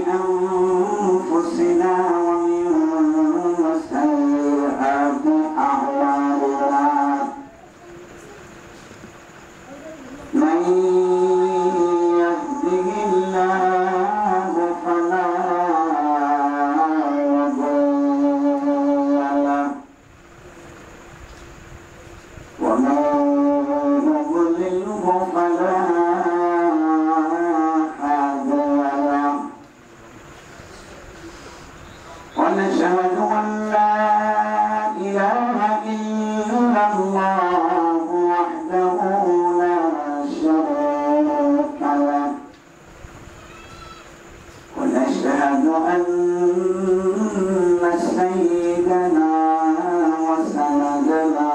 أنفسنا ومن سيئات أعمالنا من يهده الله فلا مضل له ومن يضلله فلا ونشهد أن لا إله إلا الله وحده لا شريك له ونشهد أن سيدنا وسندنا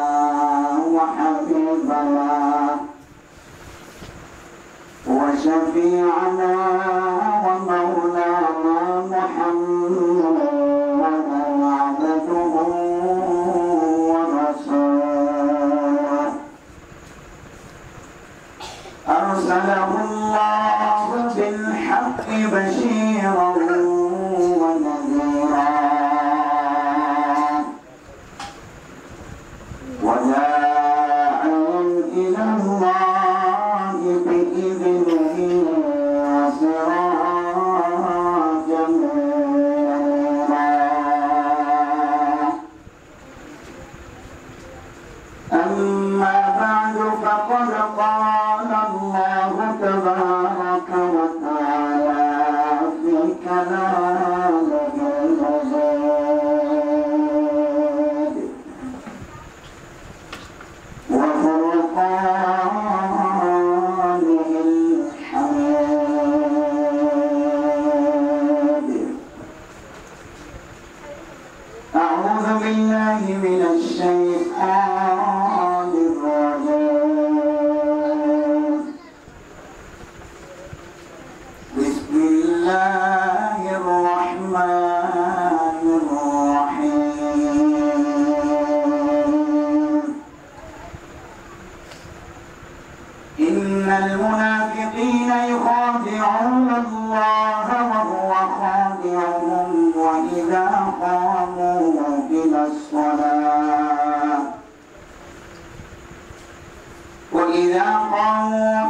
وحبيبنا وشفيعنا ومولانا محمد أرسله الله بالحق بشيرا ونذيرا وداعيا إلى الله بإذنه وسراجا منيرا أما بعد فقد قال الله تبارك وتعالى في كلامه المجيد وفرقانه الحميد. أعوذ بالله من الشيطان الرجيم. بسم الله الرحمن الرحيم. إن المنافقين يخادعون الله وهو خادعهم وإذا قاموا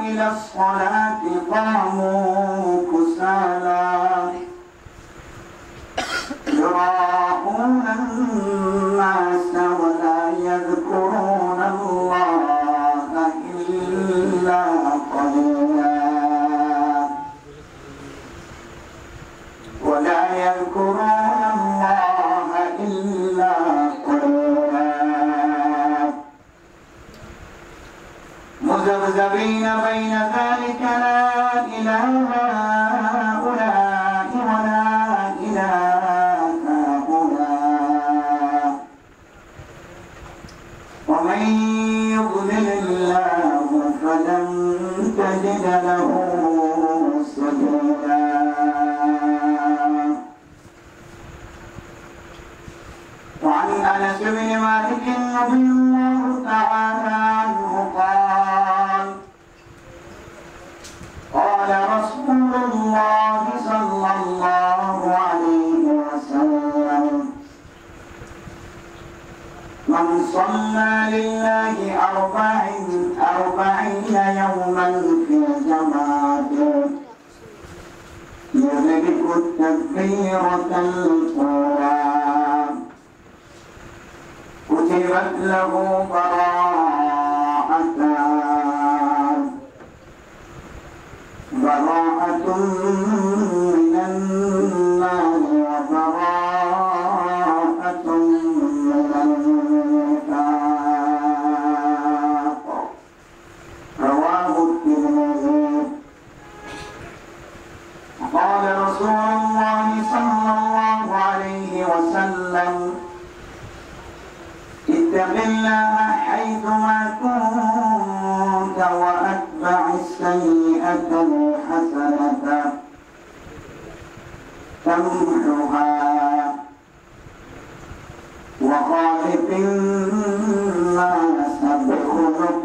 إلى الصلاة قاموا كسالى يراءون الناس ولا يذكرون الله إلا قليلا مذبذبين بين ذلك لا إلى هؤلاء ولا إلى هؤلاء ومن يضلل الله فلن تجد له سبيلا. وعن أنس بن مالك رضي الله تعالى عنه قال رسول الله صلى الله عليه وسلم من صلى لله 40 يوما في جماعة يدرك التكبيرة الأولى كتبت له براءة من النار وبراءة من النفاق. رواه الترمذي. قال رسول الله صلى الله عليه وسلم اتق الله حيثما كنت وأتبع السيئة الحسنة تمحها وخالق الناس بخلق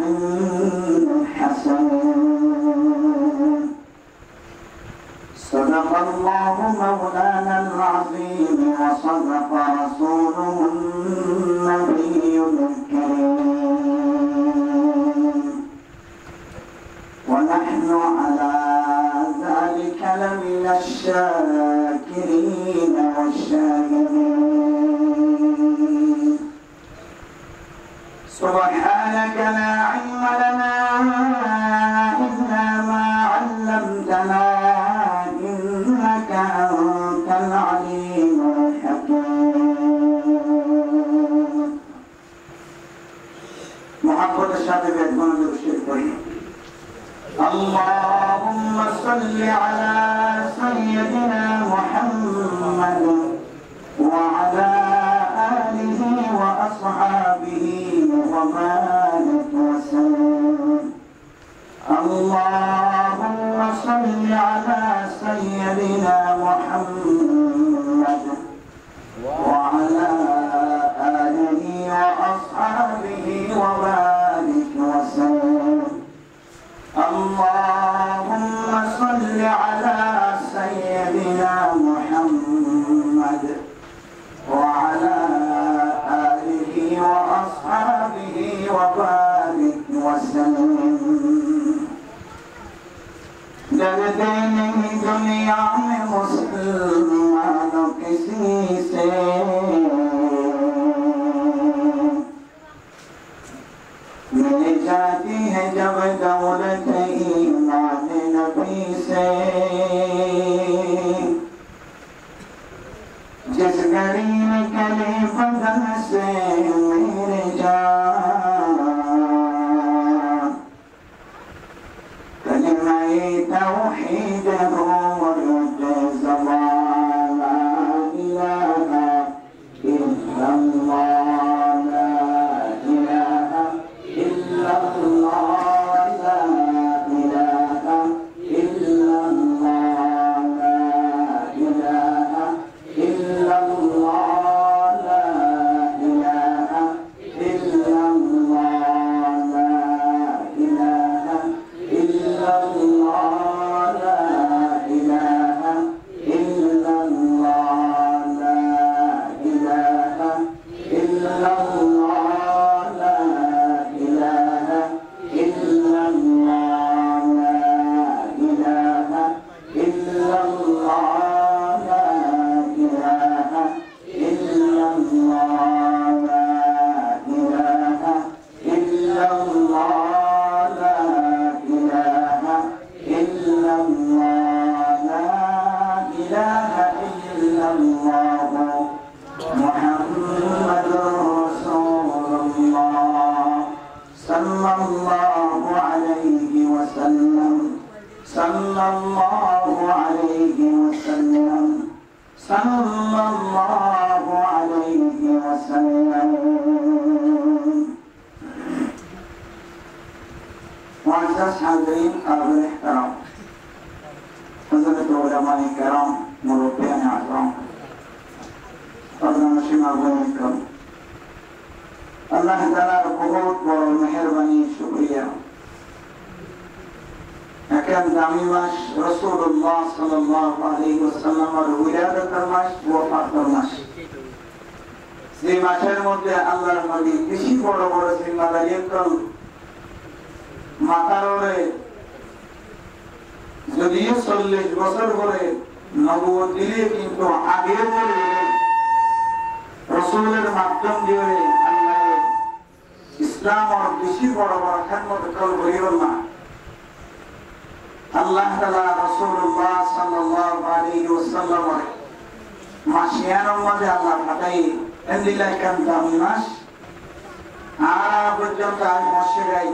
حسن. صدق الله الله مولانا العظيم وصدق رسوله النبي الكريم ونحن على ذلك لمن الشاكرين والشاهدين سبحانك لا علم لنا إلا ما علمتنا إنك أنت العليم الحكيم محبة الشاطئ بيدمون بالشرك اللهم صل على سيدنا محمد وعلى آله وأصحابه وبارك وسلم اللهم صل على سيدنا محمد وعلى آله وأصحابه وبارك وسلم اللهم صل على سيدنا محمد وعلى آله وأصحابه وبارك وسلم डरते नहीं दुनिया में मुसलमानों किसी से मिल जाती है जब दौलत ईमान नबी से जिस घड़ी निकले बदन से मेरे जान कलिमाए तौहीद हो रुते ज़बान ला इलाहा इल्लल्लाह ला इलाहा इल्लल्लाह ला इलाहा इल्लल्लाह ला इलाहा इल्लल्लाह ला इलाहा इल्लल्लाह ला इलाहा इल्लल्लाह ला इलाहा इल्लल्लाह ला इलाहा इल्लल्लाह ला इलाहा इल्लल्लाह ला इलाहा इल्लल्लाह ला इलाहा इल्लल्लाह ला इलाहा इल्लल्लाह ला इलाहा इल्लल्लाह ला इलाहा इल्लल्लाह मुहम्मदुर रसूलुल्लाह सल्लल्लाहु अलैहि वसल्लम सल्लल्लाहु अलैहि वसल्लम सल्लल्लाहु अलैहि वसल्लम मुअज़्ज़ज़ हाज़रीन काबिल एहतराम हज़रत उलमाए किराम मुरब्बियान आज़म और नशीमागुन इकराम अल्लाह ताआलार बहुत बड़ मेहरबानी शुक्रिया একেন দামি মাস রাসূলুল্লাহ সাল্লাল্লাহু আলাইহি ওয়াসাল্লামের উলাদাতের মাস ওয়াফাতের মাস এই মাসের মধ্যে আল্লাহর নবী বেশি বড় বড় জিম্মাদারিগুলো মাথার উপরে যদিও 40 বছর ধরে নবুয়ত দিলে কিন্তু আগে বলে রাসূলের মাধ্যম দিয়ে আল্লাহ ইসলাম আর বেশি বড় বড় খেদমত করিবেন না আল্লাহ তাআলা রাসূলুল্লাহ সাল্লাল্লাহু আলাইহি ওয়াসাল্লাম মাসিয়ানোর মধ্যে আল্লাহ পাঠাই এন্দিলা কান দামি মাস আর পর্যন্ত আজ মশরাই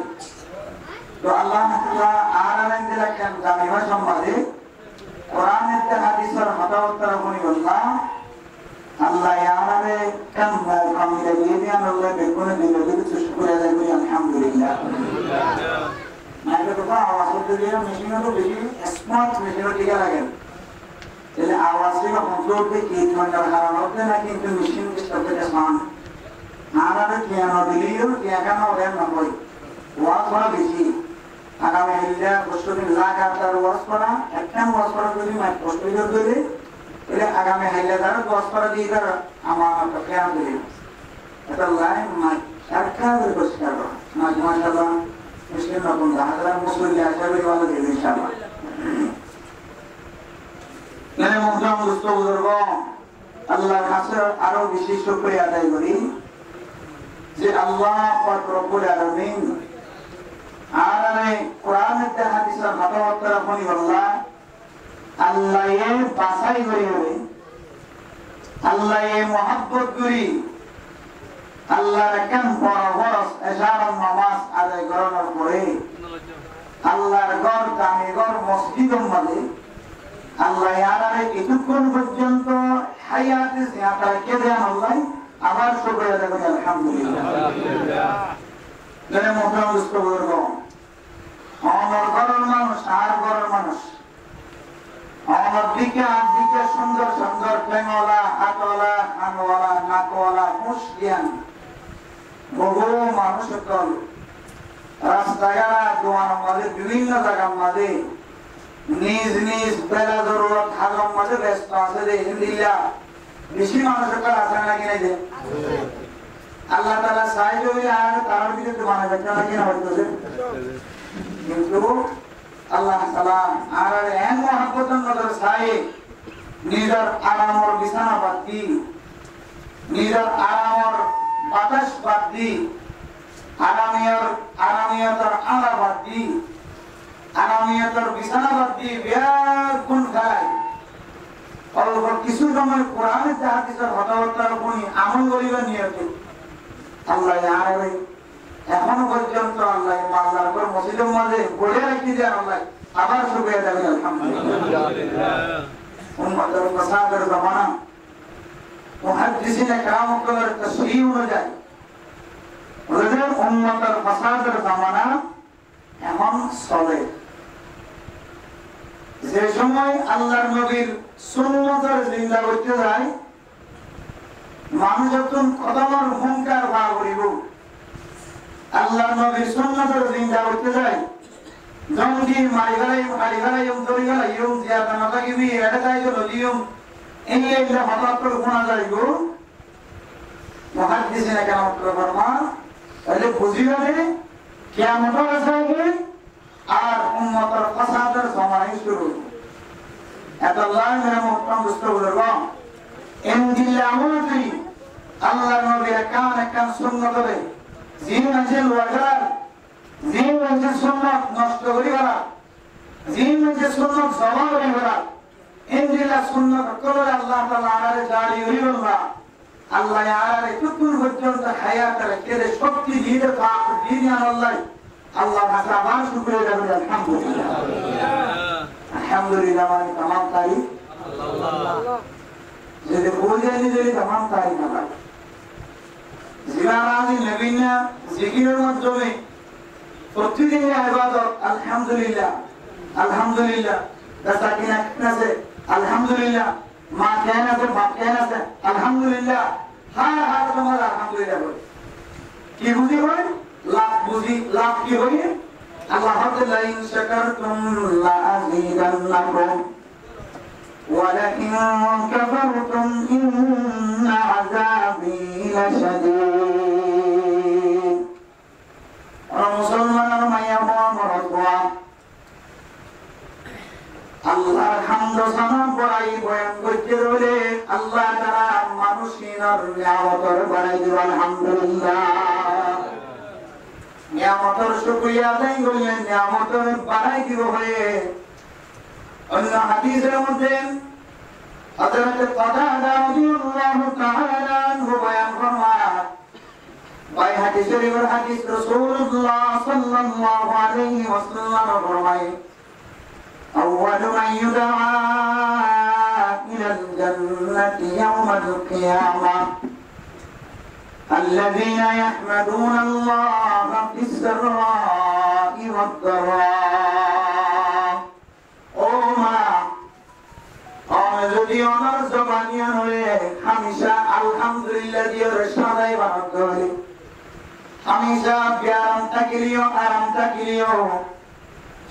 তো আল্লাহ তাআলা আর এন্দিলা কান দামি মাস সম্বন্ধে কোরআনের তে হাদিসের হতাওয়াত্তর বনিবল্লাহ আল্লাহ ইয়ারে কাম কামিলা দিয়ে আল্লাহ বেগুনে দিলে কিছু শুকর আদায় করি আলহামদুলিল্লাহ मैं तो कहता आवाज तो दिया मशीनों तो बेटी स्मार्ट मशीनों टीका लगे चले आवाज का कंट्रोल पे एक घंटा खराब होते ना कि इनके मशीन के सब के सामान आना तो क्या ना दिलियो क्या का ना होगा ना कोई वास बड़ा बेची आगा में हिल्ला पोस्टर में लागा तार वास बड़ा एक्शन वास बड़ा कोई मैं पोस्टर जो दे আগামী হাইলে দ্বারা দশ করা দিয়ে তারা আমার খেয়াল দিলেন এটা লাইন সরকার পরিষ্কার করা মাঝে মাসাল্লাহ মুসলিম রকম হাজার মুসলিম আশাবি ভালো দেবে ইনশাআল্লাহ মানে মোহতারাম দোস্ত বুজুর্গ আল্লাহর কাছে আরো বেশি শুকরিয়া আদায় করি যে আল্লাহ পাক রব্বুল আলামিন আর কোরআনের তে হাদিসের কথাবার্তা রাখনি আল্লাহ আল্লাহ এর বাছাই করে আল্লাহ এর মহব্বত করি আল্লাহর কেন বড় বড় এশারাত নামাজ আদায় করার পরে আল্লাহর ঘর দামি ঘর মসজিদের মধ্যে আল্লাহ আরে কিছুক্ষণ পর্যন্ত হায়াতে জিয়াদা কেঁদে আল্লাহ আবার শুকরিয়া আদায় করি আলহামদুলিল্লাহ মোহতারাম দোস্ত বুজুর্গ আমার ঘরের মানুষ আর ঘরের মানুষ আমার দিকে সুন্দর সুন্দর ঠেঙওয়ালা হাতওয়ালা কানওয়ালা নাকওয়ালা মুসলিয়ান বহু মানুষ সকল রাস্তাঘাট দোয়ানোর মাঝে বিভিন্ন জায়গার মাঝে নিজ নিজ বেলা জরুরত হাজম মাঝে ব্যস্ত আছে রে ইন্দিল্লা বেশি মানুষ সকল আছে নাকি নাই যে আল্লাহ তাআলা সাহায্য হইলে আর তার ভিতরে বানাবে নাকি না হইতেছে কিন্তু আল্লাহ তাআলা আর এন মহব্বতের নজর চাই নিজের আরামর বিছানা বাদ দি নিজের আরামর বাতাস বাদ দি আরামিয়তর আলা বাদ দি আরামিয়তর বিছানা বাদ দি ব্যাকুল খায় অল্প কিছু সময় কোরআনের হাদিসের কথাবার্তার উপর আমল করিবার নিয়তে আল্লাহ আর এখনো পর্যন্ত আল্লাহ আল্লাহর উপর মসজিদের মাঝে বলে রাখি দেন আল্লাহ আবার শুকরিয়া দেবেন আলহামদুলিল্লাহ উম্মতের ফাসাদের জামানা মুহাদ্দিসিনে کرام কলের তাসরিহ অনুযায়ী ওদের উম্মতের ফাসাদের জামানা এখন চলে যে সময় আল্লাহর নবীর সুন্নতের জিন্দা করতে যায় মানুষ যখন কদমের হুঙ্কার বার করিব আল্লাহর নবীর সুন্নতের জিন্দা করতে যায় জঙ্গি মারি গেলাই ধরি গেলাই জিয়াদা না থাকিবি এটা চাইছো নদীম এগুলো হঠাৎ করে শোনা যাইব মুহাদ্দিসিনে কেরাম ফরমান তাহলে বুঝিবে যে কিয়ামতের আগে আর উম্মতের ফাসাদের সময় শুরু এত আল্লাহ মেরা মুহতারাম দোস্ত বুজুর্গ ইনজিল্লা আমলতি আল্লাহর নবীর কান সুন্নাত ধরে জিন আছে ওয়াজার জিন আছে সুন্নাত নষ্ট করি বলা জিন আছে সুন্নাত জমা করি বলা ইনজিল্লা সুন্নাত কলর আল্লাহ তাআলা আরে জারি হইবল্লাহ আল্লাহ আরে কুতুল পর্যন্ত হায়াত রেখে শক্তি দিয়ে পাক দিন আল্লাহ আল্লাহ হাসা বার শুকরিয়া দেবেন আলহামদুলিল্লাহ আলহামদুলিল্লাহ মানে तमाम তারিফ আল্লাহ যদি বলে নিজেই तमाम তারিফ আল্লাহ জিলারানি নবীনা জিকিরের মাধ্যমে প্রতিদিন ইবাদত আলহামদুলিল্লাহ আলহামদুলিল্লাহ দাসাকিনা কাছে আলহামদুলিল্লাহ মা কেনাতে বাপ কেনাতে আলহামদুলিল্লাহ হার তোমার আলহামদুলিল্লাহ বলে কি বুঝি হয় লাভ কি হয় আল্লাহ তাআলা ইন শাকারতুম লা আযীদান্নাকুম ওয়া লা ইন কাফারতুম ইন্না আযাবী লাশাদীদ মুসলমানের মাইয়া হওয়া মরদওয়া আল্লাহর হামদ সানা বড়াই বয়ান করতে হলে আল্লাহ তাআলা মানুষের নিয়ামতের বড়াই দিব আলহামদুলিল্লাহ নিয়ামতের শুকরিয়া আদায় করলে নিয়ামতের বড়াই দিব হয়ে অন্য হাদিসের মধ্যে হযরত কাতাদা রাদিয়াল্লাহু তাআলা আনহু বয়ান ফরমান বাইহাকি শরীফের হাদিস রাসূলুল্লাহ সাল্লাল্লাহু আলাইহি ওয়াসাল্লাম ফরমায় أول من يدعى إلى الجنة يوم القيامة الذين يحمدون الله في السراء والضراء وما যদি আমার জবানিয়ান হয়ে হামেশা আলহামদুলিল্লাহ দিয়ে রসাদাই বানাতে হয় হামেশা আরাম থাকিলিও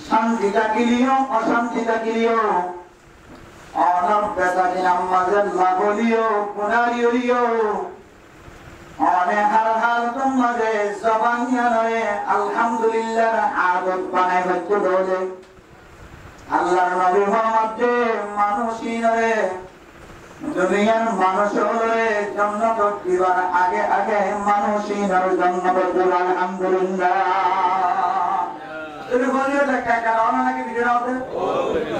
শান্তি থাকিলিও অশান্তি থাকিলিও অনব বেতাকিন আমাদের লাগলিও পুনারিও অনেক হাল তোমাদের জবানিয়া নয় আলহামদুলিল্লাহ আদত বানাই হচ্ছে বলে আল্লাহর নবী মধ্যে মানুষই নয় দুনিয়ার মানুষ হলে জান্নাত দিবার আগে আগে মানুষই নয় জান্নাত দিব আলহামদুলিল্লাহ তুমি বলিও দেখা কারণ নাকি ভিডিও হবে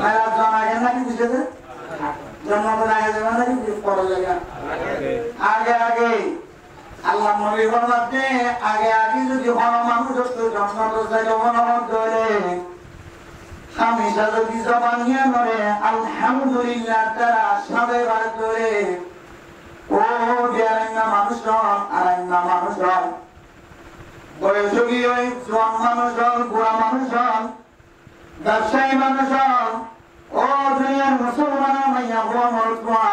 মেলা জানা আগে নাকি বুঝতে জান্নাত আগে যাবে নাকি পরে জায়গা আগে আগে আল্লাহ নবী মধ্যে আগে আগে যদি হন মানুষ হতো জান্নাত যাইলো মনোমত ধরে হামেশা যদি জবানিয়া করে আলহামদুলিল্লাহ তারা সবে বার করে ও বিয়ারাঙ্গা মানুষ আরাঙ্গা মানুষ বয়সী ওই জোয়ান মানুষ বুড়া মানুষ ব্যবসায়ী মানুষ ও দুনিয়ার মুসলমান মাইয়া হওয়া মরুয়া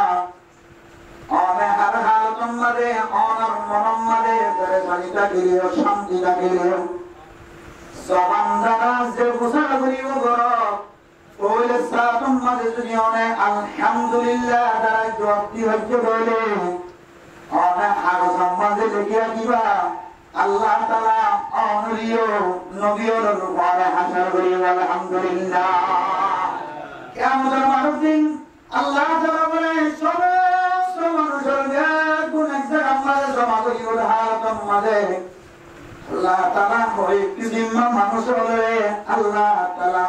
অনেক হার হাল তোমাদের অনার মনম মাদে পেরেশানিটা গিরিও শান্তিটা গিরিও জবান দ্বারা যে গোসল করিব গর ওইলে সাতম মাঝে যদি অনেক আলহামদুলিল্লাহ দ্বারা জবাবদি হচ্ছে বলে অনেক আগত মাঝে দেখিয়া দিবা আল্লাহ তাআলা অনরিয় নবীর রূপে হাসর করিব আলহামদুলিল্লাহ কিয়ামতের মারুদিন আল্লাহ তাআলা বলে সমস্ত মানুষের গুনাহগার আমাদের জমা করিব হালতম মাঝে আল্লাহ তাআলা হয় কি জিম্মা মানুষ হলে আল্লাহ তাআলা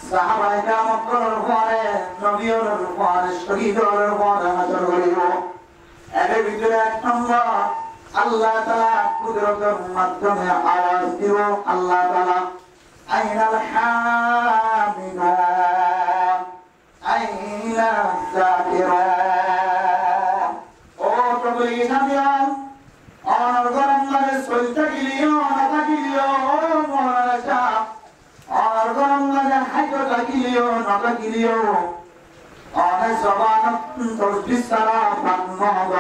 সাহাবায়ে কিরামের উপরে নবীর উপরে শহীদের উপরে হাসর করিব এর ভিতরে এক নম্বর আল্লাহ তাআলা কুদরতের মাধ্যমে আওয়াজ দিব আল্লাহ তাআলা আইনাল হামিদুন আইনা যাকিরুন ও প্রভু ইসামিয়ান অনর গরম লাগে সইতা গিলিও নাতা গিলিও মহারাজা অনর গরম লাগে হাইতো গিলিও নাতা গিলিও অনে জবান তসবিহ সারা পাকমগ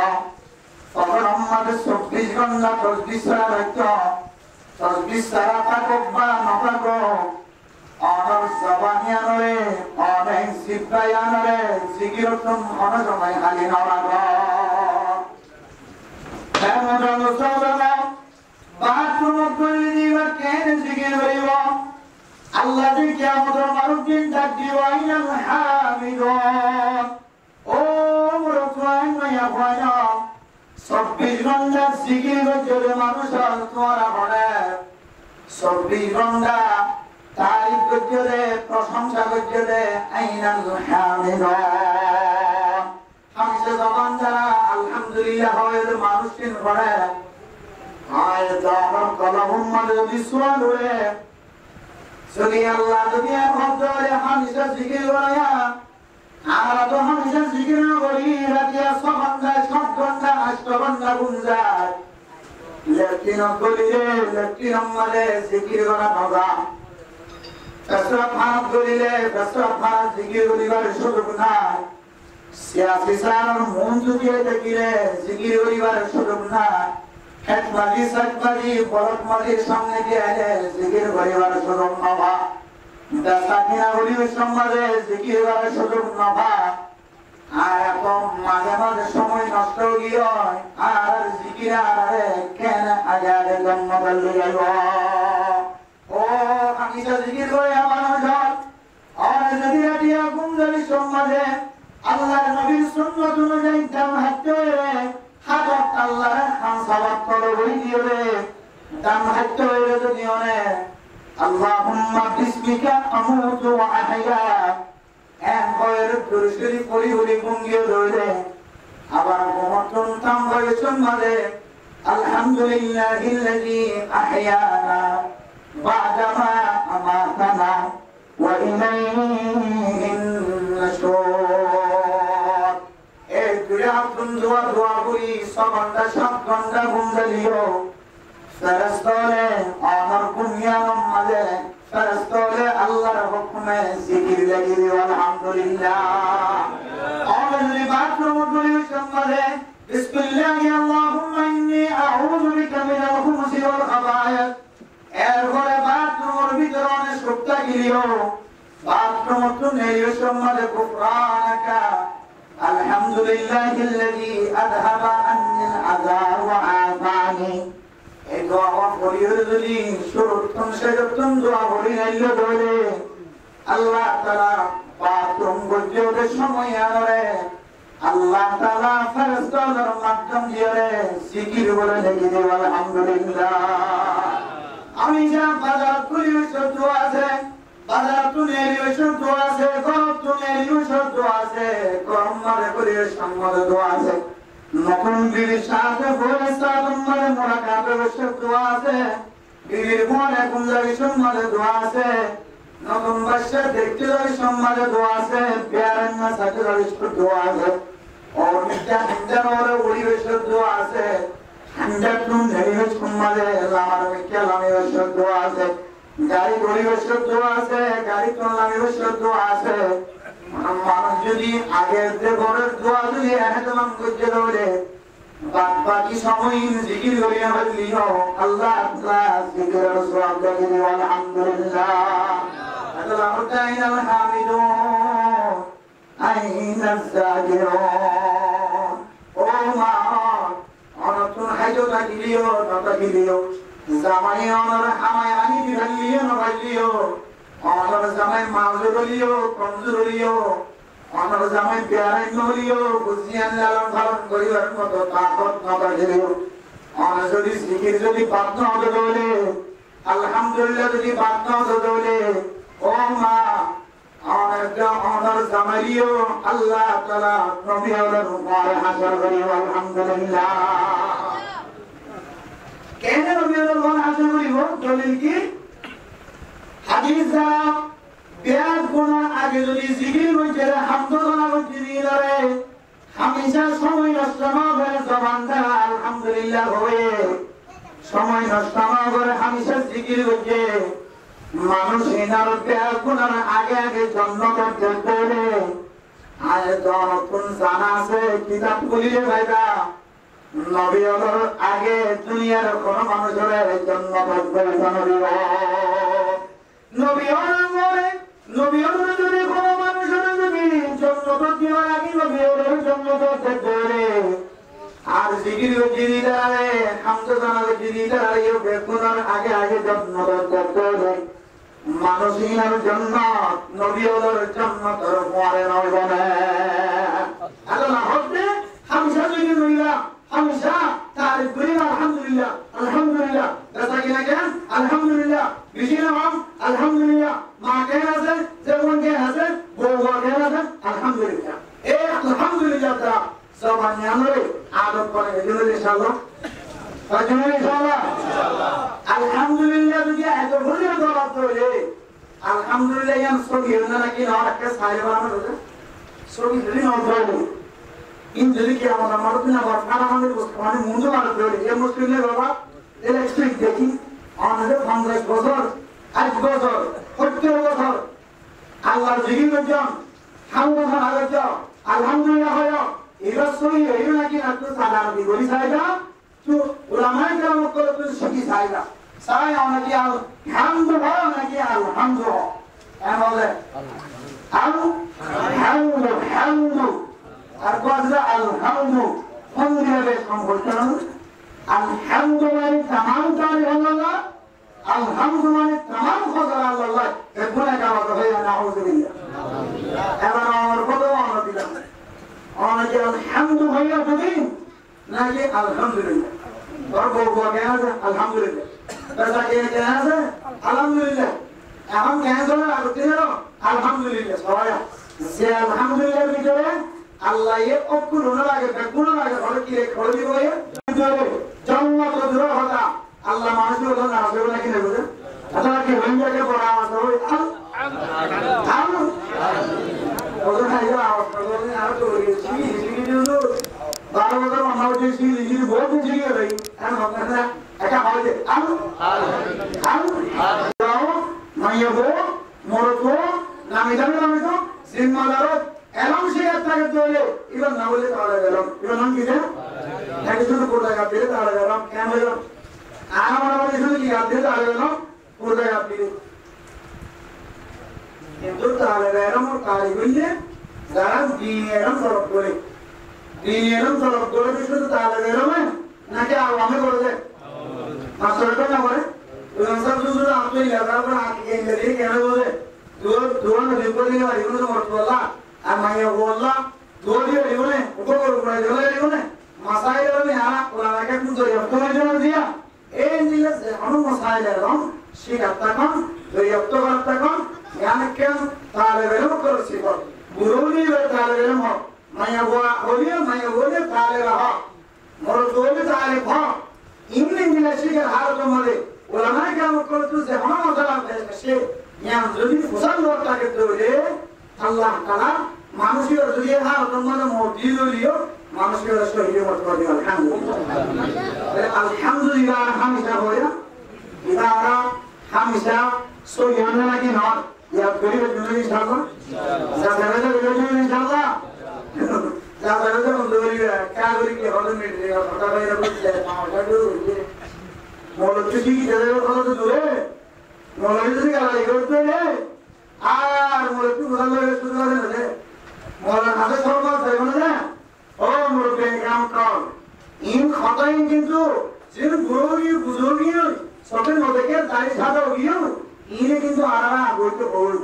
তখন আমাদের 24 ঘন্টা তসবিহ সারা রাখতো তসবিহ সারা পাকবা নাপাক অনর জবানিয়া নরে অনেক সিফায়া নরে জিকিরতুন অনর সময় খালি নরাগ আল্লাহ কিয়ামতের মারুদিন ডাক দিব আইনাল হামিদুন ও মুরতান মায়া ভায়া 24 ঘন্টা জিকির করে মানুষ তোমার হলে 24 ঘন্টা তারিফ করে প্রশংসা করে আইনাল হামিদুন হামসে জবান দ্বারা আলহামদুলিল্লাহ হয় মানুষকে করে আয় জামান কলম মানে যদি সুয়াল হয়ে যদি আল্লাহ যদি ভদ্রে হামসে জিকির করে আর তো হামসে জিকির করি রাতিয়া 6 ঘন্টা 7 ঘন্টা 8 ঘন্টা গুনজায় লেকিন কলিলে লেকিন মানে জিকির করা নগা প্রস্রাব ভাত করিলে প্রস্রাব ভাত জিকির করিবার সুযোগ নাই সিয়াসি সারার মন জুড়িয়ে দেখিলে জিকির করিবার সুযোগ নাই হেতমাজি সাতমাজি বরকমাজির সামনে দিয়ে এলে জিকির করিবার সুযোগ নবা দাসাকিনা হরির সমাজে জিকির করার সুযোগ নবা আর এখন মাঝে মাঝে সময় নষ্ট গিয়ে আর জিকির আরে কেন আগে আগে জন্ম করলে যাইব ও আমি তো জিকির করে আমার জল আর যদি রাতিয়া গুঞ্জলি সমাজে আল্লাহর নবীর সুন্নাত অনুযায়ী দাম হাতে হাতত আল্লাহর খান সালাত করে হই দিবে দাম হাতে যদি অনে আল্লাহুম্মা বিসমিকা আমুতু ওয়া আহয়া এন কয়ের দুরুশরী পড়ি হলি গুঙ্গিয়ে ধরে আবার গোমতন তাম হয়েছেন মানে আলহামদুলিল্লাহিল্লাযী আহয়ানা বা'দামা আমাতানা ওয়া ইলাইহিন নাশুর এই দুয়া দোয়া করি 6 ঘন্টা 7 ঘন্টা গুনজালিও ফেরেশতারে আমার কুনিয়াম মাঝে ফেরেশতারে আল্লাহর হুকুমে জিকির লাগি আলহামদুলিল্লাহ আল্লাহর বাথরুম করি সম্মানে বিসমিল্লাহি আল্লাহুম্মা ইন্নী আউযু বিকা মিনাল খুবুসি ওয়াল খাবায়েস এর ঘরে বাথরুমের ভিতরে অনেক শুকতা গিলিও বাথরুম নেরিও সম্মাদে কুফরানাকা আলহামদুলিল্লাহিল্লাযী আযহাবা আন্নিল আযা ওয়া আফানি। এই দোয়া করিও যদি সুরতম সেজতম দোয়া করি নাইলে বলে আল্লাহ তাআলা বাথরুম গজে সময় আরে আল্লাহ তাআলা ফেরেশতাদের মাধ্যম দিয়ে জিকির বলে নেকি দেব আলহামদুলিল্লাহ। আমি যা বাজার করি শব্দ আছে, বাজার তুলের শব্দ আছে, ঘর তুলের শব্দ আছে, কর্ম মারে করি সম্মত দোয়া আছে, নতুন বিবির সাথে ফেরেশতা তোমার মুলাকাতের শব্দ আছে, বিবির মনে গুঞ্জারি সম্মত দোয়া আছে, নতুন বাচ্চা দেখতে যাই সম্মত দোয়া আছে, প্যারেন না সাথে যাই দোয়া আছে, और मिट्टा हिंदर और उड़ी शब्द আছে हिंदर तुम नहीं हो সম্মত লামার মিट्टा লামে শব্দ আছে, গাড়ি গড়ি শব্দ আছে, গাড়ি তো লামে শব্দ আছে। মানুষ যদি আগের যে ঘরের দোয়া যদি এহতমাম করতে ধরে বাদ বাকি সময় জিকির করিয়া বললিও আল্লাহ আল্লাহ জিকিরের সওয়াব দেখি আলহামদুলিল্লাহ। আল্লাহ তাআলাল হামিদুন আইনা যাকিরুন। ও মা অনতুন হাইজো থাকিলিও নতাকিলিও জামাই অনর হামায় আনি দিলিও নবালিও অনর জামাই মাউজুলিও কমজুলিও অনর জামাই প্যারাই নলিও বুঝিয়ান লালন পালন করিবার মতো তাকত নবালিও। অনর যদি জিকির যদি বাদ না হলে আলহামদুলিল্লাহ যদি বাদ না হলে ও মা অনর জামাইও আল্লাহ তাআলা নবী আলার উপরে হাসর করিও আলহামদুলিল্লাহ। কেন নবী আলার উপরে হাসর করিব? দলিল কি? হাদিস দ্বারা বিয়াত গুনাহ আগে যদি জিকির হইতে হামদ গুনাহ হইতে দিলারে হামেশা সময় নষ্ট না করে জবান দ্বারা আলহামদুলিল্লাহ হবে, সময় নষ্ট না করে হামেশা জিকির হইতে মানুষ এনার বিয়াত গুনাহ আগে আগে জান্নাত দেখতে রে। আয় যখন জানা আছে কিতাব খুলিলে ভাইবা নবী আলোর আগে দুনিয়ার কোন মানুষের জান্নাত দেখতে নবী নবী আলোরে নবী আলোরে যদি কোন মানুষের যদি জান্নাত দেওয়ার আগে নবী আলোর জান্নাত দেখতে রে। আর জিকির জিরিদারে হামদ জানা জিরিদারে বেকুনার আগে আগে জান্নাত দেখতে রে। মানুষের জান্নাত নবী আলোর জান্নাতের পরে নয় বলে আল্লাহ হতে হামসা যদি নইলা হামসা তারিফ করি আলহামদুলিল্লাহ আলহামদুলিল্লাহ দাদা কিনা কেন আলহামদুলিল্লাহ বিশিরাম আলহামদুলিল্লাহ মা কেন আছে যেমন কেন আছে বউ কেন আছে আলহামদুলিল্লাহ। এই আলহামদুলিল্লাহ তা সবাই আমরা আদব করে এজন্য ইনশাআল্লাহ ইনশাআল্লাহ আলহামদুলিল্লাহ যদি এত বড় দরদ হইলে আলহামদুলিল্লাহ ইয়াম সবই না নাকি না একটা সাইরে বানানো হবে সবই যদি না হয় ইন যদি কি আমরা মারুনা বাফানা আমাদের মানে মুন্ড মারতে হবে এই মুসলিমে বাবা ইলেকট্রিক দেখি আমাদের 50 বছর 8 বছর 70 বছর আল্লাহর জিকির করছেন হামদ হারাজা আলহামদুলিল্লাহ হয় এরা সই হয় নাকি না তো সাদা দি বলি সাইদা তো উলামায়ে কেরাম করে তো শিখি সাইদা সাই অনেকে আলহামদু হয় নাকি আলহামদু এমলে আলহামদু হামদু আর কোজা আলহামদু ফন্দিরে সম্পর্কে আলহামদু মানে तमाम তারিফ আল্লাহ, আলহামদু মানে तमाम খোদা আল্লাহ। এগুলা গাওয়া হয় নাউযুবিল্লাহ এবার আমার কত আমরা দিলাম অনেকে আলহামদু ভাইয়া বলেন নাকি আলহামদুলিল্লাহ আর বলবো কেন আলহামদুলিল্লাহ দাদা কে কেন আছে আলহামদুলিল্লাহ এখন কেন চলে আর দিন আলহামদুলিল্লাহ সবাই যে আলহামদুলিল্লাহ ভিতরে আল্লাহ এর অকুল না লাগে বেগুন লাগে বলে কি করে দিব এ জান্নাত দূর হতা আল্লাহ মানুষের জন্য আসবে নাকি না বুঝে আল্লাহ কি হইয়াকে পড়া আছে ওই আল ওদের হাইয়া আওয়াজ করে আর তো সিগি দিও 12 বছর আমার যে সিগি বহুত সিগি ভাই আর হতা এটা হয় যে আল মাইয়াবো মরতো নামে তো জিম্মাদারত এলম শিয়াত থাকে তোলে ইবন না বলে তাহলে গেলাম ইবন নাম কি দেন নাকি শুধু কোটা গাপ দিলে তাহলে গেলাম কেন হলো আর আমরা বলি শুধু কি গাপ দিলে তাহলে গেলাম কোটা গাপ দিলে কিন্তু তালেবেরম কারি হইলে যারা দিনেরম তরফ করে শুধু তালেবেরমে নাকি আওয়ামে করে দেয় মাস্টারটা না করে সব শুধু আপনি লেখার পর আগে গেলে কেন বলে দূর নদী করে দিলে বাড়ি কোনো মত বললা আর মাইয়া বললা দূর দিয়ে দিবনে উপকর করে দিবনে মাসাইল আমি হারা ওলাকে কিন্তু যত্নের জন্য দিয়া এই জিনিস অনু মাসাইল এরকম শিখাতাকন যত্তকর্তাকন জ্ঞানকেন তালেবেরম করে শিখো গুরুনি তালেবেরম হোক মাইয়া বলে তালেবা হোক মরদ বলে তালেব হোক ইংলিশ শিখার হার তোমাদের ওলামায় কেমন করে তুই যে হন মশলা সে যদি ফুসাল লোকটাকে তৈরি আল্লাহ তাআলা মানুষের যদি হার তোমাদের মসজিদ লিও মানুষের শহীদ মত করে আলহামদুলিল্লাহ হামিশা হইয়া ইবারা হামিশা সহিয়ানা নাকি না ইয়াদ করি বলে ইনশাআল্লাহ ইনশাআল্লাহ যা বলে তো বলি কাগরি কি হলো মিটে কথা বাইরে বলতে আমাকে মৌলবী কি দেবে কথা তো দূরে মৌলবী যদি গালি করতে রে আর মৌলবী ভালো হয়ে শুরু করে না মৌলানা হাতে সরকার চাইব না ও মুরব্বী কাম কর ইন খতাই কিন্তু যে বুজুর্গি সবের মধ্যে কে দাড়ি সাদা হইও ইনে কিন্তু আরা বলতে বল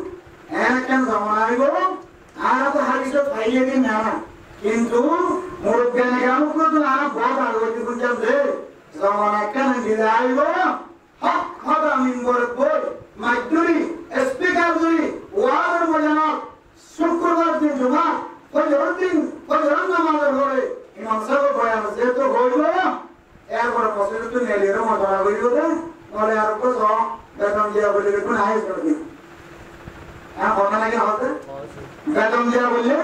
কেন জমা আইব আর তো হারিস খাইয়ে দিন না কিন্তু মুরব্বী কাম করতে আর বহুত আগে কিন্তু দে জমানা কেন দিলে আইব হক খতা মিম্বর বই মাইদুরি স্পিকার দুরি ওয়ার মজানা শুক্রবার দিন জমা ফজর নামাজের পরে ইমাম সাহেব বয়ান যেহেতু হইল এরপরে বছর তো নেলের মজা হইল বলে আর কত বেতন দিয়া বলে কোন আইস করবি হ্যাঁ কথা নাকি হতে বেতন দিয়া বললে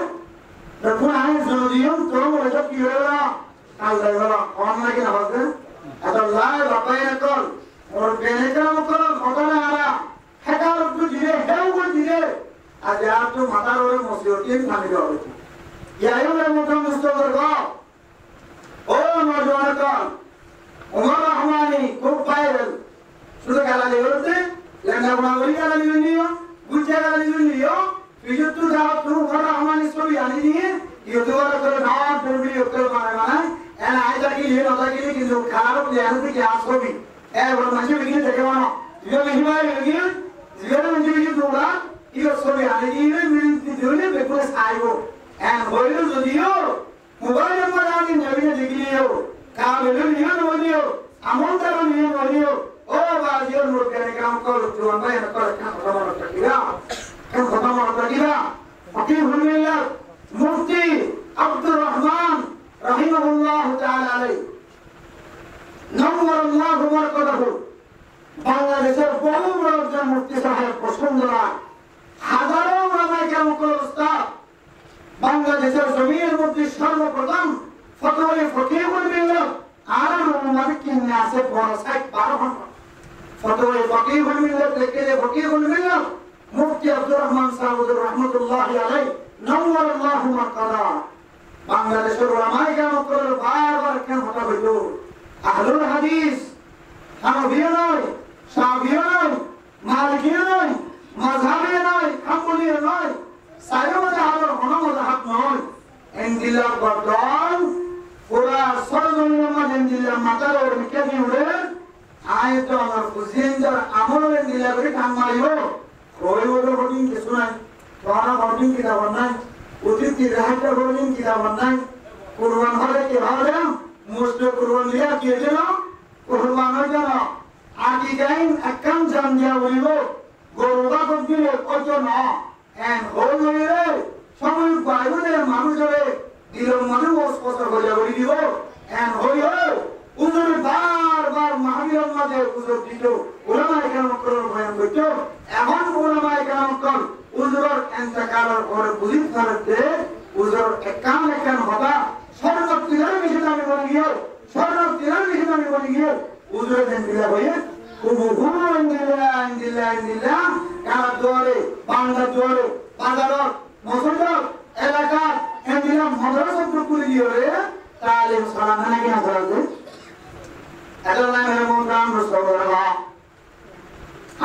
কোন আইস দিও তো বলে তো কি হলো কাল যাই হলো কোন নাকি হতে এত লাই বাপাই কল ওর বেনে কাম করো কথা না আরা হেকার তো দিলে হেউ করে দিলে আজ আর তো মাথার ওরে মসজিদে খালি দেওয়া হচ্ছে ইয়াইলে মুখে মুস্তফার গাও ও নজওয়ান কল ওমর রহমানি খুব ভাইরাল শুধু গালালি হচ্ছে লেনা গুণাবলী গালালি নিও বুঝে গালালি নিও বিজুত দাও তুমি ওমর রহমানি ছবি আনি দিয়ে ইউটিউবার করে নাও তুমি ইউটিউব বানায় এন আইদা কি লিয়ে নতা কি কিন্তু খারাপ জ্ঞান থেকে আসবি এবার মানুষ বিগিয়ে দেখে বানো ইও বিহিমায় বিগিয়ে জিগারে মানুষ বিগিয়ে তোমরা ইও ছবি আনি দিয়ে মিলতি দিলে বেকুরে আইবো এন হইল যদিও মোবাইল নম্বর আনি নবীনে দেখিলিও কাবেলে নিয়ে নদিও আমন তার নিয়ে নদিও ও বাজির মুরগানে কাম কর জোয়ান ভাই না করে কাম কথা মনে রাখিবা ফকিহ হুমিল্লাহ মুফতি আব্দুর রহমান রাহিমাহুল্লাহ তাআলা আলাইহি নওয়ারাল্লাহু বারাকাতুহু বাংলাদেশের বহু বড় একজন মুফতি সাহেব বসুন্ধরা হাজারো ওলামায়ে কেরাম উস্তাদ বাংলাদেশের জমির মধ্যে সর্বপ্রথম ফতোয়া ফকিহ হুমিল্লাহ আর উম্মাদের কিনে আছে বড় সাইড 12 ঘন্টা ফতোয়া ফকিহ হুমিল্লাহ থেকে ফকিহ হুমিল্লাহ মুফতি আব্দুর রহমান সাহেব রাহমাতুল্লাহি আলাইহি নওয়ারাল্লাহু মাকারা বাংলাদেশের ওলামায়ে কেরাম বারবার কেন কথা হইল আহলুল হাদিস হানাফিয়া নয় শাফিয়া নয় মালিকিয়া নয় মাযহাবিয়া নয় হাম্বলিয়া নয় সায়মতে আবার হনমজাহাব নয় এন্দিলা বদল পুরা সরজমিনের মাঝে এন্দিলা মাতার ওর মিকানি উড়ে আয় তো আমার কুজিনদার আমল এন্দিলা করে কাম মারিব কই ওর হটিং কিছু নাই তোরা হটিং কি দাবার নাই অতিথি রাহাটা হটিং কি দাবার নাই কুরবান হলে কি হবে মুস্ত কুরবান দিয়া কি যেন কুরবান হয় যেন আদি গাইন একাম জান দিয়া হইব গরুবা করদিলে কত না এন হইলে সময় বাইরে মানুষের দিলের মনে অস্পষ্ট হয়ে যাবে দিব এন হইল উজুর বারবার মাহবিলের মাঝে উজুর দিত ওলামায়ে কেরাম করার বয়ান করত এখন ওলামায়ে কেরাম কর উজুরের ইন্তেকালের পরে বুঝিত করতে উজুর একান হবা সর্বত্রির বেশি দামি বলে গিয়ে সর্বত্রির বেশি দামি বলে গিয়ে উজুরের দেন দিলা হয়ে কুবুহু ইন্দিল্লাহ কারা দুয়ারে বাংলা দুয়ারে বাজার মসজিদ এলাকা এন্দিলা মাদ্রাসা পুকুরি দিয়ে তালিম সালাম নাকি না করাতে এটা নামে মুন্দান রাসূলুল্লাহ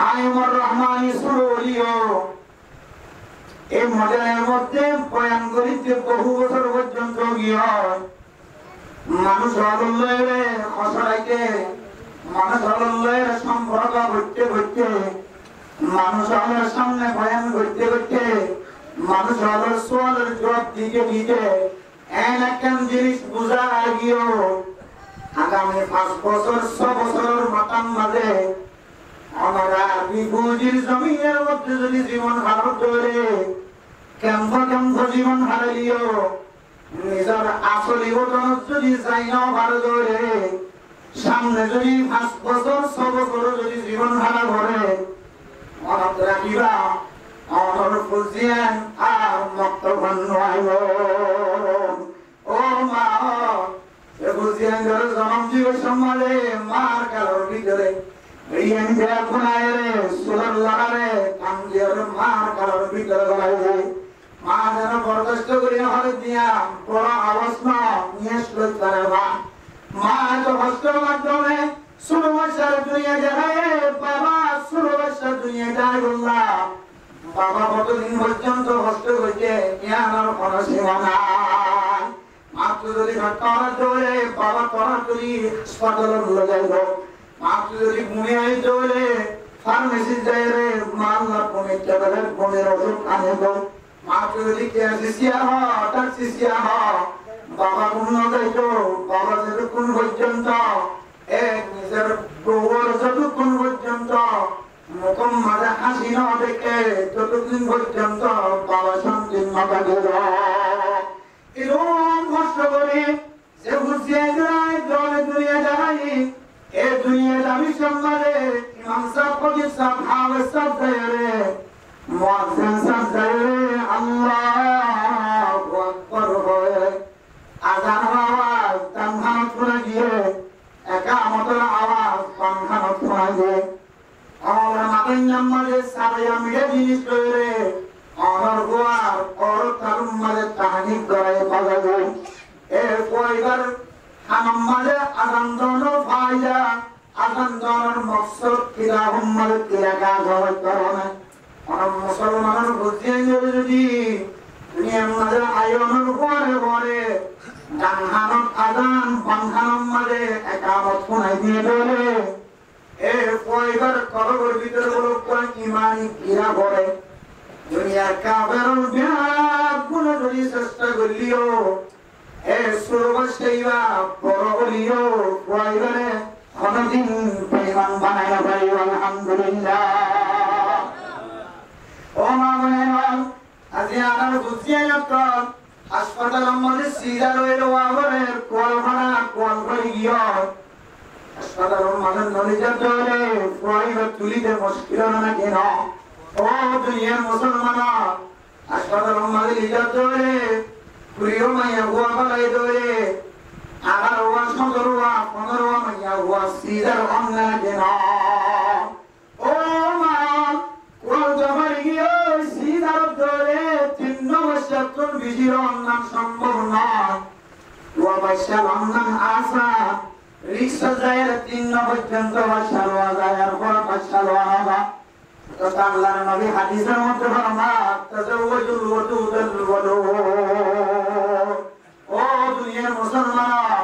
আইমুর রহমানি সুরুলিও এই মজার মধ্যে বয়ান করিতে বহু বছর পর্যন্ত গিয়ে মানুষ হলুল্লয়ে খসড়াইতে মানুষ হলুল্লয়ের সম্পর্ক ঘটতে ঘটতে মানুষ হলের সামনে বয়ান করতে করতে মানুষ হলের সোয়ালের জবাব দিতে দিতে একখান জিনিস বুঝা গিয়েও আগামী 5 বছর 6 বছরের মাতাম মাঝে আমরা বিভূজির জমিনের মধ্যে যদি জীবন হারাত ধরে কেম্প জীবন হারালিও নিজের আসলি বদন যদি যাই না ভালো ধরে সামনে যদি 5 বছর 6 বছর যদি জীবন হারা ধরে মনত রাখিবা আমার ফুজিয়ান আর মক্তবান নয় ও মা ফুজিয়ান ঘরে জন্ম জীব সমাজে মার কালোর ভিতরে রিয়ান দেয়া কোনায় রে সোলার লাগারে কামজিয়ার মার কালোর ভিতরে গলাইবে মা যেন বরদাস্ত করি হলে দিয়া বড় আওয়াজ না নিয়ে শুরু করে মা তো হস্তের মাধ্যমে ষোলো বছর দুনিয়া দেখায় বাবা 16 বছর দুনিয়া যায় বললাম বাবা কতদিন পর্যন্ত কষ্ট করছে জ্ঞানের কোনো সীমা নাই মাত্র যদি ঘটনা ধরে বাবা তরাতরি হাসপাতালে ভুলে যাইব মাত্র যদি ঘুমে আইতে হলে ফার্মেসি যাই রে মাল্লা কমে ট্যাবলেট কমের ওষুধ আনিব মাত্র যদি ক্যাসিসিয়া টাক্সিসিয়া বাবা ঘুম না যাইতো বাবা যতক্ষণ পর্যন্ত এক নিজের গোবর যতক্ষণ পর্যন্ত মুখম মাঝে হাসি না দেখে ততদিন পর্যন্ত বাবা শান্তি না থাকে এরকম কষ্ট করে যে বুঝিয়ে যায় দলে দুনিয়া যায় এ দুনিয়া দাবি সম্মানে ইমাম সাহেব ফকির সাহেব হাওয়া সাহেব যায় মুয়াজ্জিন সাহেব যায় আল্লাহু আকবার হয় আযান আওয়াজ তানহানত করে দিয়ে একামতের আওয়াজ তানহানত করে দিয়ে আমরা মাতাই নামাজে সারায়া মিলে জিনিস করে অনর গোয়ার অর তারুম মাঝে তাহানিক গড়াই বাজাবো এ কয়বার হামাম মাঝে আজান দোনো ফায়দা আজান দোনোর মকসদ কিলা হুম্মাল কিলা কাজ হয় করনে অনর মুসলমানের বুঝিয়ে যাবে যদি দুনিয়ার মাঝে আয়নের ঘরে ঘরে ডানহানত আজান বামহানত মাঝে একামত শোনাই দিয়ে দেবে এ কয়বার করবর ভিতরে বলো কোন ইমানি গিরা পড়ে দুনিয়ার কাবেরুল বিহার কোন যদি চেষ্টা করলিও এ সুরবশাইবা বড় হলিও কয়বারে কোনদিন পরিমাণ বানায় না পারি আলহামদুলিল্লাহ ও মা বোনেরা আজি আমার বুঝিয়ে নকল হাসপাতালের মধ্যে সিজার হইলো আবরের কোল ভাড়া কোল ভরি গিয়ে হাসপাতালের মধ্যে নলিজার ধরে পয়বা তুলিতে মুশকিল না কেন ও দুনিয়ার মুসলমান হাসপাতালের মধ্যে লিজার ধরে পুরিও মাইয়া হুয়া পালাই ধরে 18 ওয়া 17 ওয়া 15 ওয়া মাইয়া হুয়া সিজার অন্না কেন ও মা কোল জমার গিয়ে সিজার ধরে 3 বছর তোর বিজির অন্নান সম্ভব নয় ওয়া বাইশাল অন্নান আসা রিক্সা যায় 3 পর্যন্ত বাসাল ওয়া যায় আর পর বাসাল ওয়া তো আল্লাহর নবী হাদিসের মধ্যে ফরমান তাজাওয়াজুল ওয়াদুদাল ওয়াদুদ ও দুনিয়ার মুসলমান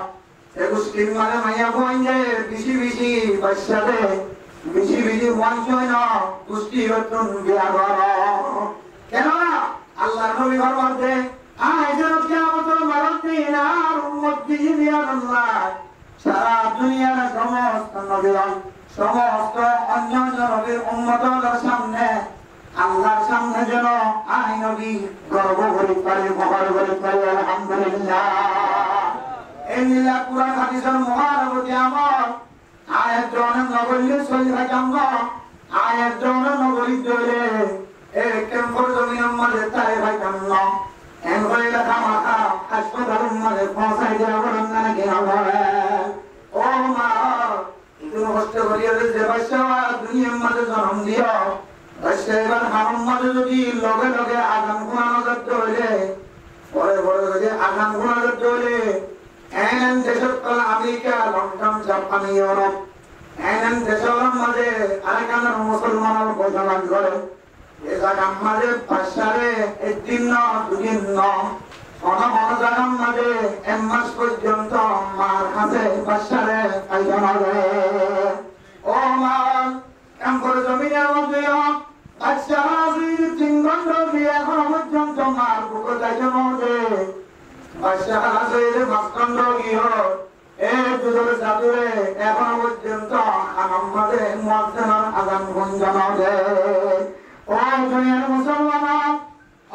এ মুসলিম মানে মাইয়া কইলে বেশি বেশি বাসালে বেশি বেশি ওয়াঞ্চয় না কুষ্টি রতন বিয়া করো কেন আল্লাহর নবী ফরমাতে আইজের কিয়ামতের মারতে না উম্মত দিয়ে আল্লাহ সারা দুনিয়ার সমস্ত নবীগণ সমস্ত অন্য নবীর উম্মতের সামনে আল্লাহর সামনে যেন আই নবী গর্ব করে পারে বহর করে পারে আলহামদুলিল্লাহ এই নীলা কুরআন হাদিসের মহানবী আমার আয়াত জন নগরীর সহিহ জামগ আয়াত জন নগরী ধরে এই কেমপর জমিনের মধ্যে তাই ভাই জান্ন এন হইলা থামাখা হাসপাতালের মধ্যে পৌঁছাই দেওয়া বলেন না কি হবে ও মা তুমি কষ্ট করিয়া যে বাচ্চা দুনিয়ার মাঝে জন্ম দিও বাচ্চা এবার হারাম মাঝে যদি লগে লগে আগান গুণানো যাতে হইলে পরে পরে যদি আগান গুণা যাতে হইলে এন দেশের call America London Japan Europe N দেশের মাঝে আরেকখানের মুসলমানের বসবাস করে এ জায়গার মাঝে পাশারে একদিন ন দুদিন ন অন অন জায়গার মাঝে এক মাস পর্যন্ত মার কাছে পাশারে খাইজন ও মা কাম করে জমিনের মধ্যে বাচ্চা যদি 3 ঘন্টা দিয়ে এখন পর্যন্ত মার বুকে যাইজন বাচ্চা যদি 5 ঘন্টা গিয়ে দুধের জাদুরে এখন পর্যন্ত আমাদের মুয়াজ্জিনের আযান গুঞ্জন ও দুনিয়ার মুসলমান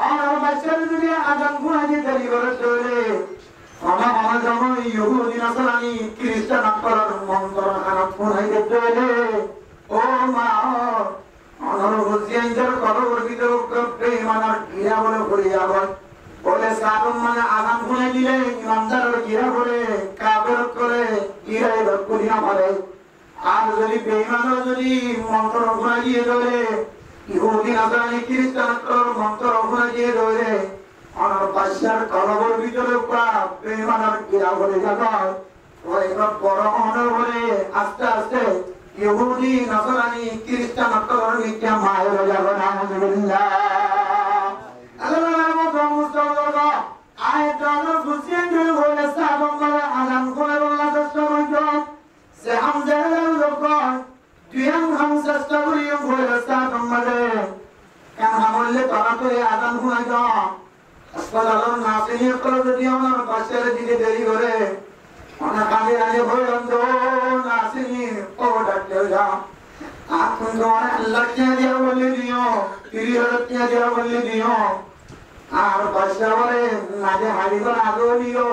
আমার বাচ্চার যদি আযান গুনাজি দেরি করে চলে আমার যেমন ইহুদি নাসারানি খ্রিস্টান করার মন্ত্র খারাপ গুনাইতে চলে ও মা আমার হুসিয়ানদের কবর ভিতর প্রেমানার গিরা বলে করিয়া হয় বলে সাতম মানে আগাম গুনে দিলে ইমানদারের গিরা করে কাবের করে গিরাই করিয়া পারে আর যদি বেঈমানের যদি মন্ত্র গুনা দিয়ে ধরে ইহুদি নাসারানি খ্রিস্টান মন্ত্র গুনা দিয়ে ধরে আমার বাচ্চার কবর ভিতরে বেঈমানের গিরা করে যাবে ওই বড় অনর বলে আস্তে আস্তে ইহুদি নাসারানি খ্রিস্টান মিথ্যা মায়ের যাবে না আলহামদুলিল্লাহ আল্লাহর মত মুস্তাফার আয়াতগুলো বুঝিয়ে দিয়ে বলে সাহাবা করে আযান করে বলা চেষ্টা করতো সে হামজার লোক তুই চেষ্টা করি বলে সাহাবা মানে কেন আমলে তারা তো আযান করে দাও আসসালামু নাসিনির করে যদি আমার বাচ্চার দিকে দেরি করে অনেক কাজে আগে বলন্দ নাসিনি ও ডাক্তার যা আপনি তোমার আল্লাহ কে দিয়া বলে দিও তিরিহর কে দিয়া বলে দিও আর বাচ্চা বলে নাগে হারিবার আগে দিও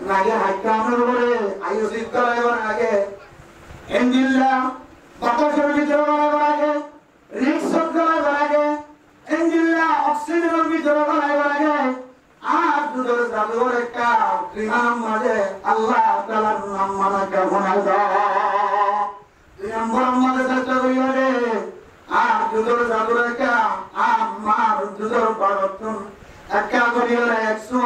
নাগে হাইকামের বলে আয়ু সিদ্ধর আগে ইনশাআল্লাহ বাতাসের ভিতরে বলার আগে রিক্সর বলার আগে ইনশাআল্লাহ অক্সিজেনের ভিতরে বলার আগে আর দুধের জাদুর একটা বিমান মাঝে আল্লাহ তাআলার নাম মানা কেমন দাও তুই নম্বর মাঝে চেষ্টা করি রে আর দুধের জাদুর একটা আমার দুধের বারতন একটা করি রে 100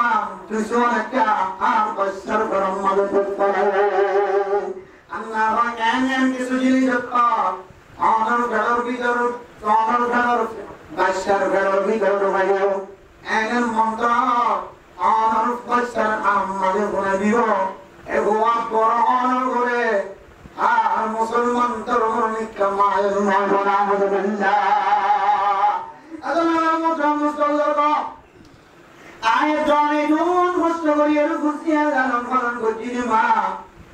200 একটা আর বছর গরম মাঝে পড়ে আল্লাহ জ্ঞান কিছু জিনিস অনর ঘরের ভিতর অনর ঘরের বাচ্চার ঘরের ভিতর ঢুকাইও এনের মন্ত্র অনর বাচ্চার আমাদের বলে দিও এগুলো বড় অনর করে আর মুসলমান ধর্মের কামায়ের নয়না আলহামদুলিল্লাহ আল্লাহর মত মুসলমান আয় জানে নুন কষ্ট করিয়ে খুশিয়া জানন ফলন করছি মা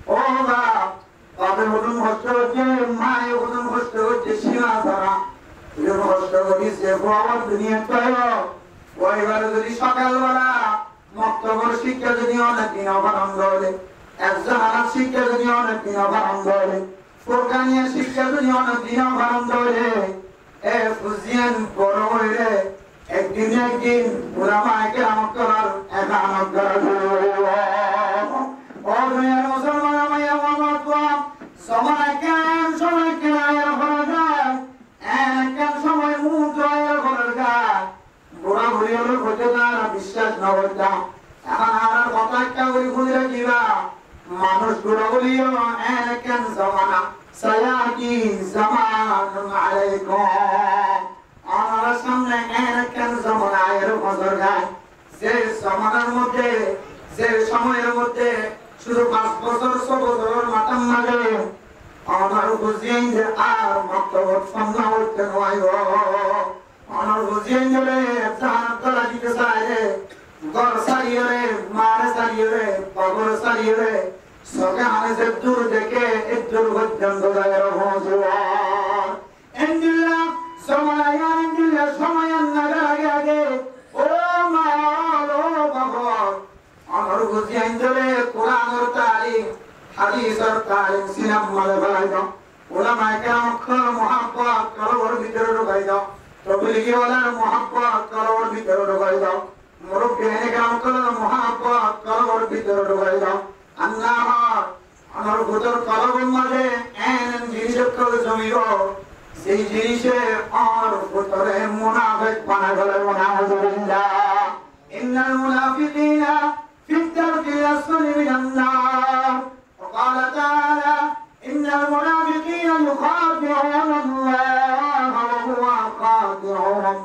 ও বাপ বাপের মতন কষ্ট হচ্ছে মায়ের মতন কষ্ট হচ্ছে সীমা ছাড়া এরকম কষ্ট করি সে বাবার দুনিয়া চাইল পরিবারে যদি সকালবেলা মক্তবর শিক্ষা যদি অনেক দিন অবানন্দ হলে একজন আনার শিক্ষা যদি অনেক দিন অবানন্দ হলে কোরকানিয়া শিক্ষা যদি অনেক দিন অবানন্দ হলে এ ফুজিয়ান বড় হইলে একদিন একদিন পুরা মায়কে আমক করার একা আমক করার ও দুনিয়ার মুসলমান মাইয়া আমার তো সময় কেন আয়ের ঘরে যায় কেন সময় মুহূর্ত আয়ের ঘরে যায় বুড়া বুড়ি হলে হতে তার বিশ্বাস না করতাম এখন আমার কথা একটা করে খুঁজে রাখিবা মানুষ বুড়া বলিও কেন জমানা সায়াকি জামান আলাইকুম আমার সামনে কেন জমানা আয়ের বছর গায় যে জমানার মধ্যে যে সময়ের মধ্যে শুধু 5 বছর 6 বছরের মাতাম মাঝে আমার বুঝিয়ে যে আর মক্তবত সামনা হইতে নয় আমার বুঝিয়ে গেলে জাহান তলা দিতে চায় ঘর সারিয়ে রে মারে সারিয়ে রে বাবর সারিয়ে রে সকে আনে যে দূর দেখে একদূর পর্যন্ত যায় রহমান ইনশাআল্লাহ সময় নাগারে আগে ও মা ও বাবা আমার বুঝিয়ে গেলে কোরআনের তারিখ হাদিসের তারিখ সিনাম মালে বলাই দাও উলামায়ে কেরাম মুহাব্বত কলবের ভিতরে ঢুকাই দাও তবলিগি ওয়ালার মুহাব্বত কলবের ভিতরে ঢুকাই দাও মুরব্বিয়ানে কেরাম মুহাব্বত কলবের ভিতরে ঢুকাই দাও আল্লাহ আমার ভিতর কলবের মাঝে এমন জিনিস করে জমিব সেই জিনিসে আর ভিতরে মুনাফিক বানায় ফেলে নাউযুবিল্লাহ ইন্নাল মুনাফিকিনা ফি দারকিল আসফলি মিনান নার وقال تعالى إن المنافقين يخادعون الله وهو خادعهم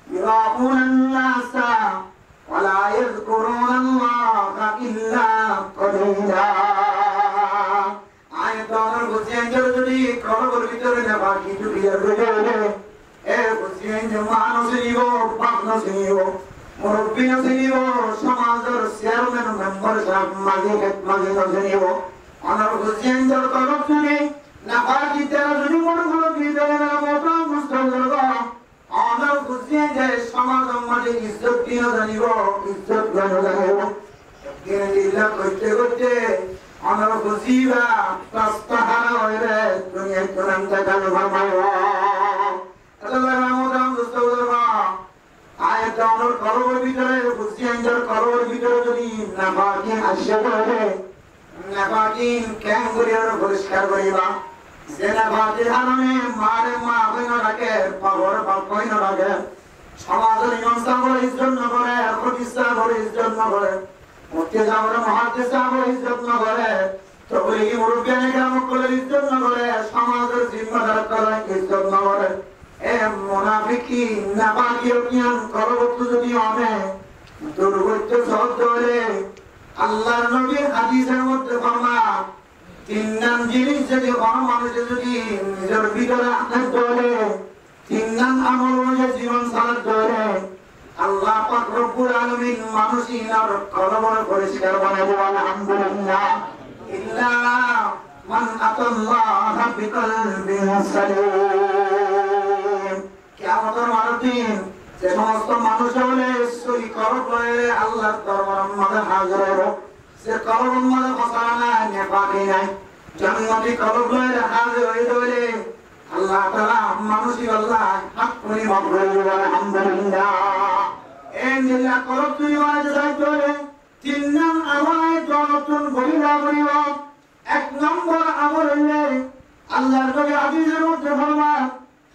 يراؤون الناس ولا يذكرون الله إلا قليلا আয়তনের বুঝিয়েঞ্জের যদি কলবর ভিতরে না বাকি যদি এ বুঝিয়েঞ্জে মানুষ নিব মানুষ নিব মুরব্বী নিব সমাজের চেয়ারম্যান মেম্বার সাহেব মাঝে নিব অনার বুঝিয়েঞ্জের তরফ থেকে না বাকি তেরা যদি মনগুলো ভিতরে না মোটা মুস্তফা অনার বুঝিয়েঞ্জে সমাজের মাঝে ইজ্জত দিয়ে জানিব ইজ্জত জানিব একদিন দিল্লা করতে করতে অনার বুঝিবা রাস্তাহারা হইলে দুনিয়ার কোরআন দেখানো ভাবাইব আল্লাহ রামদান মুস্তফা আয়াত অনর করোর ভিতরে বুঝিয়েঞ্জের করোর ভিতরে যদি না বাকি আসে করে নাবাকিন কেন করিয়া পরিষ্কার করিবা যে নাবাকি হারামে মারে মা হইন রাখে পাগর বাপ হইন রাখে সমাজের ইমামসা করে ইজ্জত না করে প্রতিষ্ঠা করে ইজ্জত না করে মুক্তি যাবরে মহাদেশা করে ইজ্জত না করে তবলি মুরব্বিয়ানে গ্রাম করে ইজ্জত না করে সমাজের জিম্মাদার করে ইজ্জত না করে এ মুনাফিকি নাবাকি অজ্ঞান করবত যদি অনে দুর্গত সহ্য হলে আল্লাহর নবীর হাদিসের মধ্যে ফরমান তিন নাম জিনিস যদি কোনো মানুষের যদি নিজের ভিতরে আনতে ধরে তিন নাম আমল অনুযায়ী জীবন চালাতে ধরে আল্লাহ পাক রব্বুল আলামিন মানুষিনার কলবর পরিষ্কার বানাবো আলহামদুলিল্লাহ ইল্লা মান আতাল্লাহ বিকলবিন সালিম কিয়ামতের মাঠে যে সমস্ত মানুষ হলে সই করব আল্লাহর দরবারে মাঝে হাজির হবে সে কলবের মাঝে ফসানা নাই নেপাকি নাই জান্নাতি কলবের হাজির হইলে আল্লাহ তাআলা মানুষই আল্লাহ হক করে মাফ করে দিবেন আলহামদুলিল্লাহ এই নিলা কলব তুই মাঝে যাইতে তিন নাম আমায় জনতন গরিলা গরিব এক নম্বর আমল হইলে আল্লাহর নবী হাদিসের মধ্যে ফরমান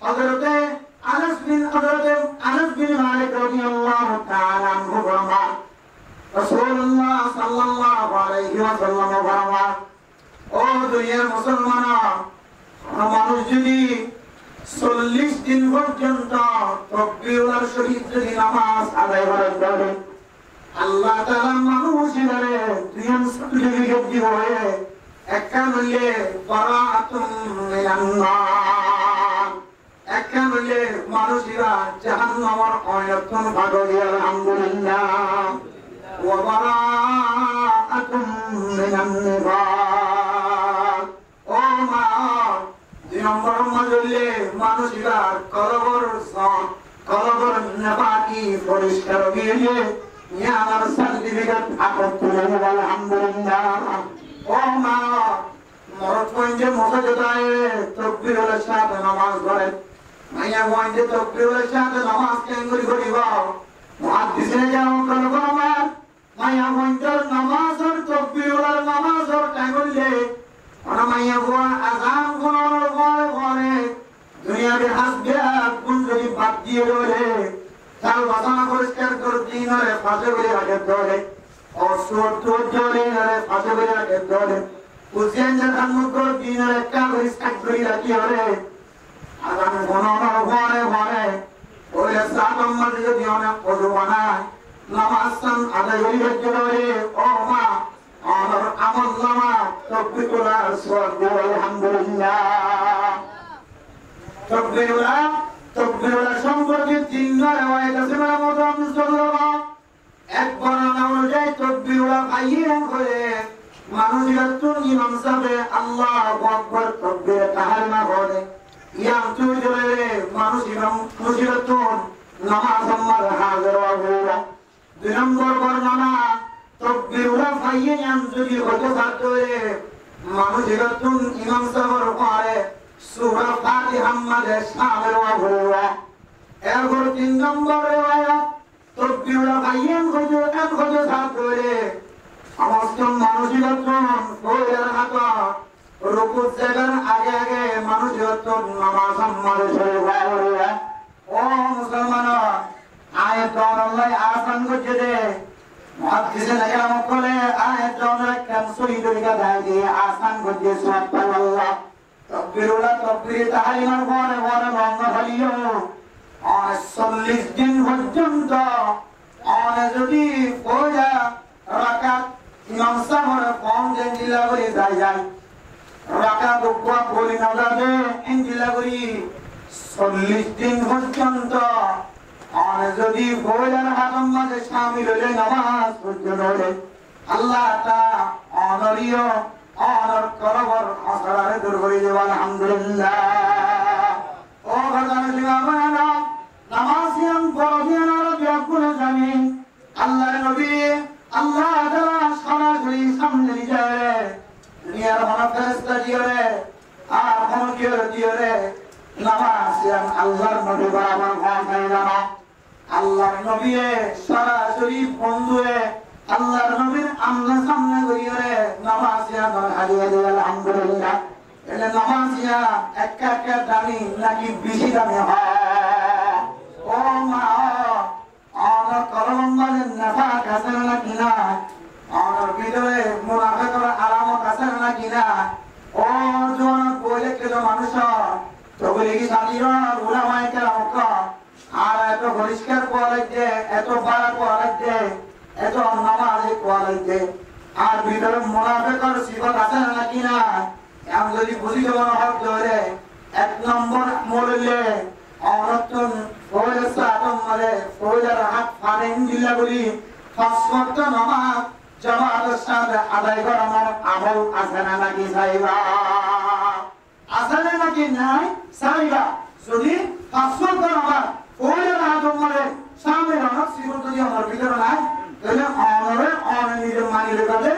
হযরতে আনাস বিন মালিক রাদিয়াল্লাহু তাআলা আনহু ফরমান রাসূলুল্লাহ সাল্লাল্লাহু আলাইহি ওয়াসাল্লাম ফরমান ও দুনিয়ার মুসলমানরা মানুষ যদি 40 দিন পর্যন্ত তাকবীরুল শহীদ যদি নামাজ আদায় করে আল্লাহ তাআলা মানুষের দুনিয়ার সার্টিফিকেট দিবে একটা মিলে বারাআতুম মিনান নার একটা মিলে মানুষেরা জাহান্নামের আয়াতন ভাগলি আলহামদুলিল্লাহ ওয়া বারাআতুম মিনান নিফাক ও মা দুই নম্বর মজলে মানুষেরা কলবর নেপাকি পরিষ্কার হয়ে নিয়ে আমার সার্টিফিকেট আপন তুলে আলহামদুলিল্লাহ ও মা মরদ পয়েন্টে মুসাজদায় তাকবীরুল সাথে নামাজ পড়ে মাইয়া পয়েন্টে তাকবীরুল সাথে নামাজ কেন করিব মুহাদ্দিসে যাও করব আমার মাইয়া পয়েন্টের নামাজ আর তাকবীরুল নামাজ আর কেন করলে ওনা মাইয়া বুয়া আযান কোনের পরে দুনিয়াতে হাসবে কোন যদি বাদ দিয়ে রলে তার বাসনা পরিষ্কার করে দিনরে পাশে বলে রাখে ধরে অসুস্থ ধরে পাশে বলে রাখে ধরে উজিয়াঞ্জার খানমুখ দিনের কাগজ কাগজই রাখি হরে আগামী গণনার ঘরে ওই সাতম মাঝে যদি অনেক পশু বানায় নামাজ আদায় হইবে ধরে ও মা আমার আমল নামা তকবীরুল্লাহ সুবহানাল্লাহ আলহামদুলিল্লাহ তকবীরুল্লাহ সম্পর্কে তিন রিওয়ায়াত আছে মানে মোহাম্মদ মুস্তাফা এক বর্ণনা অনুযায়ী তকবীরুল্লাহ আইয়ন করে মানুষের তুন ইমাম সাহেব আল্লাহু আকবার তাকবীর তাহারিমা করে ইয়াম তুই জলে মানুষের তুন নামাজ আমার হাজির হওয়া দুই নম্বর বর্ণনা তাকবীরুল্লাহ আইয়ন যদি হতে থাকে মানুষের তুন ইমাম সাহেবের পরে সূরা ফাতিহা মাঝে শামিল হওয়া এরপর তিন নম্বর রিওয়ায়াত তাকবীরুল্লাহ আইয়ন হতে থাকে সমস্ত মানুষের বইয়ের হাত রুকুর জায়গার আগে মানুষের নামাজ আমাদের শরীরে ও মুসলমান আয়াত আল্লাহ আসান করছে দে মুহাদ্দিসে নাম করে আয়াত কেন শহীদুলকা দাঁড়িয়ে আসান করছে সুবহানাল্লাহ তাকবীরুল্লাহ তাকবীর তাহরিমার পরে বন্ধ হলিও 40 দিন পর্যন্ত যদি পয়লা রাকাত ইমাম সাহেবের কম যে দিলা করে যায় রাকাত উপর বলি না যাবে ইনজিলা করি 40 দিন পর্যন্ত যদি পয়লার হাতম মাঝে শামিল হলে নামাজ পর্যন্ত হলে আল্লাহ তাআলা অনরিয় অনর করবর আসরারে দূর করে দেব আলহামদুলিল্লাহ ও গাজানে দিবানা নামাজিয়ান পরদিন আর বিয়াকুল জামিন আল্লাহর নবী আল্লাহ তাআলা সরাসরি সামনে যায় দুনিয়ার মনে ফেরেশতা দিওরে আর কোন কেউ দিওরে নামাজিয়ান আল্লাহর নবী বরাবর হয় জানো আল্লাহর নবী সরাসরি বন্ধুয়ে আল্লাহর নবীর আমনে সামনে করিয়ে নামাজিয়া হাজিয়া দিল আলহামদুলিল্লাহ এলে নামাজিয়া একা একা দামি নাকি বেশি দামি হয় ও মা আমার কলমবাদের নেফা কাছে নাকি না আমার ভিতরে মুনাফিকের আলামত আছে নাকি না ও জন বলে কেন মানুষ তো বলে কি সাথীরা উলামায়ে কেরাম আর এত পরিষ্কার কোয়ালিটি এত বড় কোয়ালিটি এত নামাজে কোয়ালিটি আর ভিতরে মুনাফিকের সিফত আছে নাকি না আমি যদি বুঝি যাব না হক ধরে এক নম্বর মরলে অনতন ফয়লা সাতম মানে ফয়লার হাত ফারেন দিলা বলি পাঁচ ওয়াক্ত নামাজ জামাতের সাথে আদায় করা আমার আমল আছে না নাকি সাইবা আছে না নাকি নাই সাইবা যদি পাঁচ ওয়াক্ত নামাজ ফয়লার হাত মানে সামনে নামাজ সিফত যদি আমার ভিতরে নাই তাহলে অনরে অনিজে মানি লেখাতে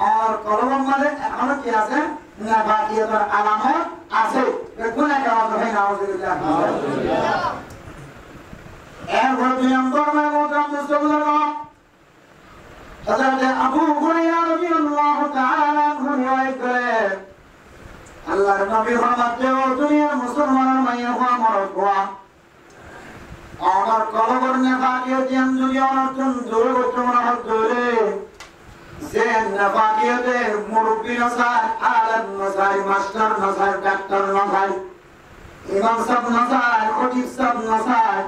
আর কলম মানে এখনো কি আছে না বাকিয়াতের আলামত আছে দেখুন একটা কথা হয় নাউজুবিল্লাহ এরপর দুই নম্বর মোহতারাম মুসলিম হযরত আবু হুরায়রা রাদিয়াল্লাহু তাআলা আনহু রিওয়ায়াত করেন আল্লাহর নবী ফরমাতে ও দুনিয়ার মুসলমানের মাইয়া হওয়া মরদ হওয়া আমার কলবর নেফাকিয়ত দিয়ান যদি অনর্থন দূর করতে মনে হত দূরে যে নেফাকিয়তের মুরব্বী নসার আলেম নসার মাস্টার নসার ডাক্তার নসার ইমাম সাহেব নসার খতিব সাহেব নসার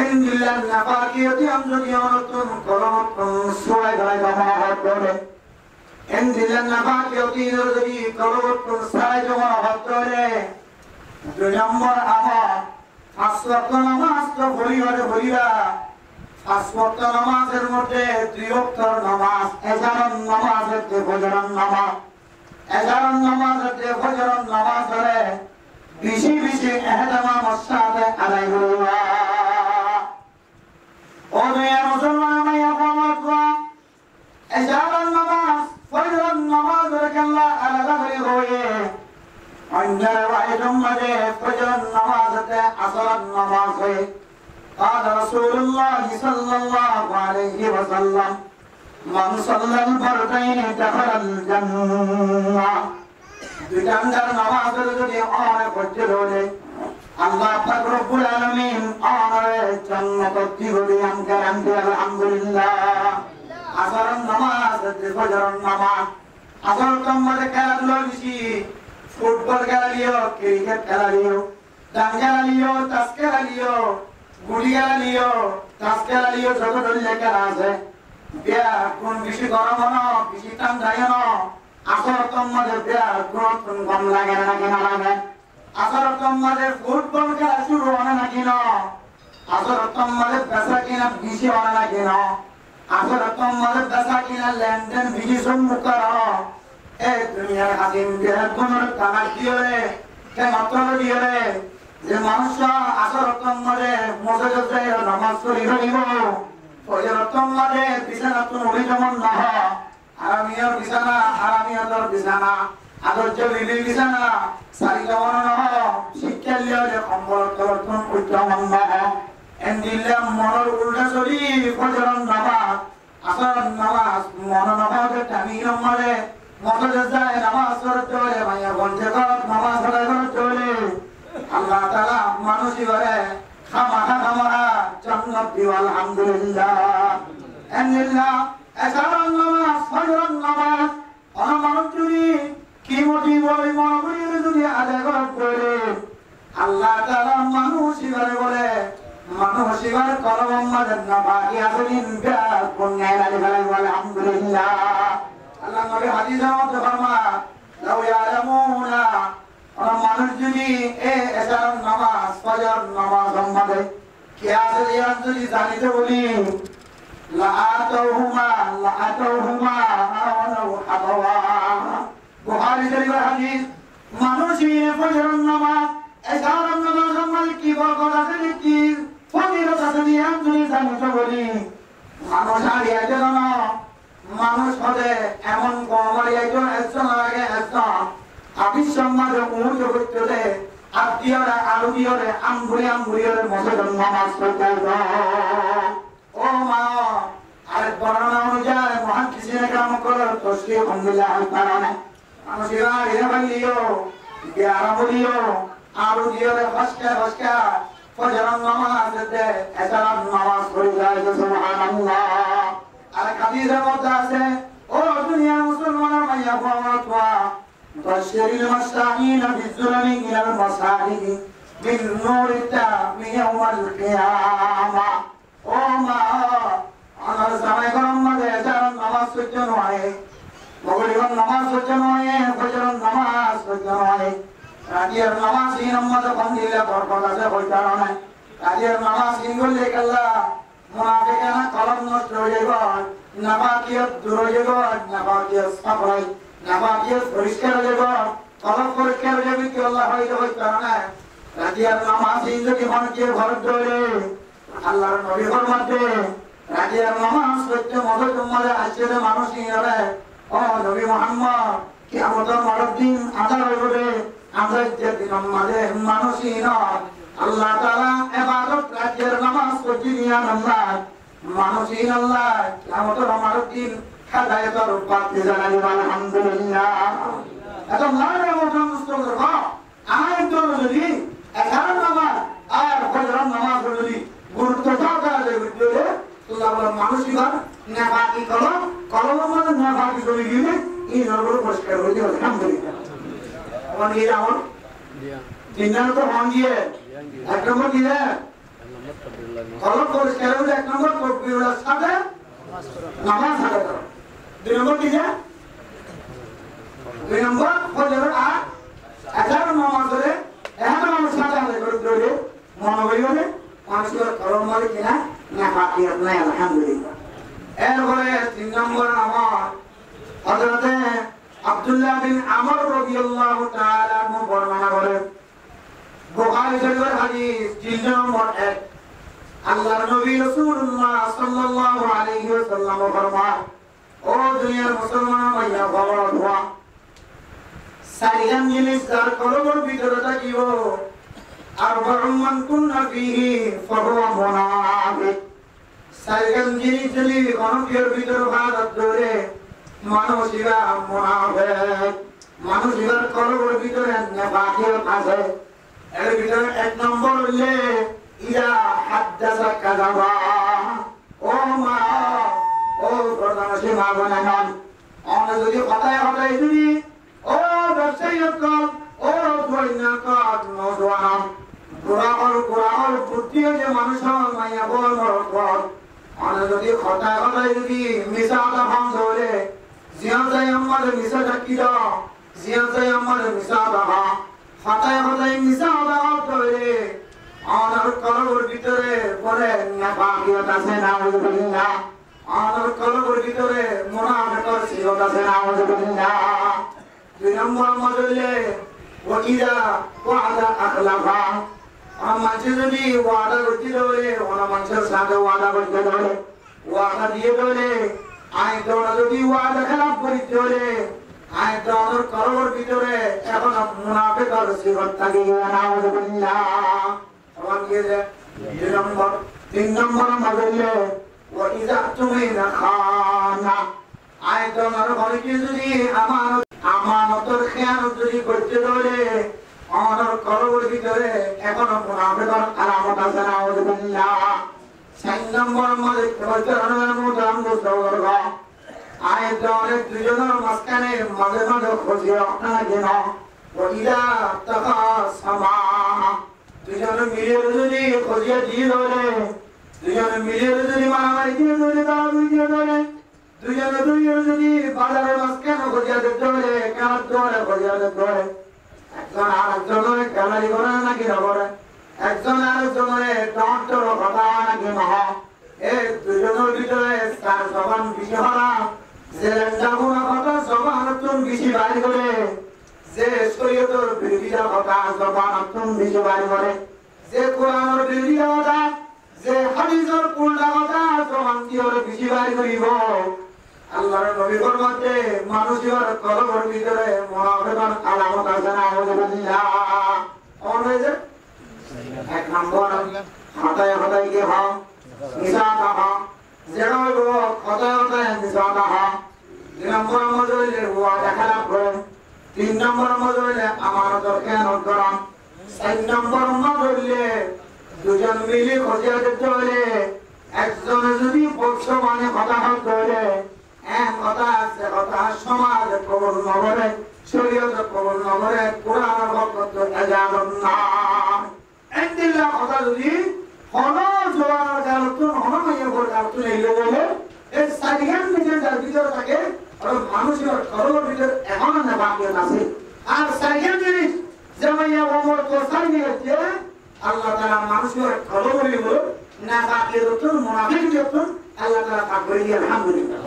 ইনদিল্লাহ নেফাকিয়ত দিয়ান যদি অনর্থন কলমতন সুরাই গলায় মনে হত দূরে ইনদিল্লাহ নেফাকিয়ত দিয়ান যদি কলমতন সারাই মনে হত দূরে দুই নম্বর আমার পাঁচ ওয়াক্ত নামাজ তো ভরিরা পাঁচ ওয়াক্ত নামাজের মধ্যে দুই ওয়াক্ত নামাজ এজারান নামাজের যে ফজরের নামাজ এজারান নামাজের যে ফজরের নামাজ ধরে বেশি বেশি ইহতিমামের সাথে আদায় করিবা ও দুনিয়া মুসলমান মাইয়া বাবা এজারান নামাজ ফজরের নামাজ ধরে আল্লাহ আলাদা করে হয়ে أنجر وعيدهم مجيه فجر النماز أصل النماز قال رسول الله صلى الله عليه وسلم من صلى الفردين دخل الجنة بجنجر نماز الذي آنه فجره الله رب العالمين آنه جنة الدين أنكر أنت الحمد لله أصل النماز فجر النماز أصل النماز كان لوجي ফুটবল খেলা লিও ক্রিকেট খেলা লিও ডাং খেলা লিও তাস খেলা লিও গুলি খেলা লিও তাস খেলা লিও যত দলীয় খেলা আছে বিয়া কোন বেশি গরম হনো বেশি ঠান্ডা হনো আসর তোমাদের বিয়া কোন কম লাগে নাকি না লাগে আসর তোমাদের ফুটবল খেলা শুরু হয় নাকি না আসর তোমাদের বেচা কিনা বেশি হয় নাকি না আসর তোমাদের বেচা কিনা লেনদেন বেশি সম্মুখ করো এই দুনিয়ার হাসিন বিরাট গুণের কামাই দিওরে কে মাত্র দিওরে যে মানুষ আসর তোমারে মসজিদে নামাজ পড়ি হইব ফজর তোমারে বিছানা তো নবী যেমন না আরামিয়ার বিছানা আরামিয়ার বিছানা আদর জলিলি বিছানা সারি যেমন না শিক্ষা লিয়ে কম্বল তলতন উচ্চমন না এন্দিল্লাহ মনের উল্টা চলি ফজর নামাজ আসর নামাজ মন নামাজে টানি নম্বরে মসজিদে নামাজ পড়তে হলে মাইয়া বন্ধে কর নামাজ আদায় করতে হলে আল্লাহ তাআলা মানুষই করে খামাখা জান্নাত দিও আলহামদুলিল্লাহ আলহামদুলিল্লাহ এসারান নামাজ ফজর নামাজ অনমানুষ যদি কি মোটি বলি মনে করি যদি আদায় করতে হলে আল্লাহ তাআলা মানুষ বলে মানুষ কলম মাঝে না বাকি আসলিন পুণ্যায় লাগে বলে আলহামদুলিল্লাহ। আল্লাহ নবী হাদিসে মধ্যে ফরমান লাউ ইয়ালামুনা মানুষ যদি এশার নামাজ ফজর নামাজ আমাদের কিয়াসের ইয়াদ যদি জানিতে বলি লাআতাহুমা ওয়ালাউ হাওয়া। বুখারী শরীফের হাদিস মানুষ ফজর নামাজ এশার নামাজ আমাদের কি বরকত আছে কি ফজিলত আছে ইয়াদ যদি জানিতে বলি মানুষ হারিয়ে গেল না। মানুষ হলে এমন কমারিয়াইতো একজন লাগে একজন হাবিস সমাজে মুহূর্ত করতে আত্মীয়রা আলু দিয়রে আমগুড়িয়রে মসজিদের নামাজ পড়তে ও মা আর বর্ণনা অনুযায়ী মুহাদ্দিসিনে কেরাম করে তসবিহ আলহামদুলিল্লাহ কারণে মানুষ এবার এরা বলিও গ্যারাম দিও আলু দিয়রে ফসকা ফজর নামাজ দে এসার নামাজ পড়ে যায় সুবহানাল্লাহ। আর হাদিসের মধ্যে আছে ও দুনিয়ার মুসলমানের মাইয়া বাবা بشر المساكين بالظلم إلى المساجد بالنور التام يوم القيامة وما أنا سامع كلام ما جاء نماز سجنوه مغرب نماز سجنوه فجر نماز سجنوه রাতের নামাজ এই নামাজ বন্দিলে বরকত আছে কইতারনে রাতের নামাজ ইনগুল লেখাল্লা মুনাফিকানা কলম নষ্ট হয়ে যাব নাফাকিয়ত দূর হয়ে যাব নাফাকিয়ত সাফাই নাফাকিয়ত পরিষ্কার হয়ে যাব কলম পরিষ্কার হয়ে যাবে কি আল্লাহ হইতে কইতারনে রাতের নামাজ এই যদি মনকে ঘর ধরে আল্লাহর নবী ফরমাতে রাতের নামাজ পড়তে মজা তোমাদের আসলে মানুষ নিয়ে ও নবী মুহাম্মদ কিয়ামতের মারদিন আদার হইবে আমরা যে দিনের মাঝে মানুষই নয় আল্লাহ তাআলা ইবাদত রাতের নামাজ পড়তে নিয়ে আমরা মানুষই আল্লাহ কিয়ামতের মারদিন হেদায়েতের পাতে জানাই আলহামদুলিল্লাহ। এত লারে মতন মুস্তফা করব আয় তো যদি একার নামাজ আর ফজর নামাজ যদি গুরুত্ব সহকারে দেবে আল্লাহ বলে মানুষই না নাফাকি কলম মানে নাফাকি করে দিলে এই নরবর পরিষ্কার হয়ে যাবে আলহামদুলিল্লাহ। আমার নিয়ে যাওয়ার তিন নম্বর তো হন দিয়ে এক নম্বর দিয়ে কলম পরিষ্কার হলে এক নম্বর তকবীরের সাথে নামাজ আদায় করো। দুই নম্বর কি যে দুই নম্বর ফজরের আর এগারো নামাজ ধরে এগারো নামাজ সাথে আদায় করে ধরে মনে হইবে মানুষের কলম মারে কিনা না বাকিয়াত নাই আলহামদুলিল্লাহ। এরপরে তিন নম্বর নামাজ হযরতে আব্দুল্লাহ বিন আমর রাদিয়াল্লাহু তাআলা আনহু বর্ণনা করেন বুখারী শরীফের হাদিস জিলদ নম্বর 1 আল্লাহর নবী রাসূলুল্লাহ সাল্লাল্লাহু আলাইহি ওয়াসাল্লাম ফরমান ও দুনিয়ার মুসলমান ভাইরা খবর হওয়া সারিয়াম জিনিস যার কলমের ভিতরে থাকিব আর বরমান কুননা ফিহি ফাহুয়া মুনাফিক। সারিয়াম জিনিস যদি কলমের ভিতরে ভাত ধরে মানুষিরা মুনাফিক মানুষিরার কলমের ভিতরে নেফাকিয়ত আছে। এর ভিতরে এক নম্বর হইলে ইয়া হাদাসা কাযাবা ও মা ও প্রধানমন্ত্রী মা বলেন আমরা যদি কথায় কথায় যদি ও ব্যবসায়ী ও দৈনিক নজওয়ান কুরআন বুদ্ধি যে মানুষ মাইয়া বল মরকর আমরা যদি কথায় কথায় যদি মিসালা ভাঙ ধরে জিয়াদাই আমাদের মিসা ডাকি দাও জিয়াদাই আমাদের মিসা দাও কথায় কথায় মিসা দাও ধরে আমার কলমের ভিতরে পড়ে নাফাকিয়ত আছে নাউযুবিল্লাহ আমার কলমের ভিতরে মুনাফিকর সিরত আছে নাউযুবিল্লাহ। দুই নম্বর মজলে ওয়াইদা ওয়াদা আখলাফা মানুষ যদি ওয়াদা করতে ধরে অন্য মানুষের সাথে ওয়াদা করতে ধরে ওয়াদা দিয়ে ধরে আয় তোরা যদি ওয়াদা খেলাফ করতে ধরে আয় তোর কলমের ভিতরে এখন মুনাফিকর সিরত থাকে নাউযুবিল্লাহ। তিন নম্বর মজলে ওয়াইদা তুমিনা খানা আয় তোমার ঘরে যদি আমানতের খেয়ানত যদি করতে ধরে আমার কলমের ভিতরে এখনো মুনাফিকর আলামত আছে নাউযুবিল্লাহ। চার নম্বর মজলে প্রচারণের মধ্যে আমদুসওয়ারগ আয় তোমার দুজনের মাঝখানে মাঝে মাঝে খুশি আপনারা কেন وإذا تخاصما দুজন মিলে যদি খোঁজিয়ে দিয়ে ধরে দুজন মিলে যদি মারামারি দিয়ে ধরে দাঁড়াবি দিয়ে ধরে দুজন যদি বাজারে মাছ কেন খোঁজিয়ে দিতে ধরে কেন ধরে খোঁজিয়ে দিতে ধরে একজন আর একজনের গ্যালারি করে নাকি না করে একজন আর একজনের ডক্টর কথা নাকি না এই দুজনের ভিতরে তার জবান বেশি হরা যে লেন্ডাগুনা কথা জবান তুমি বেশি বাইর করে যে শরীয়তের বিরোধিতা কথা জবান তুমি বেশি বাইর করে যে কোরআনের বিরোধিতা কথা যে হাদিসের উল্টা কথা জবান দিয়ে বেশি বাইর করিব আল্লাহর নবী ফরমাতে মানুষের কলবের ভিতরে মুনাফিকের আলামত আছে না আলহামদুলিল্লাহ হয়েছে এক নম্বর হতায় হতায় কি হয় নিশানা হয় যেটা হইব হতায় হতায় নিশানা হয় দুই নম্বর মধ্যে হইলে ওয়াদা খেলাপ করে তিন নম্বর মধ্যে হইলে আমানতের খেয়ানত করা চার নম্বর মধ্যে হইলে দুজন মিলে খোঁজিয়া দিতে হইলে একজন যদি পক্ষ মানে কথা হইলে এক কথা আছে কথা সমাজ কবল নগরে শরীয়ত কবল নগরে কোরআন ভক্ত এজাজত না একদিল্লা কথা যদি হন জোয়ানোর কারণ হন মাইয়ের পর কারণ এইলো বলে এই সারিগান নিজের যার ভিতরে থাকে আর মানুষের কর্মের ভিতরে এখনো নেবাকিয়ত আছে আর সারিগান জিনিস যে মাইয়া ওমর কোসাই নিয়েছে আল্লাহ তাআলা মানুষের কর্মের ভিতরে নেবাকিয়ত মুনাফিকিয়ত আল্লাহ তাআলা পাক করে দিয়ে আলহামদুলিল্লাহ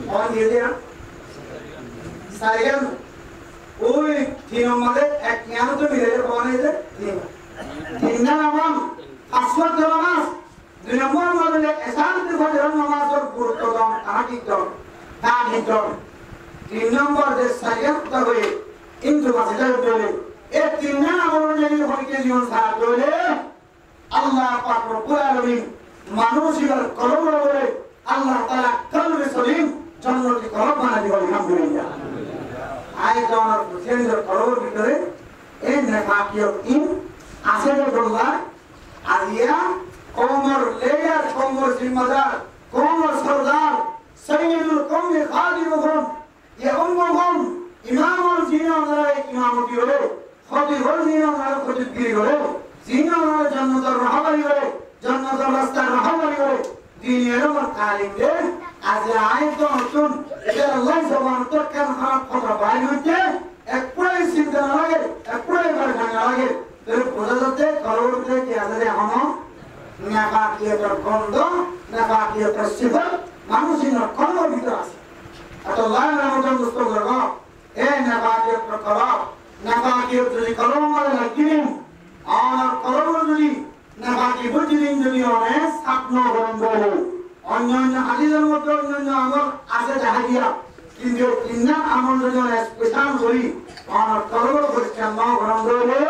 और ये दिया साइकिल ওই তিন নম্বরে এক জ্ঞান তো মিলে কখন হয়েছে তিন নাম আসর নামাজ দুই নম্বর মধ্যে এসান ফজর নামাজের গুরুত্ব দাম তাহাকি দাম তাহাকি দাম তিন নম্বর যে সাইকেল তবে কিন্তু মাসিদার বলে এই তিন নম্বর যদি হইতে জীবন সারা বলে আল্লাহ পাক রব্বুল আলামিন মানুষের কলমের উপরে আল্লাহ তাআলা কলবে সলিম জন্মটি কলম বানা দিব আলহামদুলিল্লাহ আই জনের বুঝেন্দ্র কলমের ভিতরে এই নেফাকিয়ত ইন আছে যে বললা আজিয়া কোমর লেয়ার কোমর জিম্মাদার কোমর সরদার সৈয়দুল কওমি খাদিমুহুম ইয়া উম্মুহুম ইমামুল জিনারা ইমামতি হলো খতিবুল জিনারা খতিবগিরি হলো জিনারা জান্নাতের রাহবারি হলো জান্নাতের রাস্তার রাহবারি হলো দিনের তালিম দে আজ আইতো নতুন যে আল্লাহ সুবহানাহু ওয়া তাআলা খারাপ কথা বাইরে হচ্ছে একবারে চিন্তা না লাগে একবারে ভালো লাগে এর বোঝা যাচ্ছে কলবতে কি আছে এখনো নেফাকিয়তের গন্ধ নেফাকিয়তের সিফাত মানুষের কলবের ভিতরে আছে এত লাইন রহমতের মুস্তফা এই নেফাকিয়তের কলব নেফাকিয়ত যদি কলবের মধ্যে লাগিয়ে আর কলবের যদি নেফাকি বুঝিলেন যদি অনেক স্বপ্ন গরম বলে অন্যান্য হাদিসের মধ্যে অন্যান্য আমল আছে জাহাদিয়া কিন্তু তিনটা আমল যদি স্পেশাল করি আর কলবের পরিষ্কার না গরম বলে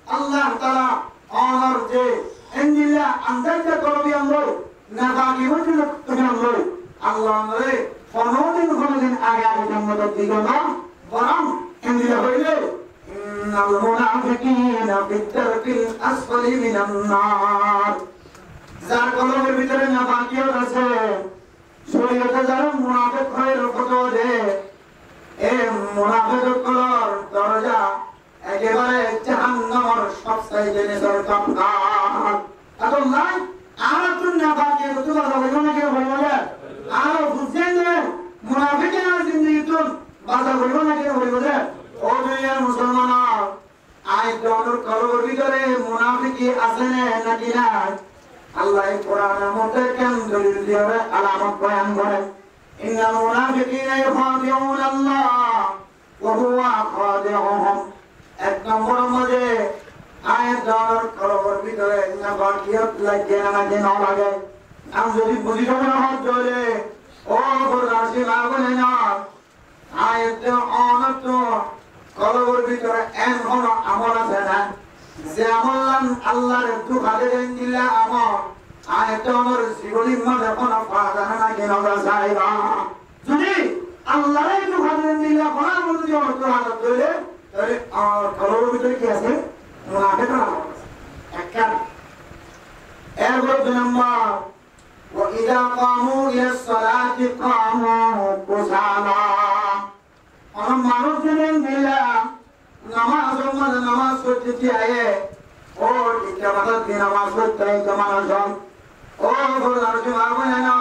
আল্লাহ তাআলা আর যে এন্দিলা আন্দাজে করবি আমরা নেফাকি বুঝিলে তুমি আমরা আল্লাহ আমারে কোনদিন আগে জান্নাত দিল না বরং এন্দিলা হইলে المنافقين في الدرك الأسفل من النار যার কলমের ভিতরে নেফাকিয়ত আছে শরীয়তে যারা মুনাফিক হয়ে ফটো দেয় এই মুনাফিকের কলর দরজা একেবারে জাহান্নামের সবচাইতে নিচের তফাৎ এত নাই আর তুই নেফাকিয়ত তুই কথা বলবো না কেউ বলবো না আর বুঝছেন যে মুনাফিকের জিন্দেগি তুই বাধা বলবো না কেউ বলবো না ও দুনিয়ার মুসলমান আই দনের কলবের ভিতরে মুনাফিকি আছে নাকি না আল্লাহ কোরআনের মধ্যে কেন দলিল দিয়ে আলামত বয়ান করে ইন্নাল মুনাফিকিনা ইখাদিউন আল্লাহ ওয়া হুয়া খাদিউহুম এক নম্বর মধ্যে আই দনের কলবের ভিতরে নেফাকিয়ত লাগে না লাগে আমি যদি বুঝি না হত ধরে ও বরদাসী লাগবে না আয়াতে অনত কলবের ভিতরে এমন আমল আছে না যে আমল আল্লাহর দুখালে দিলা আমল আয়াতে আমার জীবনের মধ্যে কোনো ফায়দা না কেন যায়বা যদি আল্লাহর দুখালে দিলা কোরআন মধ্যে অর্থ হাত ধরে তাহলে আর কলবের ভিতরে কি আছে মুনাফিক আমল একটা এরপর নাম্বার وإذا قاموا إلى الصلاة قاموا كسالى মানুষ দিলেন দিলা নামাজ পদ্ধতি আয়ে ও টিকা মাথার দিন নামাজ পড়তে মানুষজন ও মানুষ মারবে না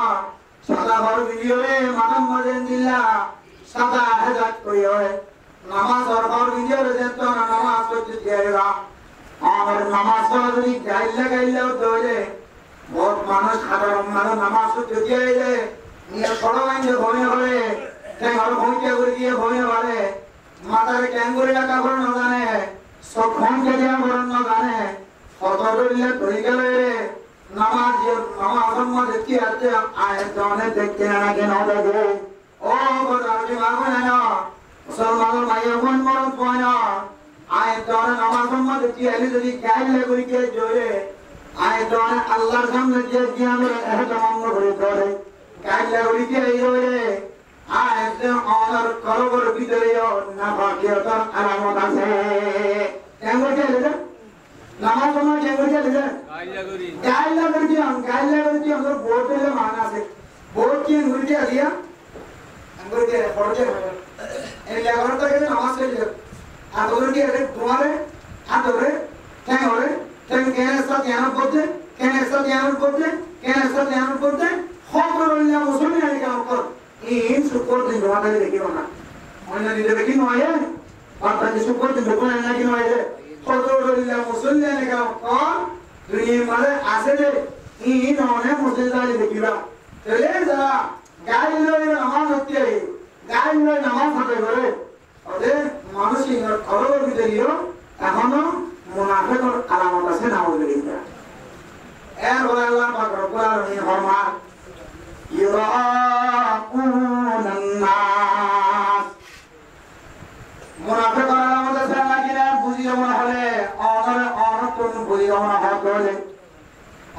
সাদা ঘর ভিডিওরে মাথার মধ্যে দিলা সাদা হেজাত করি হয় নামাজ ঘর ভিডিওরে যেত না নামাজ পদ্ধতি আয়েরা আমার নামাজ পড়া যদি গাইলেও দৌড়ে বহুত মানুষ সাধারণ মানুষ নামাজ পদ্ধতি আইলে নিয়ে সড়ো আইলে ভয় করে ঠেঙ্গর ভূমিকা করে দিয়ে ভয় করে মাথার ক্যাঙ্গুরি রাখা করে না জানে সব ফোনকে দেওয়া করে না জানে কত দৌড়িলে ধরে গেলে নামাজের মধ্যে কি আছে আয়ের জনে দেখতে না কেন দেখে ও গোদারটি মারবে না মুসলমানের মাইয়া বোন মরণ পয় না আয়ের জনে নামাজের মধ্যে কি আইলে যদি গাইলে করিকে জোরে আয়ের জনে আল্লাহর সামনে যে জ্ঞানের এহতমাম করে ধরে গাইলে করিকে এই জোরে আয়ের যে অনার করবর ভিতরেও না বাকিয়তার আলামত আছে কেন বলছে নামাজ সময় কেন বলছে গাইলা করি আমরা ভোট দিলে মান আছে ভোট কি ঘুরতে আসিয়া ঘুরতে পড়ছে এই লেখার তো এখানে নামাজ পড়ছে আর তোর কি আছে তোমারে আর তোরে কেন ওরে কেন সাথে ধ্যান করতে খবর হইলা মুসলমান আগে কাম কর এই শুকর দিন তোমাদের দেখিব না অন্য দিলে দেখি নয় বাবা যে শুকর দিন দোকান না কি নয় খবর হইলা মুসলমান আগে কাম কর দুনিয়া মানে আছে যে এই নয় মুসলমান দেখিবা চলে যা গাইলো নামাজ হচ্ছে গাইলো নামাজ হবে করে ওদের মানসিক খবর ভিতরিও এখনো মুনাফিকের আলামত আছে নাউজুবিল্লাহ এর বলে আল্লাহ পাক রব্বুল আলামিন ফরমান ইরাকুনান নাস মুনাফিকের আলামত আছে নাকিনা বুঝিও না হলে অনর বুঝিও না হলে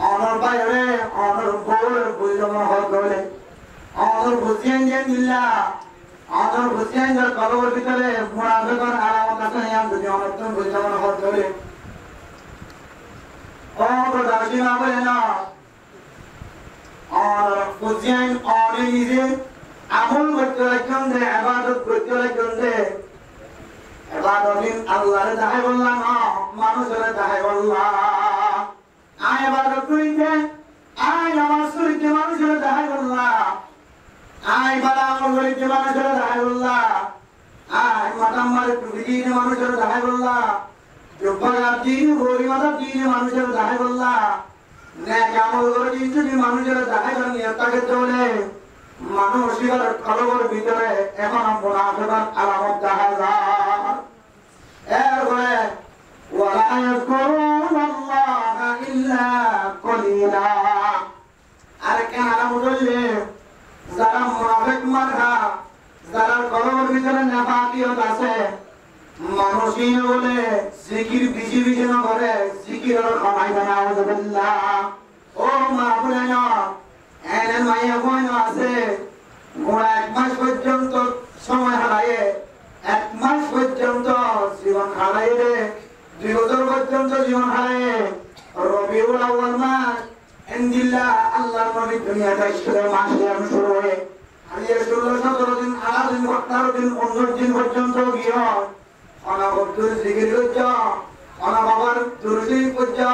অনর বাইরে অনর গোল বুঝিও না হলে অনর বুঝিয়েন যে দিল্লা অনর বুঝিয়েন যে কলবের ভিতরে মুনাফিকের আলামত আছে না যদি অনর বুঝিও না হলে और दाशिना बना और कुजियान और निजे अमल करते लगे इबादत करते लगे इबादतिन अल्लाह रे दाहे बोलला ना मानुष रे दाहे बोलला आय इबादत करिते आय नमाज करिते मानुष रे दाहे बोलला आय बड़ा अमल करिते मानुष रे दाहे बोलला आय माताम मारे तुगिने मानुष रे दाहे बोलला জব্বাগার দিন গরিমাদার দিনে মানুষের দাহে বললা নেক আমল করে দিন যদি মানুষের দাহে করে নিয়তকে চলে মানুষ এর কলবের ভিতরে এখন মুনাফিকের আলামত দেখা যায় এরপরে ওয়ালা ইয়াযকুরুনাল্লাহা ইল্লা কলিলা আর কেন আলামত হইলে যারা মুনাফিক মার্কা যারা কলবের ভিতরে নাফাকিয়ত আছে মানুষই বলে জিকির বিজি বিজি না করে জিকিরের খামাই না আউযুবিল্লাহ ও মা বলে না এনে মাইয়া কোন আছে গোড়া এক মাস পর্যন্ত সময় হারায় এক মাস পর্যন্ত জীবন হারায় রে 2 বছর পর্যন্ত জীবন হারায় রবিউল আউয়াল মাস ইনদিল্লাহ আল্লাহর নবী দুনিয়াতে শুরু মাস শুরু হয়ে আর এই 16-17 দিন 18 দিন 18 দিন 19 দিন পর্যন্ত গিয়ে ana abdul zikir kujja ana babar dursi kujja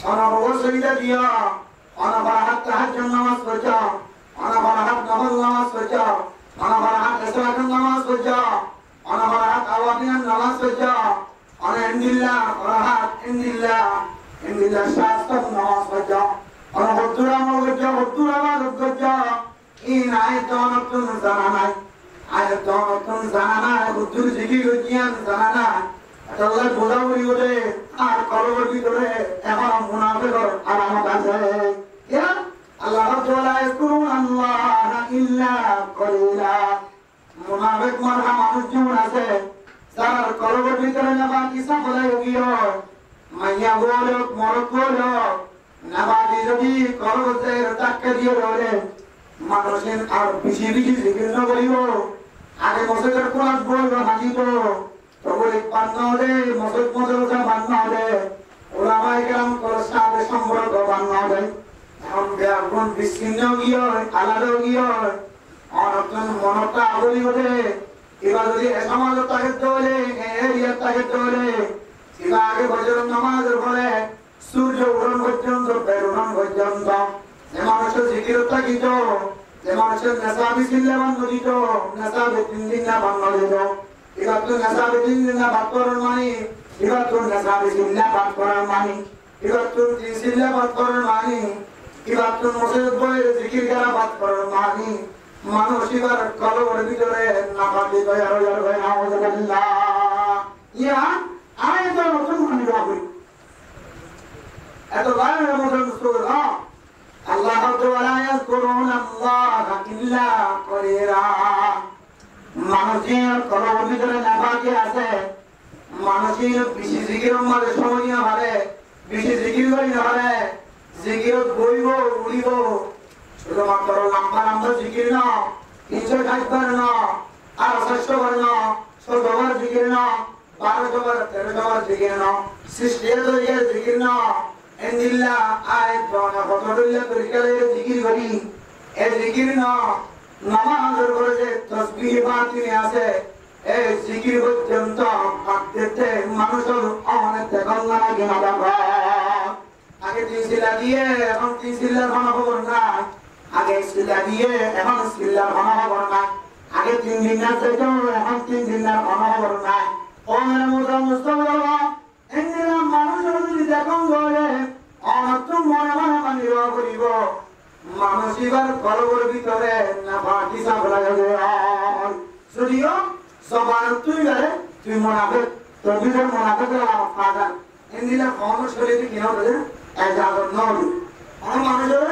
ana babar sajda diya ana barahat tahajjud namaz kujja ana barahat nafil namaz kujja ana barahat isra namaz kujja ana barahat awabin namaz kujja ana indillah barahat indillah shastra namaz kujja ana hudura namaz kujja in ayatun zananai ayatun zananai hudur zikir ujian zananai Allah bodauri ode ar kolober bidore এখন মুনাফিকের আলামত আছে ya Allah তাআলা ইয়াকুরুন আল্লাহ ইল্লা কলিলা মুনাফিক মারা মানুষ যেমন আছে যার কলবের ভিতরে নামাজি সাফলাই গিয়ে মাইয়া বলে মরক বলে নামাজি যদি কলবে টাকা দিয়ে ধরে মানুষের আর বেশি বেশি জিকির না করিব আগে মসজিদের কোরআন বলবে হাজিব তবে বান্নারে মসজিদ মাদ্রাসা বান্নারে ওলামায়ে কেরাম কোরআনের সম্পর্ক বান্নারে এখন ব্যাপন বিচ্ছিন্ন গিয়ে আলাদা গিয়ে অনর্থন মনটা আগলি হলে এবার যদি সমাজ তাকে চলে এরিয়া তাকে চলে এবার আগে ফজর নামাজের পরে সূর্য উদয় পর্যন্ত বেরোনো পর্যন্ত যে মানুষের জিকির থাকিত, যে মানুষের নেশাবি ছিলেন বন্ধ দিত, নেশাবি 3 দিন না বন্ধ দিত। এবার তো নেশাবি 3 দিন না বাদ করার মানি, এবার তো নেশাবি ছিলেন বাদ করার মানি, এবার তো ছিলেন বাদ করার মানি, এবার তো মসজিদ বলে জিকির করা বাদ করার মানি। মানুষ এবার কলবের ভিতরে নাফাকি করে আর হয় আউযুবিল্লাহ। ইয়া আয় তো নতুন মানি রাখি এত বাইরে মতন সুরা আল্লাহ তাআলা ইয়াযকুরুনা আল্লাহ ইল্লা কলিরা। মানুষের কলবের ভিতরে নাফাকি আছে, মানুষের বেশি জিকিরের মধ্যে সময় নিয়ে পারে, বেশি জিকির করি না পারে, জিকির বইব উড়িব, শুধুমাত্র লম্বা লম্বা জিকির না, 360 না, আর 600 বার না, 100 বার জিকির না, 12 বার 13 বার জিকির না, 60 জিকির না। এন্দিল্লা আয়াত বানা ফতরুল্লাহ তরিকালে জিকির করি, এই জিকির না নামাজের পরে যে তাসবিহ বাতিনি আছে, এই জিকির পর্যন্ত পাঠতে মানুষের অনেক দেখল না কিনা বাবা। আগে 3 শিলা দিয়ে এখন 3 শিলার কোনো খবর নাই, আগে শিলা দিয়ে এখন শিলার কোনো খবর নাই, আগে 3 দিন না যেত এখন 3 দিন না কোনো খবর নাই। ও মেরে মুসলমান এন্দিল্লা মানুষের যদি দেখুন গলে অনত্য মনে মনে মানিব করিব, মানুষ এবার কলবের ভিতরে নাফাকি সাপ লাগাবে। যদিও জবান তুই গেলে তুই মুনাফিক, তোর ভিতরে মুনাফিকের ফাঁকা এন্দিল্লা কোন শরীরে কিনা বলে এজাজত নয়। আমার মানুষের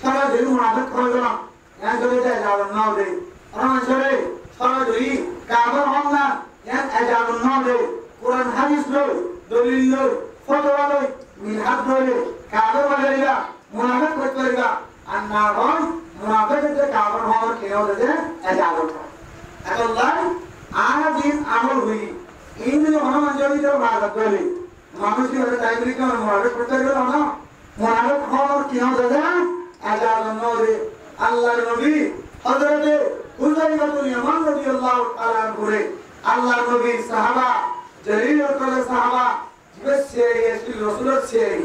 সারা দিন মুনাফিক করে গেলাম এখন চলে যায় এজাজত নয়। আমার মানুষের সারা দিন কাগর হন না এখন এজাজত নয়। কোরআন হাদিস লই, দলিল লই, ফতোয়া লই, মিনহাজ লই, কাগর বাজারিবা মুনাফিক করতে পারিবা। আর না হন মুনাফিকদের কাগর হওয়ার কিনা বলে এজাজত। এখন লাই আদিন আমল হই ইন্দ্র হনুমান জমিতে ভাগ করে মানুষের তাইবরি কেন মুনাফিক করতে গেল না, মুনাফিক হওয়ার কিনা বলে এজাজত নয়। আল্লাহর নবী হযরতে হুযায়ফাতুল ইয়ামান রাদিয়াল্লাহু তাআলা করে আল্লাহর নবী সাহাবা জলিলুল কদর সাহাবা জিবেছে এসে রাসূলের ছেড়ে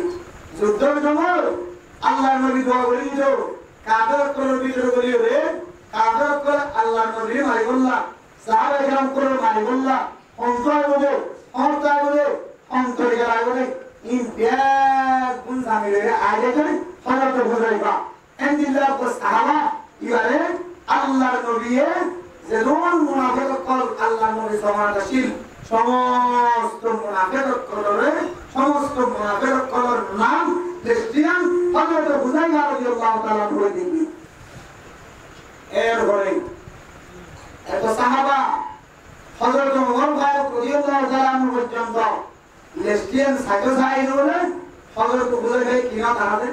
যুদ্ধের সময় আল্লাহর নবী দোয়া করেছিল কাফের কোন ভিতরে বলিও রে, কাফের কোন আল্লাহর নবী মারিবুল্লাহ সাহাবা کرام করে মারিবুল্লাহ অন্তর বলে অন্তর বলে অন্তর গেলা বলে ইন ব্যাগ গুণ জামিলে আগে করে হযরত হুযায়ফা এন্দিল্লাহ কো সাহাবা ইবারে আল্লাহর নবী যে রোমান মুনাফিক কল আল্লাহর নবী সমাদাশীল সমস্ত মুনাফিক কলরে সমস্ত মুনাফিক কলর নাম খ্রিস্টান হযরত হুযায়ফা রাদিয়াল্লাহু তাআলা বলে দিবি। এরপরে এত সাহাবা হযরত ওমর ফারুক রাদিয়াল্লাহু তাআলা পর্যন্ত খ্রিস্টান সাইতো সাইন বলে হযরত হুযায়ফা কিনা তাহাদের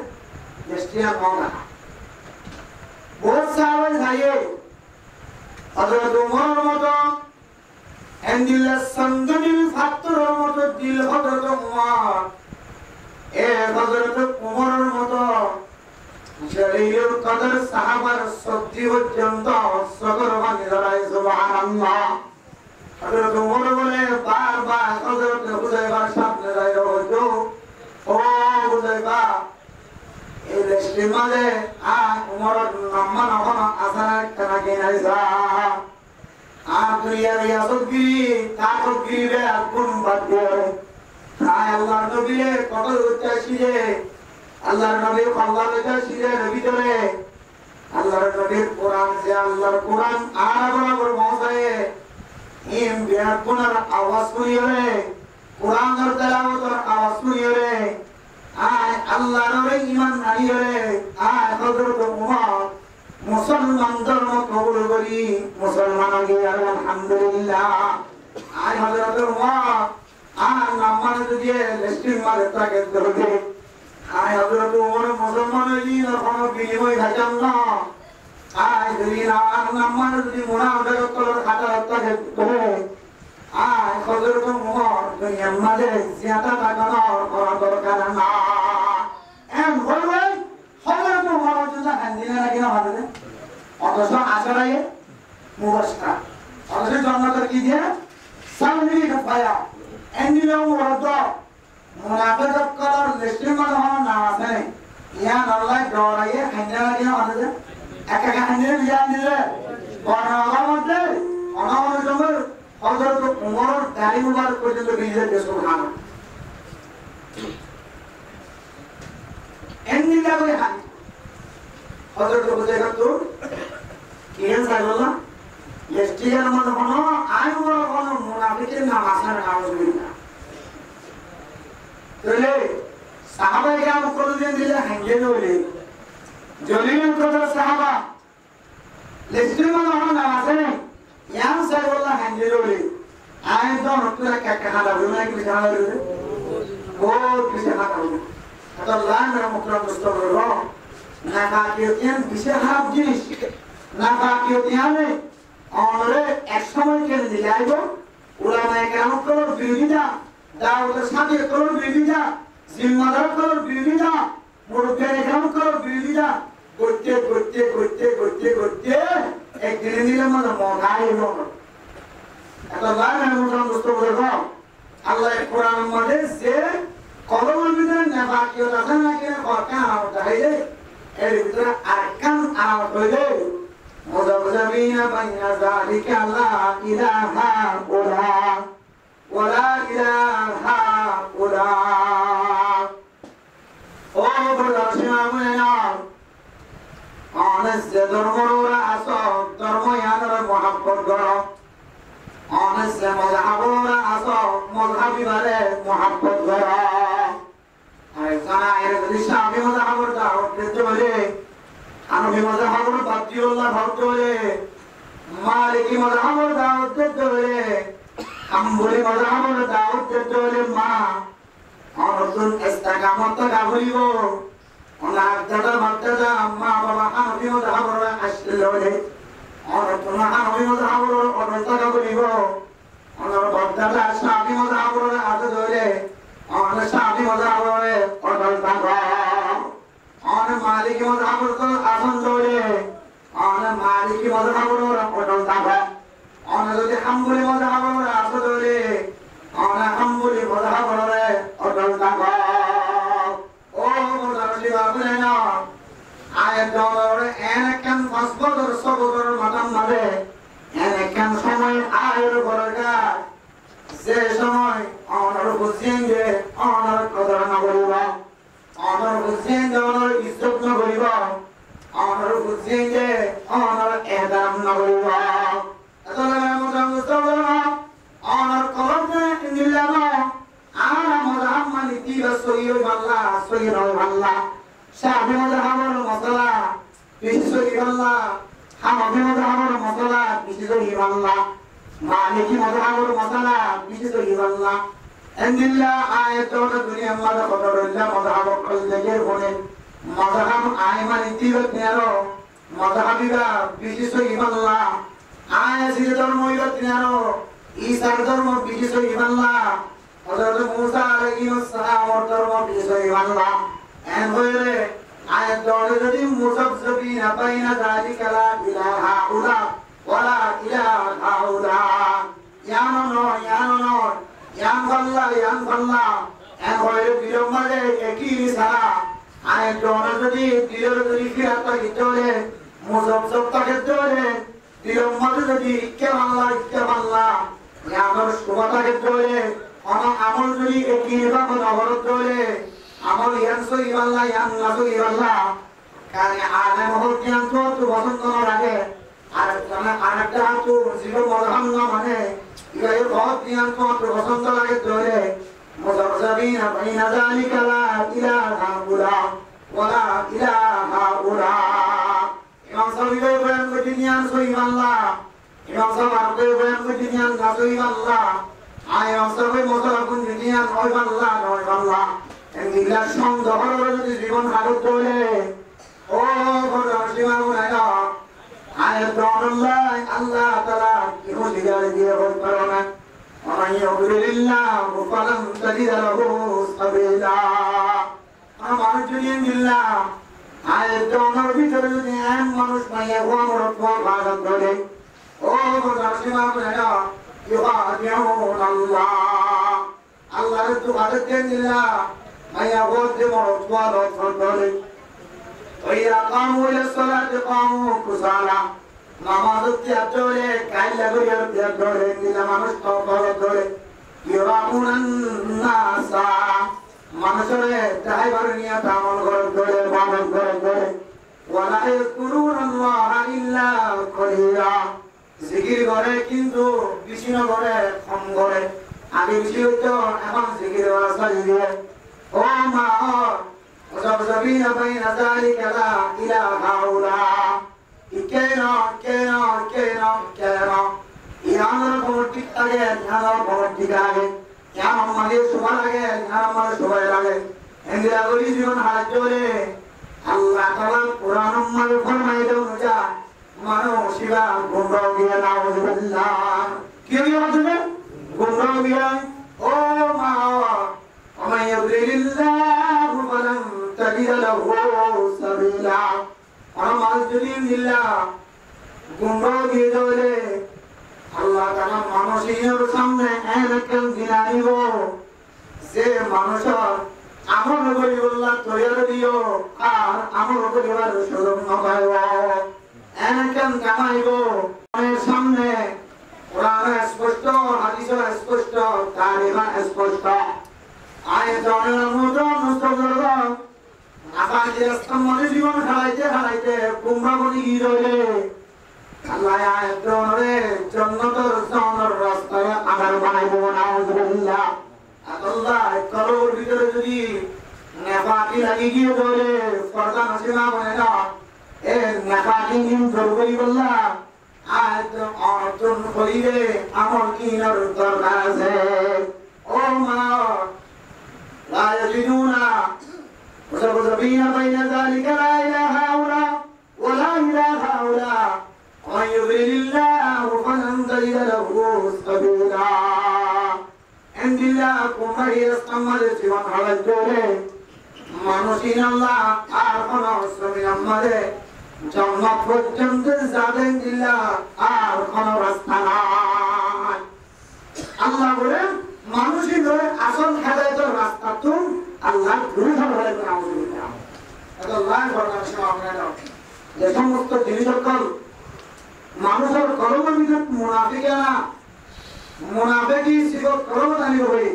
খ্রিস্টান হওয়া বহুত সাহাবা যাইয়ে হযরত ওমর মতো এন্দিল্লা সন্দনিল ফাত্তরের মতো দিল হযরত ওমর, এ হযরত ওমরের মতো জলিলুল কদর সাহাবার সত্যি পর্যন্ত সগর বানি দাঁড়ায় সুবহানাল্লাহ। হযরত ওমর বলে বারবার হযরত হুযায়ফার সামনে দাঁড়িয়ে হতো, ও হুযায়ফা এই দেশটির মাঝে উমরের নাম্মান এখনো আসার একটা নাকি নাই যা আর দুনিয়ার ইয়াসতগিরি তাকতগিরি আগুন বাদ দিয়ে আল্লাহর নবীরে কত উচ্চাসী যে আল্লাহর নবী আল্লাহর উচ্চাসী যে ভিতরে আল্লাহর নবীর কোরআন যে আল্লাহর কোরআন আর বরাবর পৌঁছায় ইম বিয়াকুনার আওয়াজ শুনিয়ে কোরআনের তেলাওয়াতের আওয়াজ শুনিয়ে আয় আল্লাহর ঈমান আনিয়ে আয় হযরত ওমর মুসলমান ধর্ম কবুল করি মুসলমান আগে আলহামদুলিল্লাহ। আয় হযরত ওমর আর নামান দিয়ে লেস্টিং মারে তাকে ধরে আয় হযরত ওমর মুসলমান হইল কোনো বিনিময় থাকেন না। আয় দুই নামান যদি মুনাফিক করার খাতা তাকে ধরে আয় হযরত ওমর দুনিয়ার মাঝে জিয়াদা টাকার করা দরকার না। এম বলবে হযরত ওমর যদি হান্দিনা নাকি না হবে অথচ আশরায়ে মুবাশশারা অথচ জন্নতের কি দিয়ে সামনে ভাইয়া এন্ডিলো ওমর মুনাফিক কলর লিস্টিং মানে হন না আছে ইয়ান আল্লাহ ডরাইয়ে খাইনা লাগে আমাদের একা একা খাইনা বিয়ান দিলে বর্ণার মধ্যে অনাবর জমর হযরত ওমর দাড়ি মুবারক পর্যন্ত বিজয় দিয়ে সুবহান এমনি করে খান হযরত বুঝাইল তো কি সাইবলা লিস্টিংয়ের মধ্যে হন আই বড় কোন মুনাফিকের নাম আছে না নাউজুবিল্লাহ তাহলে সাহাবা কেরাম কোনদিন দিলে হাঙ্গে নইলে জলিল কদর সাহাবা লিস্টিমান হন না আছে ইয়ান সাইবুল্লাহ হাঙ্গে নইলে আই তো নতুন কাকা খালা বলে কি খালা বলে ও কিসে খালা বলে তো লান মুকরম মুস্তফর না কাকিয়ান বিশে হাফ জিনিস না কাকিয়ানে অনরে এক সময় কেন দিলাইবো উলামায়ে কেরাম কোন বিরোধিতা দাউদের সাথে কোন বিরোধিতা জিম্মাদার কোন বিরোধিতা মুরব্বিয়ান কেরাম কোন বিরোধিতা করতে একদিন দিলে মানে মনাই হলো এত লাইন মুকরম মুস্তফর আল্লাহ কোরআনের মধ্যে যে কলমের ভিতরে নেফাকিয়ত আছে নাকি আরকান আলামত হইলে এর ভিতরে আরকান আলামত হইলে মুযাবযাবিন বাইনা যালিকা লা ইলাহা ইল্লা ওয়ালা ইলাহা ইল্লা ও বলছিনা অনেস ধর্মরা আসো ধর্ম ইয়ানর মহব্বত করো অনেস মযহাবরা আসো মযহাবি বারে মহব্বত করো আর জানা এর ইসলামী মযহাবর দাওয়াত দিতে বলে আনবী মযহাবর বাতিউল্লাহ ভাবতে বলে মালিকি মযহাবর দাওয়াত দিতে বলে হাম্বলি মযহাবর দাওয়াত দিতে বলে মা অনতুন ইস্তেকামত গাবলিব ওনার দাদা মাদ্দাদা আম্মা বাবা হানবী মযহাবর আসলে বলে অনতুন হানবী মযহাবর অনতা গাবলিব ওনার বাপদাদা শাফি মযহাবর আদে ধরে অন শাফি মযহাবর অটল থাকা অন মালিকি মযহাবর তো আসন ধরে অন মালিকি মযহাবর অটল থাকা অন যদি হাম্বলি মযহাবর আসে ধরে অন হাম্বলি মযহাবর অটল থাকা ও মুজাহিদি বাবুলে না আয়াত দরে এনেকান ফসবদর সবদর মাতাম মারে এনেকান সময় আয়ের বরগা যে সময় অনর বুঝিয়ে অনর কদর না করিব অনর বুঝিয়ে অনর ইজ্জত না করিব অনর বুঝিয়ে অনর এহতারাম না করিব তাহলে আমরা মুস্তফা অনর কলমে নিলাম আর মযহাব মানে দিবা সহিহ আল্লাহ সহিহ আল্লাহ শাফি মযহাবর মসলা বেশি সহিহ আল্লাহ হানাফি মযহাবর মসলা বেশি সহিহ আল্লাহ মালিকি মযহাবর মসলা বেশি সহিহ আল্লাহ আলহামদুলিল্লাহ আয়াতুল দুনিয়া মাদা কদরুল্লাহ মযহাব কলজের বনে মযহাব আইমান দিবা নেরো মযহাবিবা বেশি সহিহ আল্লাহ আয়াসি ধর্ম ইবা নেরো ঈসার ধর্ম বেশি সহিহ আল্লাহ হযরত মুসা আলাইহিস সালাম ওর ধর্ম বেশি সহিহ আল্লাহ এন হইলে আয়াত দলে যদি মুসাবসবিনা বাইনা যালিকা লা ইলাহা ইল্লা ওয়ালা ইলাহা ইল্লা ইয়ানো ইয়ান ফাল্লা এন হইলে বিরমলে একই সারা আয়াত দলে যদি দিলের যদি ফিরাতা গিতলে মুসাবসব তাকে দলে বিরমলে যদি ইকে বাংলা ইয়ানোর সুবাতাকে দলে অন আমল যদি একই বা নগর দলে আমল ইয়ান সহিহ আল্লাহ ইয়ান না সহিহ আল্লাহ কারণ আলেম হল জ্ঞান তো পছন্দ না লাগে আর মানে আরেকটা তো জীবন মরহাম না মানে ইয়ে বহুত জ্ঞান তো পছন্দ লাগে ধরে মুজাবজাবিন বাইনা যালিকা লা ইলাহা ইল্লা ওয়ালা ইলাহা ইল্লা ইমাম সাহেব বয়ান করে জ্ঞান সহিহ আল্লাহ ইমাম সাহেব বয়ান করে জ্ঞান না সহিহ আল্লাহ আয় সাহেব মতলব জ্ঞান হয় আল্লাহ নয় আল্লাহ এন্দিলা সংযমের যদি জীবন হারত চলে ও ভগবান গুনাইলা আয়াত আল্লাহ আল্লাহ তাআলা কি হলিগার দিয়ে বলতো না ওমাই ইউরিল্লাহু ফালাম তাজিদ লাহু সাবিলা আমার জন্য দিল্লাহ আয়াত আমার ভিতরে যদি এমন মানুষ পাইয়া ওমর ভাগত ধরে ও ভগবান গুনাইলা ইউআদিউন আল্লাহ আল্লাহর দুয়ারে দিলা মায়া বলতে মরতওয়াল ফরদলে ওয়া কামু ইলা সালাতি কামু কুসালা নামাজ তিয়াজলে কাইলা গরিয়ার তিয়াজলে দিলা মানুষ তো ধরে ইরাউনান নাসা মানুষরে তাইবার নিয়া তামল করে বামন করে ওয়ালা ইয়াকুরুনাল্লাহা ইল্লা কলিলা জিকির করে কিন্তু বেশি না করে কম করে আগে বেশি হতো এখন জিকির ওয়াসা দিয়ে ও মা ওয়াজাবিনা বাইনা যালিকা লা ইলাহা ইল্লা ইকেনা ইয়ানার কমিটি আগে ইয়ানার কমিটি আগে ইয়ান আমাদের সবার আগে ইয়ান আমাদের সবার আগে এঙ্গিরা গলি জীবন হাজরে আল্লাহ তাআলা কুরআন মাল ফরমাই দাও না মানুষ শিবা গুমরাহ গিয়া নাউযুবিল্লাহ কি হইছে গুমরাহ গিয়া ও মা ওমাই ইউরিল্লাহু ফালান তাজিদ লাহু সাবিলা আমাল জলিল্লাহ গুমরাহ গিয়ে দলে আল্লাহ তাআলা মানুষের সামনে এরকম দিনাইব যে মানুষের আমল করিবল্লাহ তৈয়ার দিও আর আমল করিবার সুযোগ নপাইব এরকম কামাইব আমাদের সামনে কোরআন স্পষ্ট হাদিস স্পষ্ট তারিখ স্পষ্ট আয়াতের মধ্যে মুস্তফর আকাশে স্তম্ভে জীবন খালাইতে কুম্ভবনি গিরলে আল্লাহ আয়াতরে জান্নাতের জানার রাস্তায় আগার বানাইবো নাউযুবিল্লাহ আল্লাহ কলর ভিতরে যদি নেফাকি লাগি গিয়ে ধরে পর্দা নসিমা বনে না এ নেফাকি নিন জরুরি বললা আয়াত অর্জন করিলে আমল কিনার দরকার আছে ও মা লা ইয়াজিদুনা وسببين بين ذلك لا إله هؤلاء ولا إله هؤلاء ومن يضلل الله فلن تجد له سبيلا عند الله كما يستمر سوى على الجوله মানুষিন আল্লাহ আর কোন শ্রমী আমারে জন্নত পর্যন্ত যাবেন দিল্লা আর কোন রাস্তা নাই আল্লাহ বলেন মানুষই ধরে আসল হেদায়েতের রাস্তা তুমি আল্লাহ ঘুরে ধরে নাউযুবিল্লাহ এটা আল্লাহ বর্ণনা শোনা দাও যে সমস্ত জিনিস সকল মানুষের কর্মের ভিতর মুনাফিকি সিবত কর্ম জানি হবে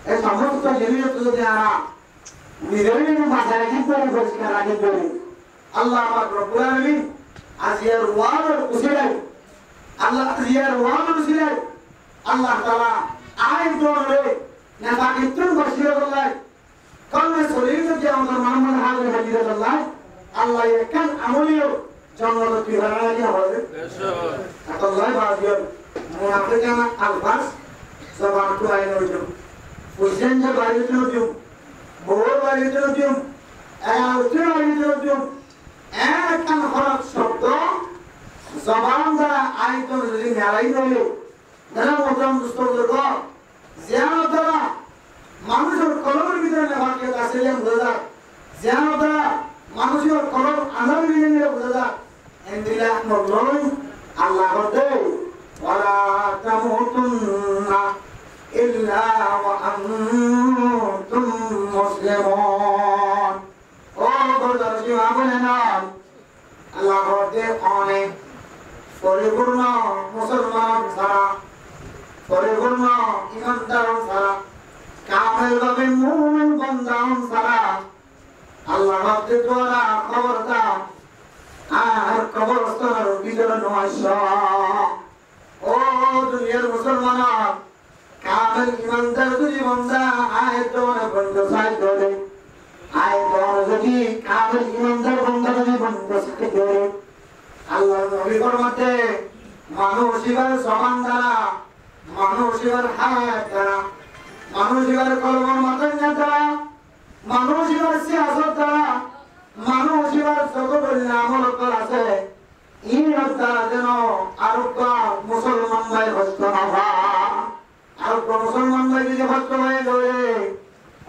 এই সমস্ত জিনিস যদি আনা নিজেরই মাথায় রেখে পরিষ্কার রাখি করি আল্লাহ পাক রব্বুল আলামিন আজিয়ার ওয়ার উসিলাই আল্লাহ আজিয়ার ওয়ার উসিলাই আল্লাহ তাআলা আইন করে না পাকিস্তান বসিয়ে বললাই কলমে শরীর যে আমাদের মুহাম্মদ হাজির হাজির আল্লাহ আল্লাহ একান আমলিও জান্নাত কি বানাইয়া হবে বেশক আল্লাহ বাজিও মুনাফিকানা আলফাস জবান তো আইন হইতো ফুলজেন যে বাড়িতে হইতো বড় বাড়িতে হইতো উত্তর বাড়িতে হইতো একান হরফ শব্দ জবান দ্বারা আইতো যদি মেলাই দিলে যারা মোহতরম দোস্তবর্গ জিয়ারত দ্বারা মানুষের কলমের ভিতরে নেভাকে আসলেন বোঝা জিয়ারত দ্বারা মানুষের কলম আনার ভিতরে বোঝা এন্দিলা নবলই আল্লাহ দে ওয়ালা তামুতুন্না ইল্লা ওয়া আনতুম মুসলিমুন ও গদরজি আবনা আল্লাহ দে অনেক পরিপূর্ণ মুসলমান সারা পরিপূর্ণ ইমানদার সারা কামেল ভাবে মুমিন বান্দা সারা আল্লাহ রাব্বি দ্বারা খবরদার আর কবরস্থানের ভিতরে নয়শা ও দুনিয়ার মুসলমান কামেল ইমানদার যদি বান্দা আয়াতন বন্ধ সাই করে আয়াতন যদি কামেল ইমানদার বান্দা যদি বন্ধ সাই করে আল্লাহ নবী ফরমাতে মানুষের জবান দ্বারা মানুষের হাত দ্বারা মানুষের কলমের মাথায় দ্বারা মানুষের সিয়াসত দ্বারা মানুষের যত বললে আমল আছে এই দ্বারা যেন আরোগ্য মুসলমান ভাই হস্ত না আরোগ্য মুসলমান ভাই যদি হস্ত হয়ে গেলে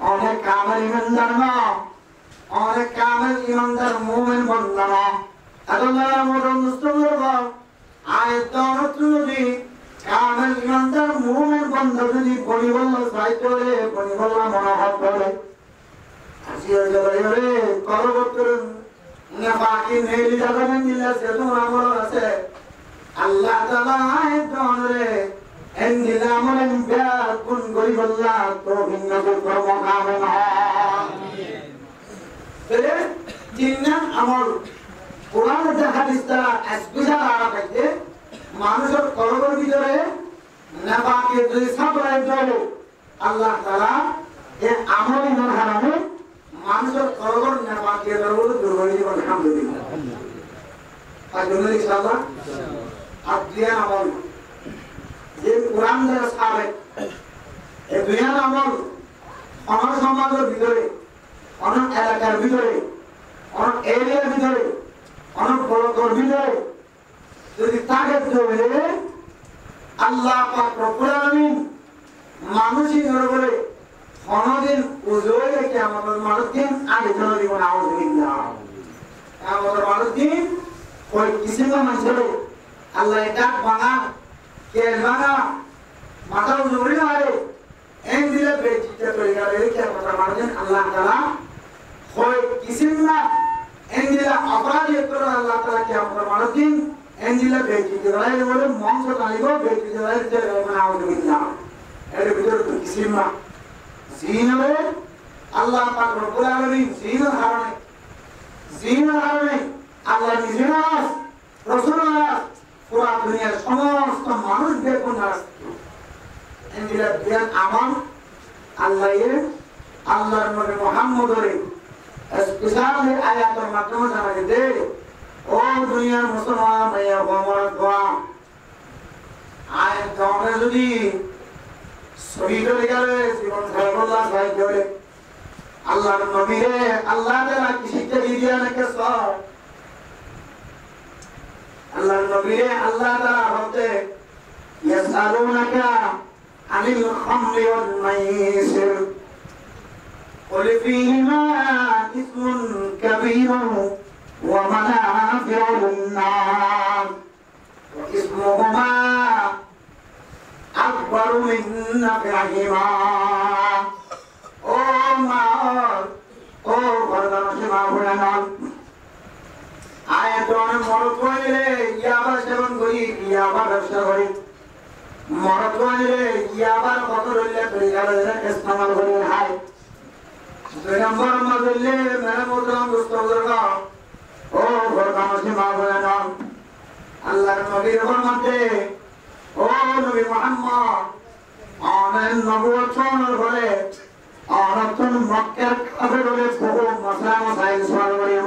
অনেক কামেল ইমানদার না অনেক কামেল ইমানদার মুমিন বান্দা না আল্লাহ মোহাম্মদ মুস্তাফা আয়াত অনুযায়ী কামেল ইমানদার মুমিন বান্দা যদি পরিবল্লা সাইতরে পরিবল্লা মনোভাব করে আসিয়া জলাইরে করবতরন নেফাকি নেলি জাগান দিলা সেতু আমল আছে আল্লাহ তাআলা আইতরে এন্দিলা আমলেন বিয়ার কোন গরিবল্লা তো ভিন্ন কর্ম কামেল আমিন তাহলে জিন্নাত আমল কোরআন ও হাদিস দ্বারা স্পেশাল আরাফাইতে মানুষের কলবের ভিতরে নেফাকি দুই সাবরাই জলে আল্লাহ তাআলা এই আমলের হারামে মানুষের কলবের নেফাকি দরবল দূর করে দিবেন আলহামদুলিল্লাহ আজকে ইনশাআল্লাহ আদিয়া আমল যে কোরআন দ্বারা সাবে এই দুনিয়া আমল আমার সমাজের ভিতরে অনেক এলাকার ভিতরে অনেক এরিয়ার ভিতরে অনেক বড় ভিতরে যদি তাকে ধরে আল্লাহ পাক রব্বুল আলামিন মানুষই ধরে কোনদিন উজোয় রেখে আমাদের মানুষদিন আগে ধরে দিব না আউযুবিল্লাহ আমাদের মানুষদিন ওই কিসিমা মানুষের আল্লাহ এটা বানা কে বানা মাথা উজুরি মারে এই দিলে বেচিতে তৈরি করে রেখে আমাদের মানুষদিন আল্লাহ তাআলা ওই কিসিমা এই দিলে অপরাধী করে আল্লাহ তাআলা কে আমাদের মানুষদিন এন্ডিলা বেচিতে রাইলে বলে মঞ্চ কালিগো বেচিতে রাইলে যে মানে আউযুবিল্লাহ এর ভিতরে তো কিসিমা জিনরে আল্লাহ পাক রব্বুল আলামিন জিনের হারামে আল্লাহ নিজের রাসূলুল্লাহ পুরা দুনিয়ার সমস্ত মানুষ বেকুন এন্ডিলা বিয়ান আমল আল্লাহর নবী মুহাম্মদের স্পেশাল আয়াতের মাধ্যমে জানাকে দে ও দুনিয়ার মুসলমান ভাইয়া আমার দোয়া আয় দোয়া যদি শহীদ হয়ে গেলে জীবন খারাপ ভাই করে আল্লাহর নবীরে আল্লাহ তাআলা কি শিক্ষা দিয়ে নাকি সব আল্লাহর নবীরে আল্লাহ তাআলা বলতে ইয়াসালুনাকা আনিল খামরি ওয়াল মাইসির قل فيهما إثم كبير ومنافع للناس وإثمهما أكبر من نفعهما ও মা ও বর্দান সীমা ভুলান আয়াতনে মরত হইলে ইয়াবা সেবন করি ইয়াবা ব্যবসা করি মরত হইলে ইয়াবার কত রইলে তরিকারে ইস্তেমাল করি হাই দুই নম্বর মজলে মেরে মোতরাম দুস্তগরগা ও বর্দান সীমা ভুলান আল্লাহর নবীর ফরমাতে ও নবী মুহাম্মদ আমেন নবুয়তর বলে আরাতন মক্কার কাফের বলে বহু মশলা মশাইল সওয়াল করিব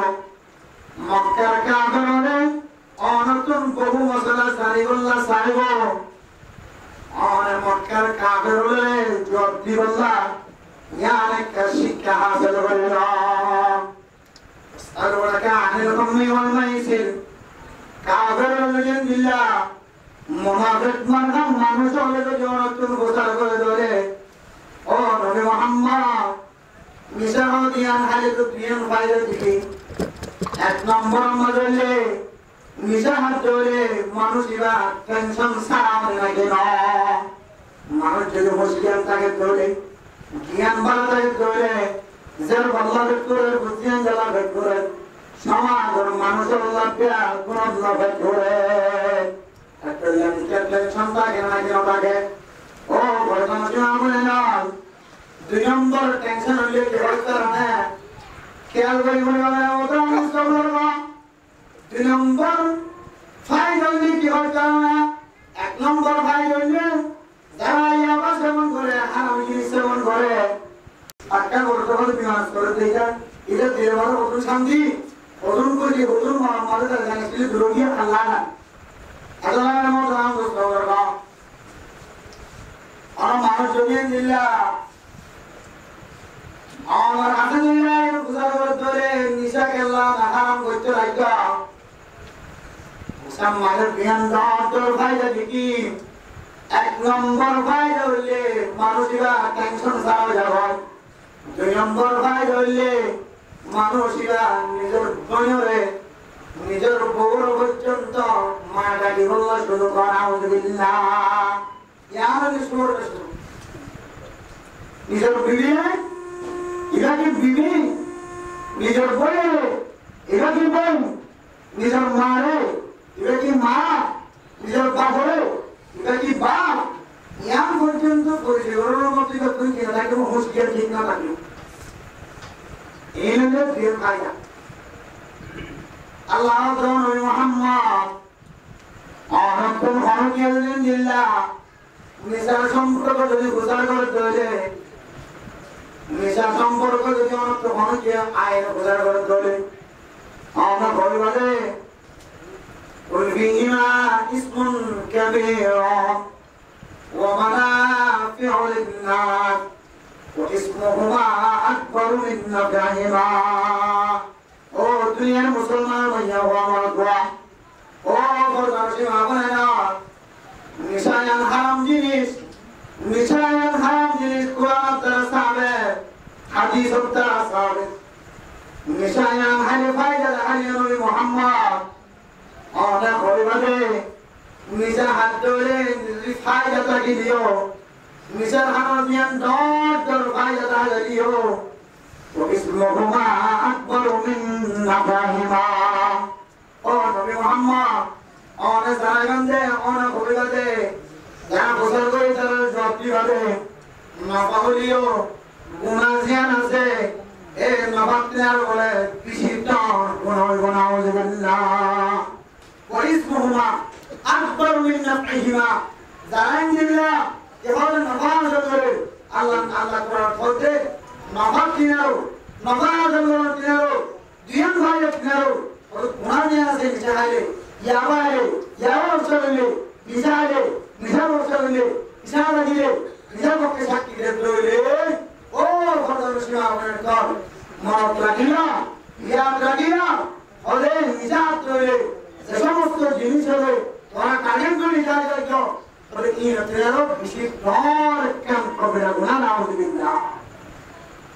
মক্কার কাফের বলে আরাতন বহু মশলা সারিবুল্লাহ সাহেব আর মক্কার কাফের বলে জব্দি বল্লাহ ইয়ানে শিক্ষা হাসিল করিল সারওয়াকা আনিল খামরি ওয়াল মাইসির কাফের বলে বিল্লাহ মুনাফিক মানহাম মানুষ হলে তো জনতুন গোসাল করে ধরে ও নবী মুহাম্মদ মিশা দিয়ান হালে তো দিয়ান ফায়দা দিবি এক নম্বর মজলে মিশা হাত ধরে মানুষরা টেনশন সারা লাগে না মানুষ যদি মুসলিম তাকে ধরে জ্ঞান ভালো তাকে ধরে যার ভালো করে বুঝিয়ান জ্বালা ভেদ করে সমাজের মানুষের লাভে গুণ লাভে ধরে একটা টেনশন থাকে না কেন থাকে ও বর্তমান সময় না দুই নম্বর টেনশন হলে কি হচ্ছে না খেয়াল করি মনে হবে ওটা মুস্তাফ করবো দুই নম্বর ফাইল হলে কি হচ্ছে না এক নম্বর ফাইল হলে যারা ইয়াবা সেবন করে হারাম জিনিস সেবন করে একটা করতে হলে বিনাশ করে দেখা এটা দিয়ে বড় কত শান্তি ওজন করে ওজন আমাদের জানিস দূর গিয়ে আল্লাহ না আল্লাহর নাম নাম মুস্তাফ করবো আর মানুষ জমিয়ে দিলা আমার হাতে দিলা এর গুজার ধরে নিশা কেল্লা হারাম করতে রাখা সব মাঝে জ্ঞান দাওয়ার ফায়দা দেখি এক নম্বর ফায়দা হইলে মানুষরা টেনশন ছাড়া যাবে দুই নম্বর ফায়দা হইলে মানুষরা নিজের বইরে নিজের বউর পর্যন্ত মায়া কি বললো শুধু আউযুবিল্লাহ ইয়ার বিষ্ণুর বিষ্ণু নিজের বিবি এটা কি বিবি নিজের বই এটা কি বোন নিজের মা রে এটা কি মা নিজের বাপ রে এটা কি বাপ ইয়ার পর্যন্ত পরিচয়ের মধ্যে তুই কেন লাগে হুঁশিয়ার ঠিক না থাকে এই হলো প্রিয় ভাইয়া আল্লাহ নবী মুহাম্মদ আরাকুম হাকিয়ালিন দিল্লাহ মিসাল সম্পর্ক যদি গোজার করে দলে মিসাল সম্পর্ক যদি অনন্ত হাকিয়া আইন গোজার করে দলে আমরা বলবারে উলবিহিমা ইসমুন কাবীর ওয়া মানাফিউ লিন-নাস ওয়া ইসমুহুমা আকবারু মিন নাফিহিমা ও দুনিয়ার মুসলমান ভাইয়া ও আমার দোয়া ও ফরমাশি মাবনা নিশায়ান হারাম জিনিস কোরআন দ্বারা সাবেত হাদিস দ্বারা সাবেত নিশায়ান হানি ফায়দা হানি নবী মুহাম্মদ অনেক হরিবাদে নিজা হাত ধরে ফায়দা তাকে দিও নিজের হারামিয়ান দর ফায়দা তাকে দিও واسمهما أكبر من نفعهما او نبی محمد اونا سراغان دے اونا خوبیگا دے جہاں بزرگوی تر جوابی گا نفع لیو گنازیان اسے اے نفعتنار بولے کشیدان گناوز باللہ واسمهما أكبر من نفعهما زرائن جبلا یہ بہت نفع جبلے اللہ قرآن کھولتے نفع تینارو نفع جبلون تینارو دیان بھائی تینارو اور گناہیاں سے نشاہلے یابا ہے یابا افسرلے نشاہلے نشاہ افسرلے نشاہ لگلے نشاہ بکے شاکی گرفتوئلے او فرد مسلم آمین کار موت لگینا یاد لگینا اور نشاہ افسرلے سمستو جنیس ہوئے তোরা কাজের জন্য নিজাজ করছো তবে এই রত্নেরও বেশি দর কেন কবিরা গুনাহ নাউযুবিল্লাহ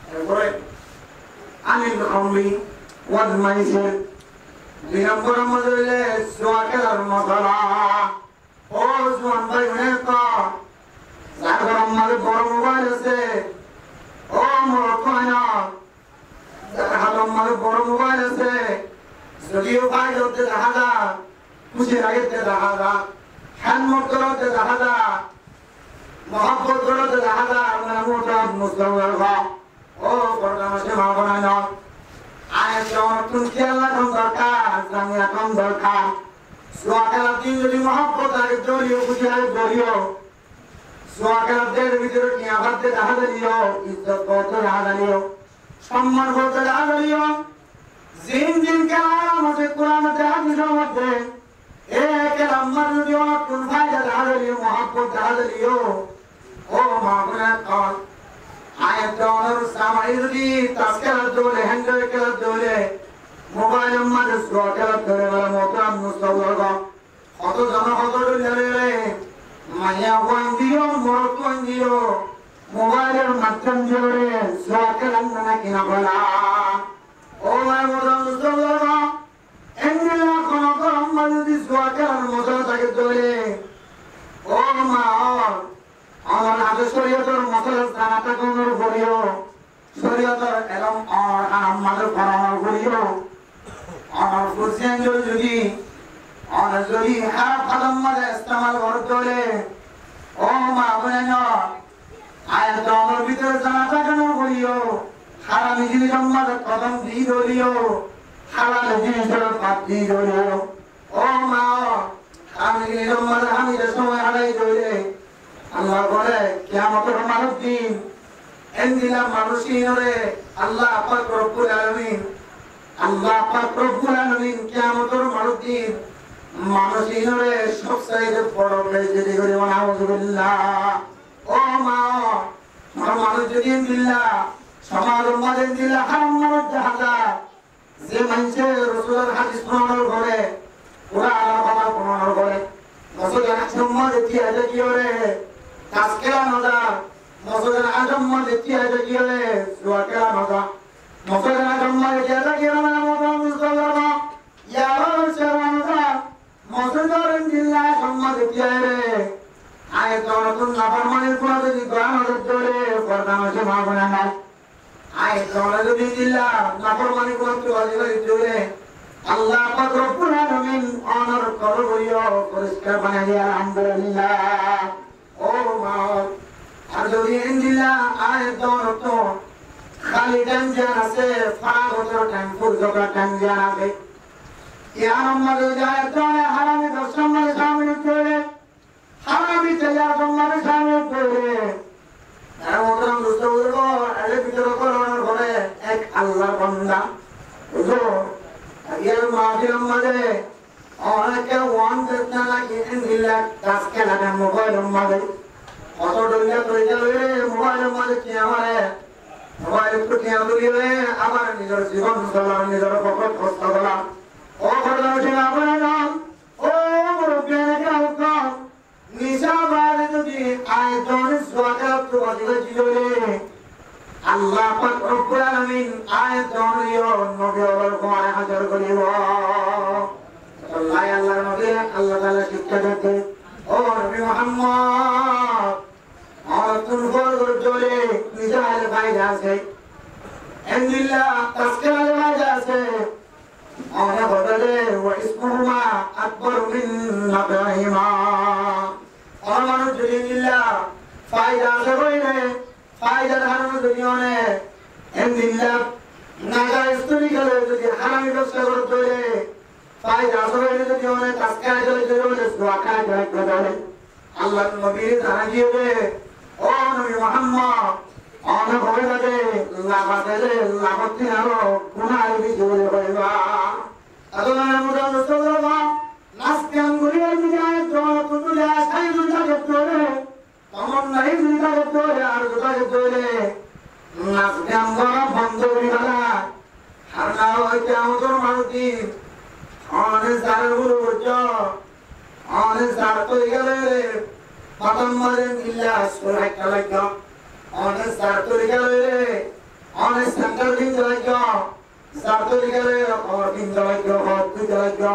এরপরে আনিল খামরি ওয়াল মাইসির দুই নম্বর মধ্যে হইলে জুয়া খেলার মশলা ও জুয়ান ভাই মনে কর যার ঘর আমাদের বড় মোবাইল আছে ও মোর কয়না যার হাত আমাদের বড় মোবাইল আছে যদিও ভাই হতে দেখা যায় খুশি রাখতে দেখা যায় হ্যান্ডমত করতে দেখা যায় মহব্বত করতে দেখা যায় আমরা মোটা মুসলমান ও পরদামসে মা বানায় না আয় যখন তুমি খেলা কম দরকার জামিয়া কম দরকার সোয়া খেলার দিন যদি মহব্বত আগে জড়িয়ে খুশি আগে জড়িয়ে সোয়া খেলার দের ভিতরে কি আঘাত দেখা দিও ইজ্জত করতে দেখা দিও সম্মান করতে দেখা দিও জিন জিন খেলা আমাদের কোরআনে হাদিসের মধ্যে এক নম্বর যদি কোন ফায়দা দেখা দিও মহব্বত দেখা দিও ও মাগনা কর আয়াত অনুর সামাই যদি তাসকার দোলে হ্যান্ডেল খেলা দোলে মোবাইল নম্বর স্কোয়ার ধরে বলা মোতাম মুস্তাওয়াগ কত জন কত দলে মায়া ওয়ান দিও মরত ওয়ান দিও মোবাইলের মাধ্যম জোরে স্কোয়ার না কিনা বলা ও মাই মোতাম মুস্তাওয়াগ এন্ডিলা কোন করম যদি স্কোয়ার মজা থাকে দলে ও মা আমার আগে শরীয়তের মশলা জানাটা কোনর করিও শরীয়তের এলম আর আমাদের পরামর করিও আর বুঝেন যদি খারাপ কদম মাঝে ইস্তেমাল করতে ও মা বলেন আয়াত আমার ভিতরে জানাটা কেন করিও হারামি জিনিস মাঝে কদম দিয়ে ধরিও হালাল জিনিসের পাত দিয়ে ধরিও ও মা হারামি জিনিস মাঝে হামিদের সময় হারাই ধরে আল্লাহ বলে কিয়ামতের মানব দিন এন্দিলা মানুষিনরে আল্লাহ পাক রব্বুল আলামিন কিয়ামতের মানব দিন মানুষিনরে সবচাইতে বড় বেইজ্জতি করে নাউযুবিল্লাহ ও মা মানুষ যদি বিল্লাহ সমাজের মাঝে দিলা হারাম মানুষ জাহাজা যে মানুষে রাসূলের হাদিস প্রমাণ করে কোরআনের কথা প্রমাণ করে মসজিদের আজম্মা দেখি আজ কি করে তাসকেলা নজা মসজিদের আজম্মা দেখি আজ কি করে সুয়াকেলা নজা মসজিদের আজম্মা দেখি আজ কি করে না মোহাম্মদ সাল্লাল্লাহু ইয়া রাসূলুল্লাহ মসজিদের দিতিয়ারে আয় তোরতুন নাফরমানির কোন যদি গোয়া নজর ধরে পর্দানো সে ভাবনা নাই আয় তোর যদি দিল্লা নাফরমানি কোন তো অজিবাই ধরে আল্লাহ পাক রব্বুল আলামিন অনর করবইও পরিষ্কার বানাই আলহামদুলিল্লাহ ও মা আর যদি দিল্লা আয় তোরতো খালি টাইম আছে ফাড়া বছর টাইম ফুরজকা টাইম আছে ইয়ার মধ্যে যায় তো হারামি দর্শন মানে সামনে করে হারামি তেজার মানে সামনে করে আর মোতরাম দুষ্ট বলবো আলে ভিতর করানোর ঘরে এক আল্লাহর বান্দা বুঝো ইয়ার মাহফিলের মধ্যে অনেকে ওয়ান দেখতে লাগে দিল্লা কাজ খেলাটা মোবাইলের মধ্যে অত ডলিয়া তৈরি হয়ে মোবাইলের মধ্যে কি আমার মোবাইল একটু খেয়াল দিলে আবার নিজের জীবন চলাম নিজের পকেট খরচ করলাম ও ঘটনা ছিল আপনার নাম ও নিশাবাদ যদি আয়তন সোয়াকাত তো বাজিবে জিলে আল্লাহ পাক রব্বুল আলামিন আয়তন ইও নবী ওর কোরআন হাজার করিব আল্লাহ নবী আল্লাহ তাআলা শিক্ষা দিতে ও নবী মুহাম্মদ আয়তন ফরজ জলে নিশাল ফায়দা আছে আলহামদুলিল্লাহ তাসকিরাল ফায়দা আছে أنا بدله واسمهما أكبر من نفعهما أنا نجري الله فائدة سبيله فائدة الحرم الدنيا إن الله نجا استري كله تجي حرم يبصر توله فائدة سبيله الدنيا تسكى جل سواكا جل الله النبي تاجيه أو نبي محمد أنا بدله لا بدله لا بدله كنا يبي جوله بيوا أدونا مدام سوغرا ناسكان غريا جاي تو تدلا ساي جوجا جتوره تمام ناي جوجا جتوره আর জোটা জতোরে নাসকান গরা বন্ধ করি গলা হারনা হইতে আমাদের মারুতি অনে সারের গুলো বচ্চা অনে সার তো গেলে পাতাম মারে ইল্লা সুরাই কালাকা অনে সার তো গেলে অনে সেন্টার দিন লাগা সাতরি গেলে আর দিন লাগা আর দুই লাগা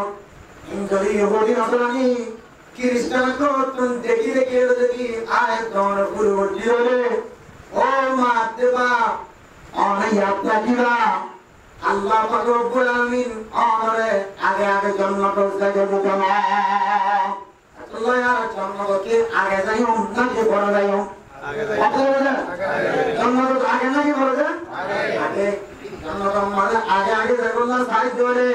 ইনজরি ইহুদি নসরানি খ্রিস্টান কো তুম দেখি দেখি আয় তোর গুরু জিরে ও মাতবা অনে ইয়াতনা কিবা আল্লাহ পাক রব্বুল আলামিন অনরে আগে জান্নাত জায়গা দিবেন আল্লাহ ইয়া জান্নাতকে আগে যাইও নাকি বড় যাইও আগে যাইও জান্নাত আগে নাকি বড় যায় আগে জান্নাত মানে আগে যাইবো সাইড ধরে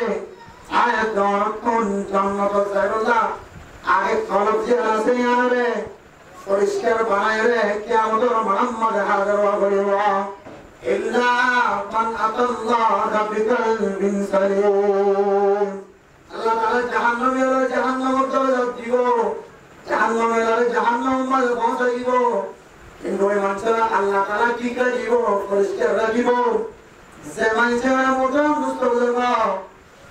আয় দরকুন জান্নাত যাইবো আগে খলক যে আছে আরে পরিষ্কার বানায় রে কিয়ামতের মুহাম্মদ হাজার করিব ইল্লা মান আতাল্লাহ বিকলবিন সালিম আল্লাহ তাআলা জাহান্নামের দরজা দিব জাহান্নামের মধ্যে পৌঁছে দিব কিন্তু ওই মানুষরা আল্লাহ তাআলা কি করে দিব পরিষ্কার রাখিব যে মানুষেরা মোটাম দুষ্ট বলবা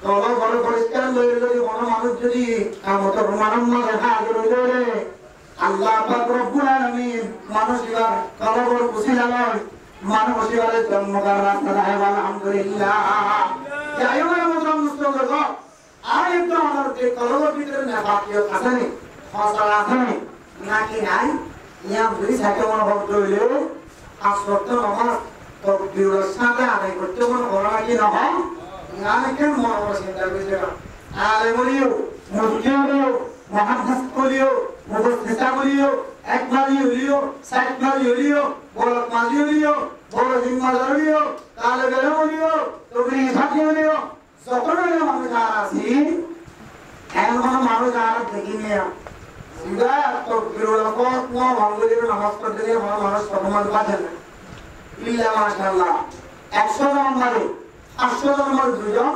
তবে বড় পরিষ্কার লইলে যদি কোনো মানুষ যদি কিয়ামতের মুহাম্মদ হাজির হইলে আল্লাহ পাক রব্বুল আলামিন মানুষের কলবর কুশিলা লয় মানবসিবারে জন্মকার রাস্তা দেয় আলহামদুলিল্লাহ যাই হোক মোটাম দুষ্ট বলবা আর একটু আমার যে কলবর ভিতরে নেফাকিয়ত আছে নি ফসল আছে নাকি নাই ইয়াম দুই সাইকে মনোভাব রইলে আসরত নামাজ তকবীরের সাথে আদায় করতে মনে করা কি না হয় নাকি মনে করে চিন্তা করছে না আলে বলিও মুফতি বলিও মুহাদ্দিস বলিও মুফাসসির বলিও একমালি বলিও সাইকমালি বলিও বড় মালি বলিও বড় জিম্মাদার বলিও তালেবে বলিও তবরি সাথী বলিও সকল মানুষ আছে এমন মানুষ আর দেখিনি সিধা তকবীরের পর মঙ্গলের নামাজ পড়তে গিয়ে মানুষ সম্মান পাচ্ছে না ইল্লা মাশাআল্লাহ 100 জন মানে 800 জন মানে দুজন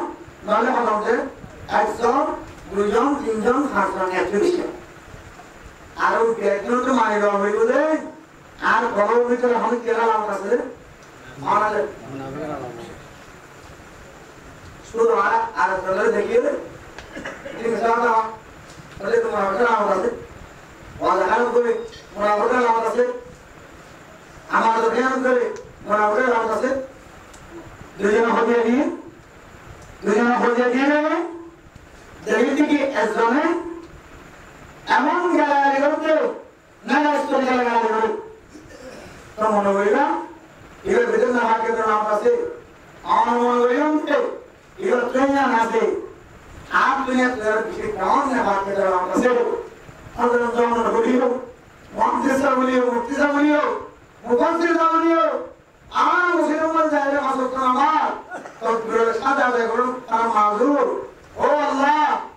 নালে হচ্ছে 100 দুজন তিনজন 5 জন 120 জন আর ওই একজন তো মানে দেওয়া হয়ে গেলে আর ঘরের ভিতরে আমি কেরা লাভ আছে আমাদের শুধু আর চলে দেখিয়ে ঠিক আছে তাহলে তোমার হাতে লাভ আছে ওয়ালা হাল করে মোরা ওটা লাভ আছে আমার তো ধ্যান করে মোরা ওটা লাভ আছে দুজন হয়ে দিয়ে দেখি কি একজনে এমন dunia terhadap kawan yang hati dalam kasih. Adalah zaman beliau, muhadisah beliau, muftizah beliau, mufassirah beliau. Aman musliman saya masuk kamar. Takbir ada begitu karena mazur. Oh Allah,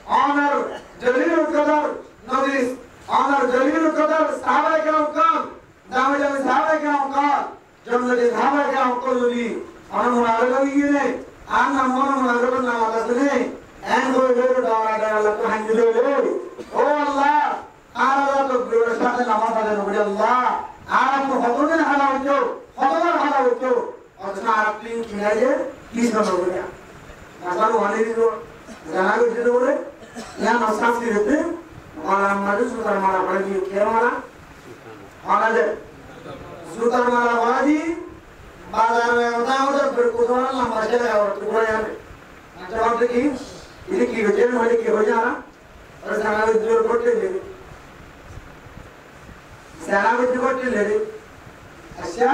honor jalil qadar nabi, honor jalil qadar sahabat kiram kam, damai sahabat kiram kam, jannati sahabat kiram koludi. Orang mulai lagi ni, anak orang mulai lagi nama tasni. Engkau itu dah ada Allah Tuhan judul. Oh Allah, Allah tu berasal nama pada Nabi Allah. Arab tu hotoran halal itu, hotoran halal itu. Orang Arab ni kira je, kisah Nabi. Asal mana itu, jangan itu boleh. Yang asal itu, orang mana sudah malah pergi kira mana? Mana je? Sudah malah pergi. Bazar में बताओ तो फिर कुछ और ना मजे लगा और टुकड़ा यार जवाब दे कि ये की वजह में वाली की हो जा रहा और सारा विद्रोह कोटे ले सारा विद्रोह कोटे ले अच्छा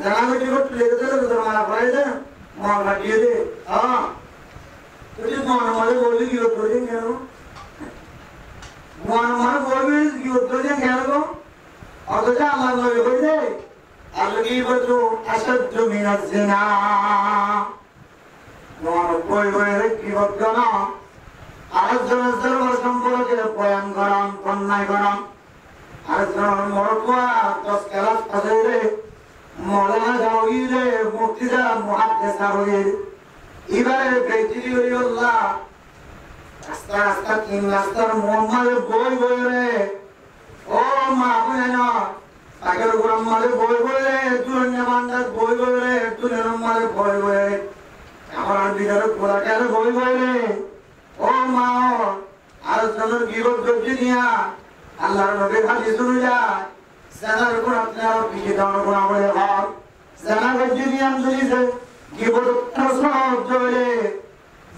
सारा विद्रोह कोटे ले तो हमारा प्राइस है मार लगी दे हाँ तो जिस मार हमारे बोली की वो प्रोजेक्ट क्या लो मार हमारे बोली की वो प्रोजेक्ट क्या लो और तो क्या हमारे बोली कोई दे الغيبة أشد من الزنا কোই বইরে কি বদনা আরেকজন সম্পর্কে বয়ান করাম অন্যায় করাম আরেকজন মরকুয়া 10 ক্লাস পড়ে মৌলানা জাওগিরে মুফতিদা মুহাদ্দিস আরবি এবারে বেজিরি আল্লাহ আস্তা আস্তা তিন রাস্তার মোহাম্মদ বইরে ও মা বুঝানো agar orang malu boleh, tuan yang mana boleh, tuan yang malu boleh. Orang bicara pula kalau boleh. Oh mau, harus jangan giroh berjinia. Allah nabi hadis sunuja. Jangan kurang jangan pikir jangan kurang boleh hal. Jangan berjinia jadi giroh terus boleh.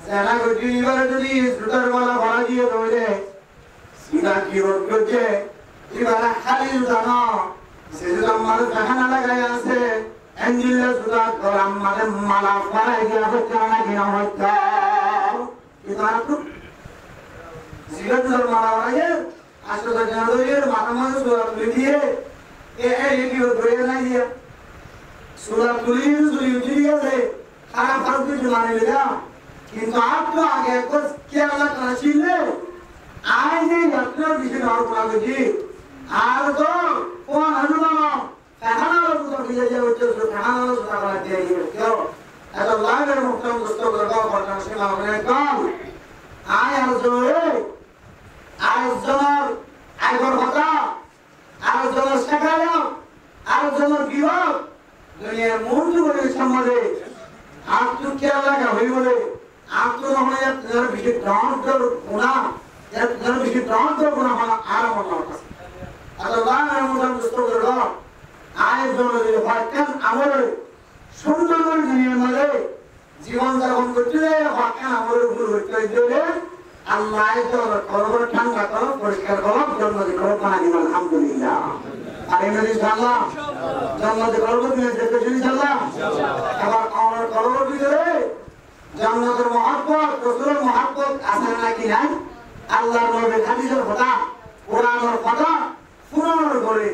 Jangan berjinia jadi sudah malah balaji boleh. Sila giroh berje, ibarat halil dana. Sejuta malu kahana lagaya se, Anjilnya sudah kolam malam malam parai dia berjalan di hotel. Itu aku. Jika tu malam aja, asal saja tu malam sudah beli ini kita beri lagi ya. Sudah beli dia se, karena fardu cuma ni dia. কিন্তু आपको आगे कुछ क्या अलग राशि ले आज ये यात्रा किसी और बना दीजिए आज तो कौन अनुमान कहना लोग तो किया जाए उच्च से कहना लोग तो करा दिया ये क्यों ऐसा लागे मुक्तम दोस्तों को लगाओ पढ़ना से लागे कौन आए आज जनर आज बता आज जनर सकाया आज जनर विवाह दुनिया मूर्त बोले सम्मले आप तो क्या लगा हुई बोले आप तो हमें यार तेरा विषय डांस कर गुना यार तेरा विषय डांस कर गुना हमारा आराम होना होता है अल्लाह ने मुझे दोस्तों को लगा आए दोनों दिन वाक्यन अमर सुंदर और दुनिया में जीवन जापन करते हैं वाक्यन अमर गुरु करते हैं अल्लाह तो करोड़ ठंडा करो परिष्कार करो जन्म दिखाओ पानी में अल्हम्दुलिल्लाह अरे मेरी साला जन्म दिखाओ तो मैं देखते चली चला अब और करोड़ भी दे জান্নাতের মহব্বত রাসূলের মহব্বত আছে নাকি নাই আল্লাহর নবীর হাদিসের কথা কোরআনের কথা পুরানোর করে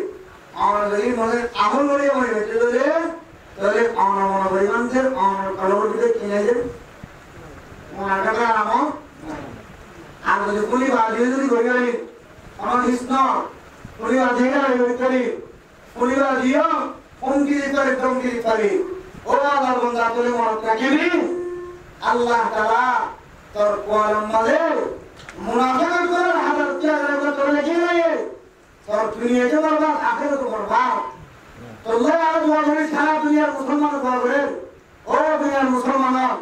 আমরা যদি মনে আমল করে মনে হচ্ছে তাহলে আমরা মনে করি মানুষের আমরা কলমের ভিতরে কিনে যে মনে টাকা আমল আর যদি পুলি বাজিয়ে যদি গড়ি গেলি আমার কৃষ্ণ পুলি বাজিয়ে গেলি পুলি বাজিয়ে হুমকি দিতে পারি ধমকি দিতে পারি ও আল্লাহর বান্দা তুলে মনে রাখিবি Allah Taala terkualam maler, munafik itu adalah hadar tiada orang terlegi lagi. Dunia itu berbat, akhirat itu berbat. Allah ada dua jenis salah dunia Musliman berbat. Oh dunia Musliman,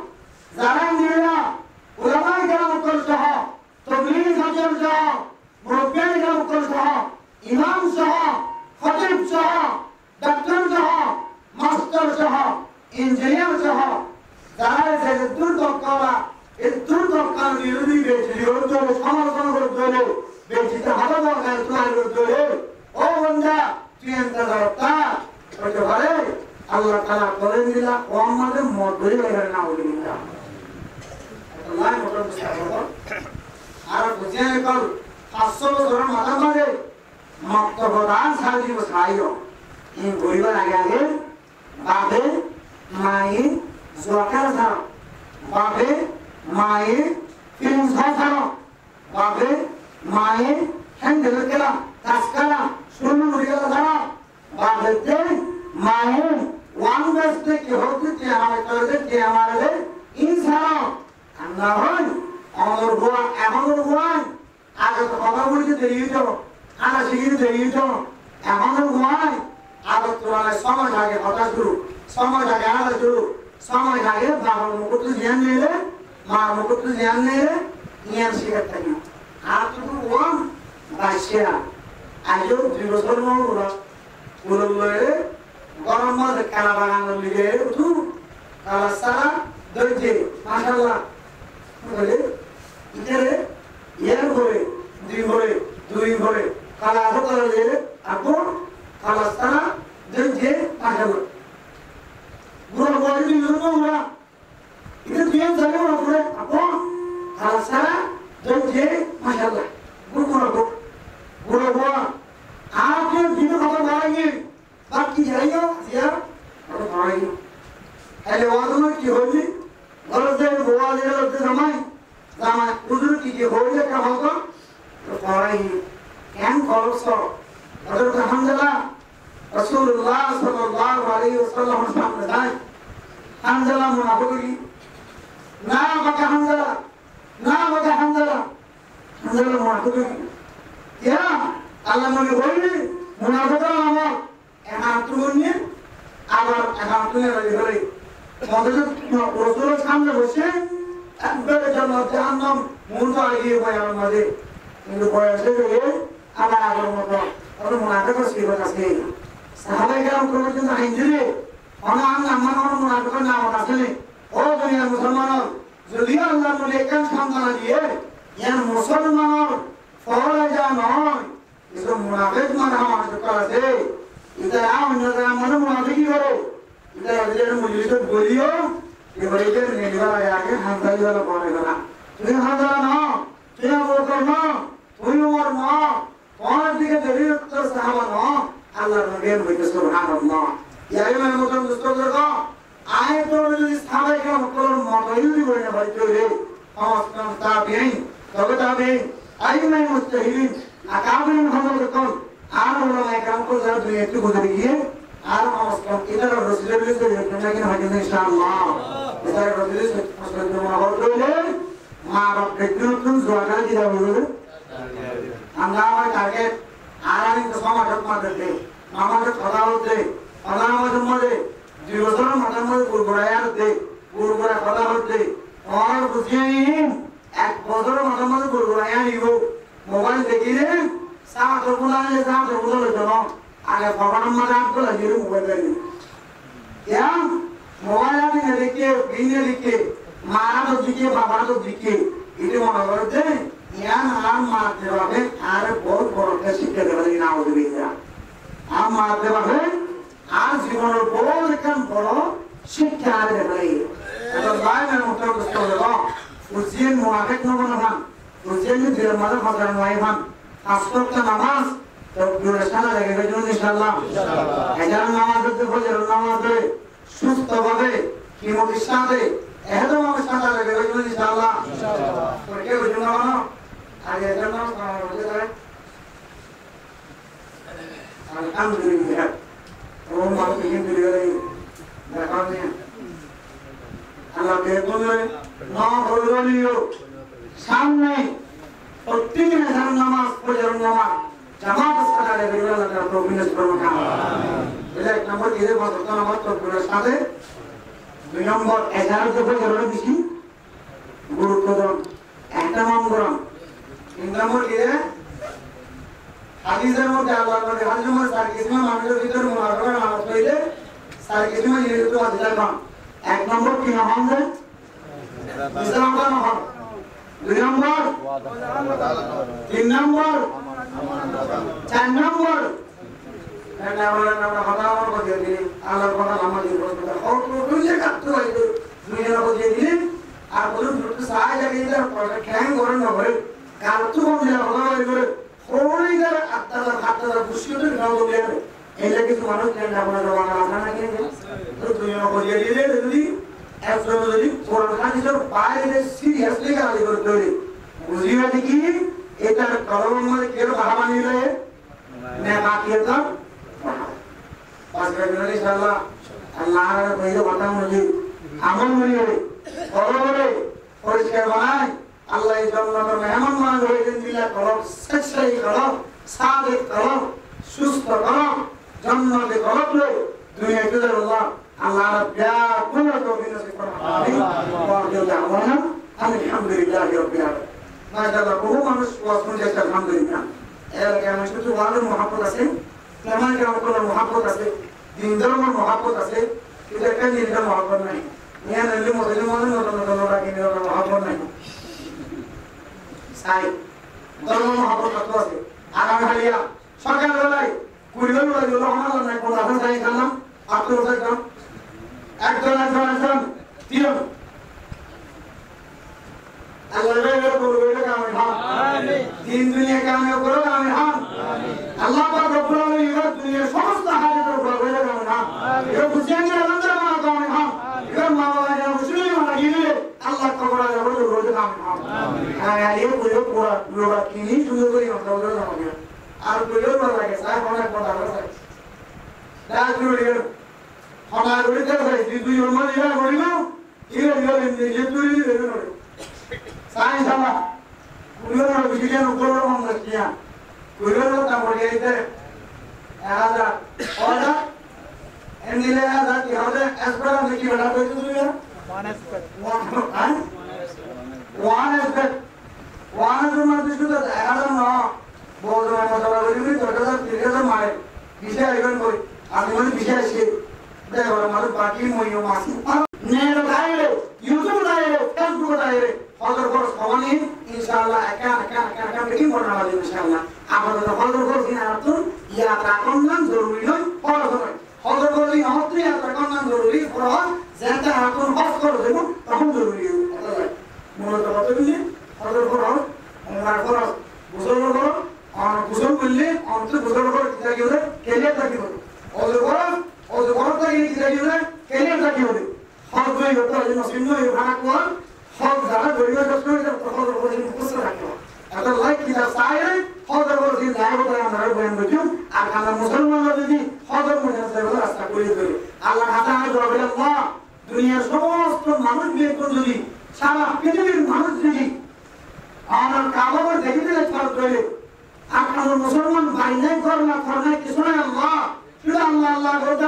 zaman dia, ulama kita mukul sah, tabligh saja sah, murabbi kita mukul sah, imam sah, khatib sah, doktor sah, master sah, engineer sah. Zahir saja turut kala, itu turut kala diundi beci, diundi beci, sama-sama berdua, beci itu apa orang Tuhan berdua. Oh benda, Tuhan terdapat, percaya Allah Taala kolen bila, orang macam modul yang nak ulinya. Allah আর বুঝিয়ে call 500 বছরের মাথা মারে মক্তবদান সাজি বসাইও এই গরিবার আগে আগে বাপে মায়ে জোয়াকার ছাড়ো বাপে মায়ে ফিল্ম ছাড়ো বাপে মায়ে হ্যান্ডেল খেলাম কাজ খেলাম শুরু হয়ে ছাড়ো বাপেতে মায়ে ওয়ান বেস্টে কি হচ্ছে যে আমাদের ইনসান আমরা হই আমাদের গোয়া আমাদের গোয়া আগে তো কথা বলতে দেরি হতো খানা শিখিয়ে দেরি হতো আমাদের গোয়ায় আগে তুলনায় সময় লাগে কথা শুরু সময় লাগে আলাদা শুরু সময় লাগে বাবার মুকুট ধ্যান নিলে মার মুকুট ধ্যান নিলে জ্ঞান শিখার থাকি আর শুধু ওয়ান বাসিয়া আজও 2 বছর মনে হলো গরম মধ্যে কালা বাগানোর লিগে উঠু কালা সারা দইছে মাশাআল্লাহ বলে ইতারে ইয়ার করে দুই ভরে কালা আধো কালা দিয়ে আপন কালা সারা দইছে মাশাআল্লাহ গুরু বলি দিল না এটা দিয়ে যাবে না করে আপন কালা সারা দইছে মাশাআল্লাহ গুরু আপনি দিন কথা বলেন বাকি যাইও জিয়া আর ভাই এলে ওয়াদুন কি হইলি গলতে গোয়া দিয়ে লতে জামাই উজুর কি হইলে কা হতো তো ভাই কেন খরচ হযরত হামজা রাসূলুল্লাহ সাল্লাল্লাহু আলাইহি ওয়াসাল্লাম সামনে যায় হামজা মুনাফিকি না বাকা হামজা মুনাফিকি ইয়া আল্লাহ নবী বললেন মুনাফিকরা আমার একাত্তরণে আবার একাত্তরে হলে মধ্যে রাসূলের সামনে বসে একবারে জান্নাম মূলত আগিয়ে যায় আমাদের কিন্তু বয়সে গেলে আবার মতো ওর মুনাফিকের সিফত আছে সাহাবায়ে কেরাম পর্যন্ত আইনজুরে আমার মুনাফিকের নাম আছে ও দুনিয়ার মুসলমান যদি আল্লাহ নবী একখান সামনে দিয়ে ইয়ার মুসলমান ফলে যা নয় এসব মুনাফিক মানে আমার দরকার আছে এটা আমরা মানে মুনাফিকি করে এটা এদের মজলিসে বলিও এবারে যে নেবার আগে হামদাই वाला বলে না তুমি হামদা না তুমি বকর না তুমি ওমর না তোমার দিকে দেরিত সাহাবা না আল্লাহর নবীর বলে সুবহানাল্লাহ ইয়া আইয়ুহাল মুসলিমুন আয়াত যদি সাহাবায়ে কেরাম কোন মতই বলে না ভাই চলে আমাদের তাবিঈন তবে তাবিঈন আইয়ুহাল মুস্তাহিদিন আকাবিরিন হযরতকুম আর ওলামায়ে কেরাম কো যারা দুনিয়া থেকে গুজরে গিয়ে আর আমাদের ইদারা রাসূলের বিরুদ্ধে নাকি না হয় ইনশাআল্লাহ ইদারা রাসূলের সাথে মহাবত হইলে মা বাপ দেখুন জোয়ারা দিরা বলে আমরা আমার টার্গেট আর আমি তো সমাজত মারতে আমাদের কথা হচ্ছে আমাদের মধ্যে 2 বছরের মাথার মধ্যে গুরগুড়ায়ার দে গুরগুড়া কথা হচ্ছে আর বুঝিয়ে 1 বছরের মাথার মধ্যে গুরগুড়ায়া নিব মোবাইল দেখিলে সাত রুলালে সাত রুলালে জানো আগে ভগবান মাঝে আপকো লাগিয়ে মোবাইল দেখি क्या मोबाइल आदि ने लिखे बीने लिखे मारा तो दिखे बाबा तो दिखे इधर मना करते यार नाम मारते बाबे आरे बहुत बड़ा कैसी क्या करने ना हो दिया आम मारते बाबे आज जीवन में बहुत कम बड़ो शिक्षा आ रही है अगर बाय में उत्तर कुछ तो लगा उसी मुआफ़िक न बना हम उसी में फिर मदद फकर नहीं हम आस्तर का नमाज तो दुर्शना लगेगा जो इंशाल्लाह हजार नमाज तो फजर नमाज दे सुस्त बाबे कीमत इस्लामे ऐसा नमाज सादा लगेगा जो इंशाल्लाह और क्या बुझना वाला आगे करना मुझे करे अल्हम्दुलिल्लाह वो मालूम है कि ये देखा नहीं अल्लाह के बोले ना बोलियो सामने और 3000 नमाज फजर नमाज जमात सादा लगेगा लगा तो बिना प्रभु এটা এক নম্বর দিয়ে বলতো নামাজ তকবীরের সাথে দুই নম্বর 11 দফা জরুরি বেশি গুরুত্ব দাও একটা নম্বর তিন নম্বর দিয়ে হাদিসের মধ্যে আল্লাহর নবী হাদিস নম্বর 4 কিসমে মানুষের ভিতর মুনাফিকের নামাজ পড়লে 4 কিসমে যেহেতু আদিলার পান এক নম্বর কি নাম যায় ইসলামটা নাম দুই নম্বর তিন নম্বর 4 নম্বর karena orang-orang hafal ko jadi Allah ko naman din ko ko ko ye kat to ay dunia ko jadi আর বলুন দুটো সাহায্য লাগিয়ে দেওয়ার পরে খ্যাং করেন না করে কারতু কম দিলে ভালো করে হরি করে আত্মারা বুঝিয়ে গাও বলে এলে কিছু মানুষ জানেন আপনারা বাংলা আমরা না কিনে তো দুনিয়া বলিয়ে দিলে যদি একজন যদি কোরআন হাদিসের বাইরে সিরিয়াসলি গালি করে তৈরি বুঝিয়ে দেখি এটা কলমের মধ্যে কেউ বাবা নিলে না বাকি তো পাঁচ মিনিট ইনশাআল্লাহ আল্লাহর কইলে কথা মনে আমল মনে বড় পরিষ্কার বানায় আল্লাহ জান্নাতের মেহমান বানায় হয়ে দিলা কলম সচ্চাই কলম সাদিক কলম সুস্থ কলম জান্নাতে কলম লই দুনিয়াতে আল্লাহ আল্লাহর প্যার কোন তৌফিক নসিব করুন আমিন ওয়া দাওয়ানা আলহামদুলিল্লাহি রাব্বিল আলামিন মাশাআল্লাহ বহু মানুষ ওয়াজ শুনছে আলহামদুলিল্লাহ এর কারণে শুধু ওয়াজের মহব্বত আছে নামাজ কালামের মহব্বত আছে দিন ধর্মের মহব্বত আছে কিন্তু একটা নির্জন মহব্বত নাই নিয়া নলি মুসলমানের নতুন রাখি নেওয়ার মহব্বত নাই সাই ধর্ম মহব্বত কত আছে আগামী হালিয়া সকালবেলায় কুড়িবেল বাজে রহমান নাই কোন রাখা যাই খালাম আত্মীয় একজন তিন আল্লাহ রে করবে কামে হাম আমিন দিন দুনিয়া কামে করো কামে হাম আমিন আল্লাহ পাক রব্বুল আলামিন দুনিয়ার সমস্ত হাজাতের উপর করবে কামে হাম আমিন এ বুঝেন না আল্লাহ মা কামে হাম এর মা বাবা যারা মুসলিম মারা গিয়ে আল্লাহ কবরা যাবে রোজ কামে হাম আমিন আর এই পুরো পুরো লোড়া কিনি সুন্দর করে আমরা ওরা জানাবো আর পুরো লাগে সাহেব অনেক বড় আছে দাস করে হঠাৎ করে দেখে দুই জন্ম দিলা করিল ইরে ইরে যে তুই রে সাই সালা কুড়ির বিজেন উপর আমরা কিয়া কুড়ির তা বলে এতে আদা ওরা এন্ডিলে আদা কি হবে এসপরা নাকি বলা কইছো তুই ওয়ান এসপেক্ট ওয়ান মানে শুধু আদা না বড় মজা বলি তো দাদা তিরিগা মারে বিশে আইবেন কই আমি মানে বিশে আসি দেখো আমার বাকি মইও মাস নেড় গাইলে ইউটিউব গাইলে ফেসবুক গাইলে হজর খরচ হওয়ানি ইনশাআল্লাহ একা মিটিং করনা হবে ইনশাআল্লাহ আমাদের হজর খরচ না তো ইয়াত্রা করনা জরুরি নয় খরচ নয় হজর করলে হত্রি ইয়াত্রা করনা জরুরি খরচ যেটা এখন হজ করে দেব তখন জরুরি মূলত কত দিন হজর খরচ ওমরার খরচ গোসল খরচ আর গোসল করলে অন্তত গোসল খরচ কি হবে কেলে থাকি হবে হজর খরচ থেকে কি হবে কেলে থাকি হবে হজ হয়ে গেল তাহলে মুসলিম নয় ভাড়া কোন হজ যারা গরিবের কষ্ট করে হজ করে মুখস্থ রাখতে হবে এত লাইক কি দা সাইরে হজ করে দিন লাইভ করে আমরা বয়ান করছি আর আমরা মুসলমানরা যদি হজ করে আসলে রাস্তা করে দেবে আল্লাহ হাতে হাত ধরে আল্লাহ দুনিয়ার সমস্ত মানুষ বের যদি সারা পৃথিবীর মানুষ যদি আমার কাবাবার দেখে দিলে ফরজ করে আপনার মুসলমান ভাই নাই করনা করনা কিছু নাই আল্লাহ শুধু আল্লাহ আল্লাহ করতে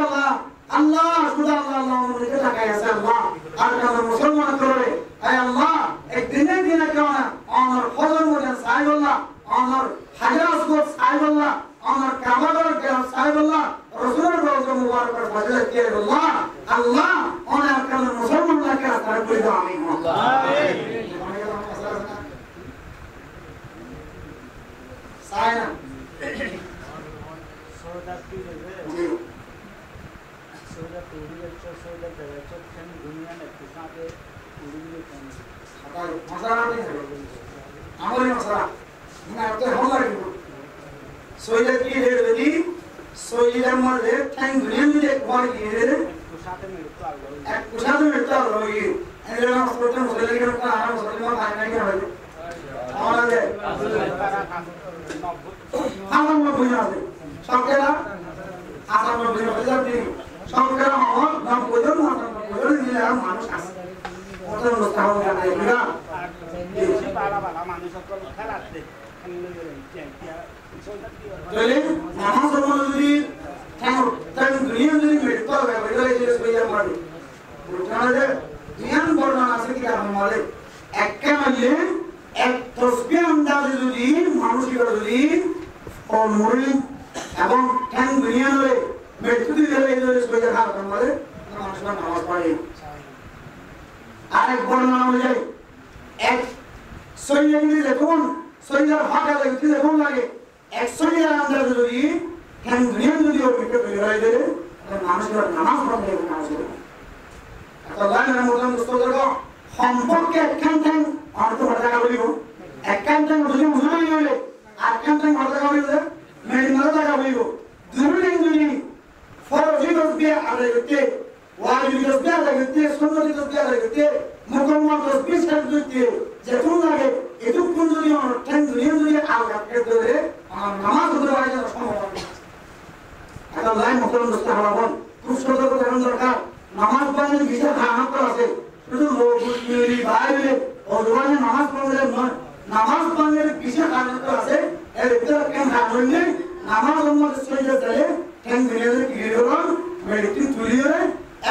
আল্লাহ শুধু আল্লাহ মনে থাকাই আছে আল্লাহ আর কারণ মুসলমান করে এই আল্লাহ একদিনের দিনে কেউ না আমার ফজর মধ্যে সাহেবুল্লাহ আমার হাজার আসগত সাহেবুল্লাহ আমার কাবাগর সাহেবুল্লাহ রসুলের রওজা মুবারকের ফজিলত কে আল্লাহ আল্লাহ অনেক কারণ মুসলমানকে আস্থার করে দাও আমিন আমিন সায়না সোদা কি জি सोदा पूरी अच्छा सोदा अच्छा खन दुनिया में कितना पे पूरी में कौन आता मसला नहीं है हमारे मसला ना तो हम लगे सोदा की रे दी सोदा मरे थैंक दुनिया में एक बार की रे कुशाते में मिलता होगी ऐसे ना सोचो मसले के ना आराम सोचो में खाने के है और है हम लोग बुझा दे सब के ना आसाम में बुझा दे সরকার হওয়ার নাম প্রয়োজন দিলে আর মানুষ আছে ওটা হলো তাহলে না নামাজ যদি দুনিয়া যদি মৃত্যু হবে জ্ঞান বর্ণনা আছে কি আমাদের একটা মানলে এক তসবি আন্দাজে যদি মানুষের যদি মরি এবং ঠ্যাং দুনিয়া নয় মৃত্যু দিলে এই যে সোজা খারাপ আমাদের মানুষরা নামাজ পড়ে আরেক বর্ণনা অনুযায়ী এক সৈন্যকে দেখুন সৈন্যের ফাঁকা দেখতে দেখুন লাগে এক সৈন্যের আন্দাজে যদি ঠ্যাং দুনিয়া যদি ওর মৃত্যু তৈরি হয়ে যায় মানুষরা নামাজ পড়ে নামাজ পড়ে এত লাইনের মতন মুস্তদর সম্পর্কে একখান ঠাই অর্থ টাকা বলিব একখান ঠাই যদি উজুরি হইলে আটখান ঠাই টাকা বলিব মেডিমাল টাকা বলিব দুই দুই ফরজি তসবিহ আদায় করতে ওয়াজিব তসবিহ আদায় করতে সুন্নতি তসবিহ আদায় করতে মুকম্মল তসবিহ সাথে করতে যেটুকু লাগে এটুকুন যদি আমার ঠাই দুনিয়া যদি আলাদা করে আমার নামাজ ধরে বাড়ি সম্ভব হবে এটা লাইন মুকরম দস্তা হওয়া খুব সতর্ক থাকা দরকার নামাজ পড়লে বিশেষ খারাপ আছে শুধু লোকগুলি বাইরে অজবানে নামাজ পড়লে নয় নামাজ পড়লে বিশেষ খারাপ আছে এর ভিতরে কেন খারাপ নেই নামাজ উম্মত সহিত চলে কেন দুনিয়াতে কি হলো মেডিটিন তুলিয়ে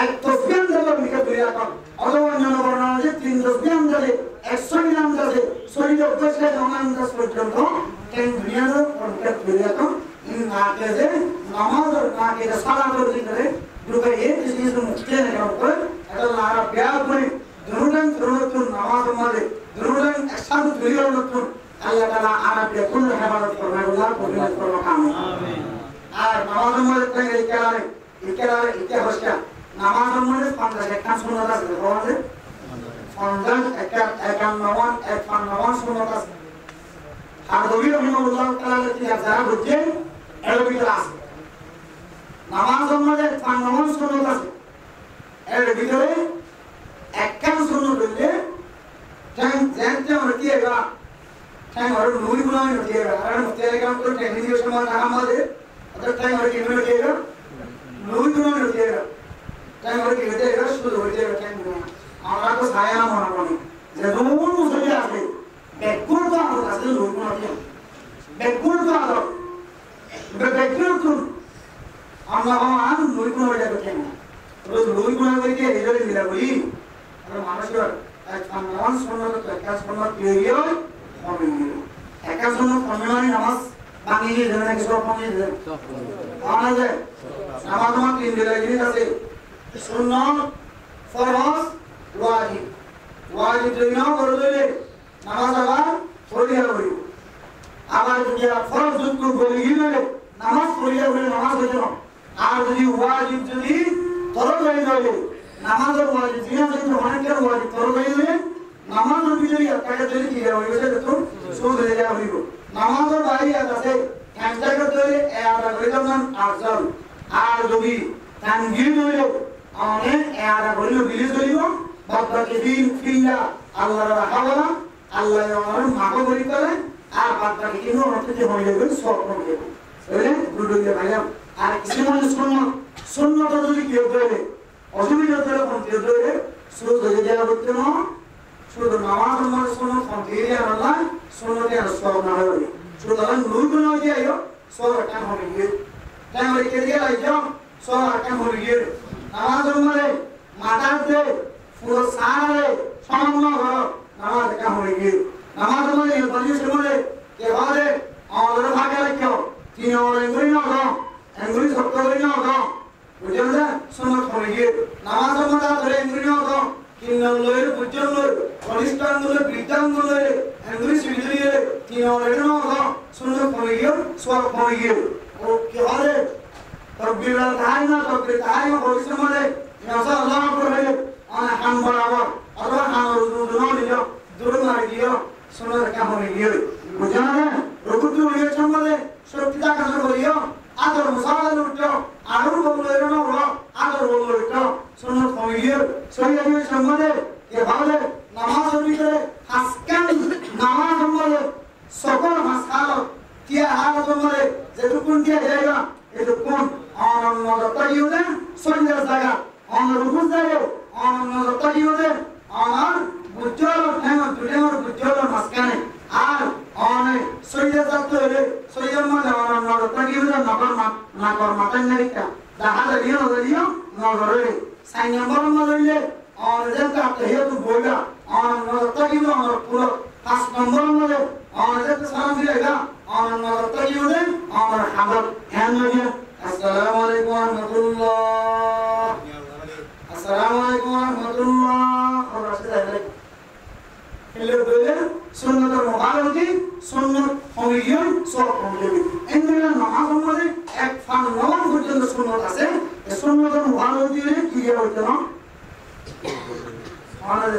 এক তসবিহ দেব মিকে তুলিয়া কর অথবা অন্য বর্ণনা আছে 3 তসবিহ দেবে 100 নাম দেবে শরীর অভ্যাসে নাম দাস পর্যন্ত কেন দুনিয়াতে মিকে তুলিয়া কর নাকে নামাজ আর নাকে সালাত করে দুটো এই জিনিস মুক্তি না করে এটা লারা ব্যাগ করে দুরুদান দুরুতুন নামাজ মাঝে দুরুদান একসাথে তুলিয়া নতুন আল্লাহ তাআলা আরবে কোন হেফাজত করবে আল্লাহ কবুল করবে আমিন আর নামাজ মাঝে থেকে ইকেলারে ইতিহাসটা নামাজ মাঝে 50 একটা সুন্নাত আছে বলে 50 51 সুন্নাত আছে আর নবী রাহিমাহুল্লাহ তাআলা কি যারা বুঝছেন এর ভিতরে আছে নামাজ মাঝে 51 সুন্নাত আছে এর ভিতরে একখান সুন্নাত হইলে টাইম জানতে আমরা কি এগা টাইম আর নুই গুনাহ হতে এগা আর মুতেলে কাম করে টেকনিক্যাল সময় না আমাদের अगर टाइम और कितने लगेगा नूर गुना लगेगा टाइम और कितने लगेगा शुरू हो जाएगा टाइम गुना हमारा तो साया ना होना पड़ेगा जब नूर मुझे आते बैकवर्ड तो आता है नूर गुना क्या बैकवर्ड तो आता है बैकवर्ड तो हम लोग आम नूर गुना हो जाएगा क्या तो नूर गुना करके इधर ही मिला वही अगर मानसिक एक नमाज सुनना तो एक सुनना क्लियर हो गई एक सुनना फॉर्मूला नमाज বাঙিয়ে দেন নাকি সব বাঙিয়ে দেন আনা যায় নামাজ মা তিন দিলে জিনিস আছে সুন্নাত ফরজ ওয়াজিব ওয়াজিব যদি না করে দিলে নামাজ আবার পড়িয়া হইব আবার যদি ফরজ যুক্ত করে দিলে নামাজ পড়িয়া হইলে নামাজ হইল না আর যদি ওয়াজিব যদি তরক হয়ে যাবে নামাজের ওয়াজিব জিনা যদি অনেকের ওয়াজিব তরক হয়ে যাবে নামাজের ভিতরে একটা যদি কি হইবে সেটা তো সুদ হয়ে যাবে হইব নামাজের বাইরে আছে কাজটা করতে হলে এরা বলিলাম আফজাল আর যদি তানগীর হইলো অনেক এরা বলিল বিলিজ হইব বাদবাকি দিন ফিল্লা আল্লাহর হাওলা আল্লাহ আমার মাগো বলি করে আর বাদবাকি দিন অর্থে হয়ে যাবে সব হয়ে যাবে বুঝলে দুটোকে ভাইলাম আর কিছু মানে সুন্নাত যদি কি হতে অসুবিধা হতে কোন কি হতে শুরু হয়ে যাওয়া করতে না শুধু নামাজ মানে সুন্নাত কোন দিয়ে আল্লাহ সুন্নতে আসল না হয় সুতরাং নূর গুণ হয়ে যায় সব একটা হবে গিয়ে তাই আমরা কে দিয়ে আইছো সব একটা হবে গিয়ে নামাজ মানে মাথাতে পুরো সারে সম্মান করো নামাজ একটা হবে গিয়ে নামাজ মানে বলিস মানে কে হবে আমাদের ভাগে রাখো তিন এঙ্গুরি না দাও এঙ্গুরি শক্ত করে না দাও বুঝলেন না সুন্নাত হবে গিয়ে নামাজ মানে ধরে এঙ্গুরি না দাও কিন্নলের বুঝলেন অনিষ্টাঙ্গুলে বৃদ্ধাঙ্গুলে এঙ্গুরি সুইলিয়ে তিন এঙ্গুরি না দাও সুন্নাত হবে গিয়ে সব হবে গিয়ে ও কি হবে তকবীর তাই না তকবীর তাই না বলছে মানে ইনশা আল্লাহ করে অনেক কাম বরাবর অথবা কাম রুজু দিও দূর মারি দিও সুন্নাত কাম হবে গিয়ে বুঝলেন না রুকু হয়ে সম্বন্ধে শক্তিটা কাজ করিও আদর মুসাওয়াত উঠো আরো বললো এরনো হলো আদর বললো উঠো সুন্নাত হবে গিয়ে সহিয়া দিয়ে সম্বন্ধে কে ভালো নামাজের ভিতরে হাসকান নামাজ সম্বন্ধে সকল হাসকাল তিয়া হালত সম্বন্ধে যেটুকুন দিয়ে যায়গা এটুকুন অনন্য দত্তাগিও দেন সন্ধ্যা জায়গা অন্য রুকুন জায়গা অনন্য দত্তাগিও দেন অনার বুজ্জল ঠেঙ্গর দুলেমর বুজ্জল মাসকানে আর অনে সইয়া যাতে হলে সইয়ার মধ্যে অনন্য দত্তাগিও দেন নগর মাতান নারিকা দেখা দিও নগরে সাই নম্বর মধ্যে অনজেন কাপতে হেতু বইলা অনন্য দত্তাগিও আমার পুরো 5 নম্বর মধ্যে অনজেন সালাম দিলেগা অনন্য দত্তাগিও দেন আমার হামদ হ্যান লাগিয়া আসসালামু আলাইকুম ওয়া রাহমাতুল্লাহ আসসালামু আলাইকুম ওয়া রাহমাতুল্লাহ ওয়া রাসূলুল্লাহ এলে বলে সুন্নাতের মুখালফতি সুন্নাত হমিয়ন সব হমিয়ন এন্দ্রিয় নামাজ মধ্যে এক ফান নওয়ান পর্যন্ত সুন্নাত আছে এই সুন্নাতের মুখালফতি কি হইতো না আমাদের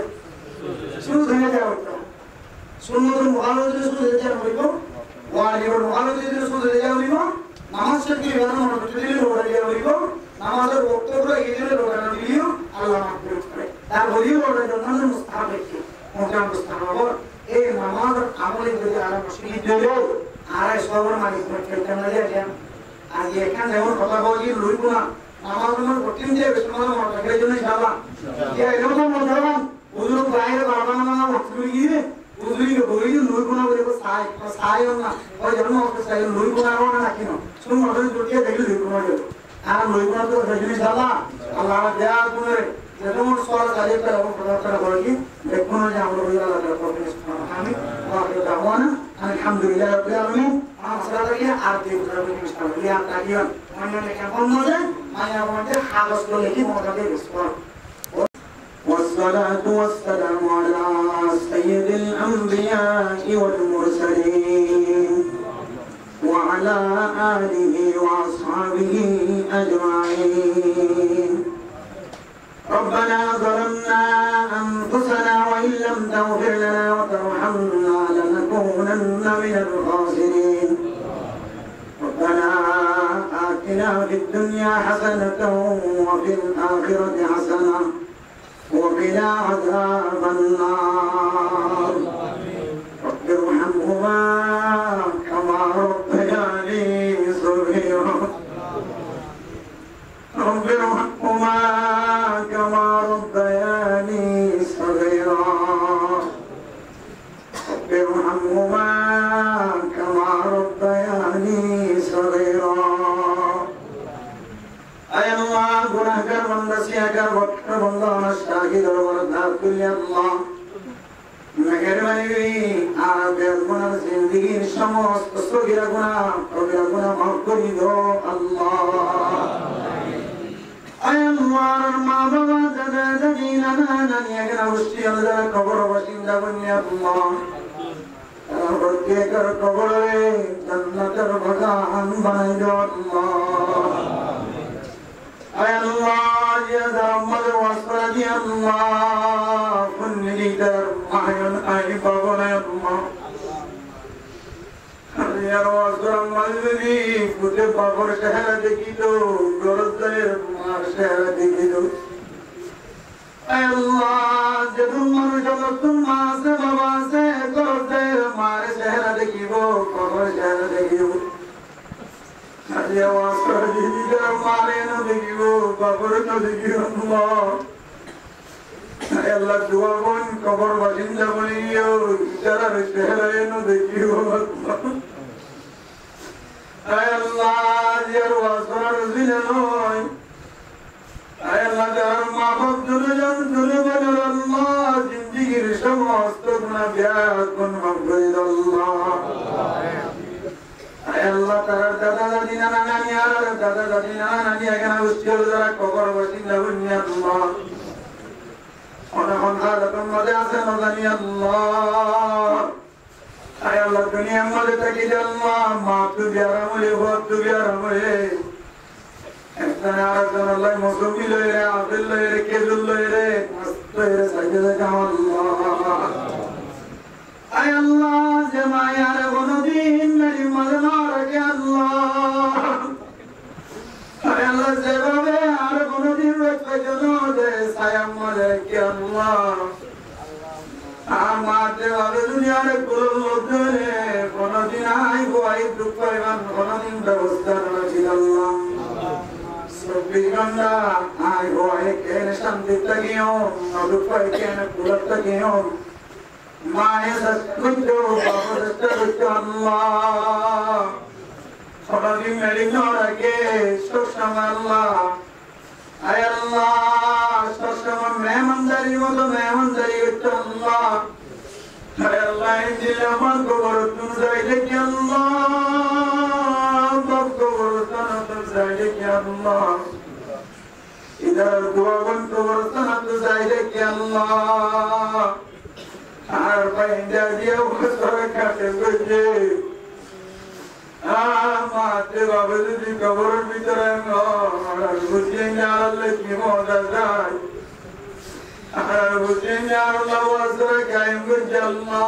সুন্নতুল মুখালুদ্দিন সুদে যা হইব ওয়াজিবুল মুখালুদ্দিন সুদে যা হইব নামাজ শেষে বিধান মনে দিলে রোড়া যা হইব নামাজের বক্তব্য এদিনে রোড়া দিলিও আল্লাহ মাফ করে তার বলিও রোড়া জন্য মুস্তাহাব কি মোটাম মুস্তাহাব এই নামাজ আমলে যদি আর মুশকিল দিলো আর সবার মালিক করতে না যায় আজ এখানে যেমন কথা বলি লইব না নামাজ আমার কঠিন যে বেশমন মনে জন্য ইনশাআল্লাহ ইয়া এরকম মনে রাখবেন হুজুর বাইরে বাবা না মুসলিম গিয়ে হুজুরি বলি লইব না বলে সাই না ওই জন্য ওকে সাই লইব না না কিনো শুন মনে জুটিয়ে দেখলি লইব না আর লইব না তো সেই ইনশাআল্লাহ আল্লাহ দেয়া করে যেমন সওয়াল কাজে করে প্রদান বলি দেখুন যে আমরা আল্লাহ তাআলা করবেন আমি ওয়াকে দাওয়ানা আলহামদুলিল্লাহ রাব্বিল আলামিন আসসালামু আর কি বলবো ইনশাআল্লাহ ইয়া তাকিয়ান মানে কেমন মজা মায়া মধ্যে হালস বলে কি মজা দিয়ে বিস্ফোরণ والصلاة والسلام على سيد الأنبياء والمرسلين وعلى آله وأصحابه أجمعين ربنا ظلمنا أنفسنا وإن لم تغفر لنا وترحمنا لنكونن من الخاسرين ربنا آتنا في الدنيا حسنة وفي الآخرة حسنة وقنا عذاب النار رب ارحمهما كما ربياني صغيرا رب ارحمهما كما ربياني صغيرا رب ارحمهما كما ربياني صغيرا أي الله गुनाहगार बंदा सियागार वक्त बंदा शाहिद और वरदार कुल अल्लाह मेहरबानी आप गुनाह जिंदगी समस्त सगीरा गुनाह माफ कर दो अल्लाह أي الله ما بابا زاد नाना नियगना उष्टी अल्लाह कबर वशिंदा बन्नी अल्लाह रब्बे कर कबर जन्नतर बगान बनाई दो अल्लाह أي الله يا محمد وصل يا الله كن لي در معين أي بابنا يا الله يا رسول الله كنت بابر شهر دكيدو غرزير مار شهر دكيدو أي الله جدو مر جمت ما سے بابا سے غرزير مار شهر دكيدو بابر شهر دكيدو يا واسطة جيدا مالنا دكيو بابرنا دكيو الله يا الله دوامون كبر بجندا بنيو جرا رشهلاينو دكيو الله يا الله يا واسطة رزينوي يا الله جرا ما بقدر جندل بجر الله زندگی رشم واستنا بیاد کن مغفر الله Allah tarar dada dadi nana nani arar dada dadi nana nani agana ustiol dara kobor wasinda bunya Allah ona kon hada tum made ase nodani Allah ay Allah dunia made taki Allah ma tu biara mule ho tu biara mule ekana arar Allah mosumi loire afil loire kezul loire mast loire sajda ka Allah ay Allah jamaya re gonodin meri madna rake Allah ay Allah sebabe ar gonodin rakhe jono de sayam mare ke Allah amate wale duniya re kulodre gonodin ay go ay dukh iman gonodin ব্যবস্থা রাখি Allah সবি গন্ডা ay go ay ken shanti tagiyo dukh ay ken kulat tagiyo माया सत्कुचो बाबा सत्कुचो अल्लाह सभी मेरी नौरा के सुषम अल्लाह आय अल्लाह सुषम मेहमंदरी वो तो मेहमंदरी उच्च अल्लाह आय अल्लाह इंजिल अमर को वरुतुन जाइले की अल्लाह बब को वरुतुन तो जाइले की अल्लाह इधर दुआ बन को वरुतुन तो जाइले की अल्लाह আর বাইন্দা দিয়ে বছর কাটে গেছে মাতে বাবা যদি কবরের ভিতরে বুঝিয়ে আল্লাহ কি মজা যায় Hussein ya Allah wasra kaim gujalla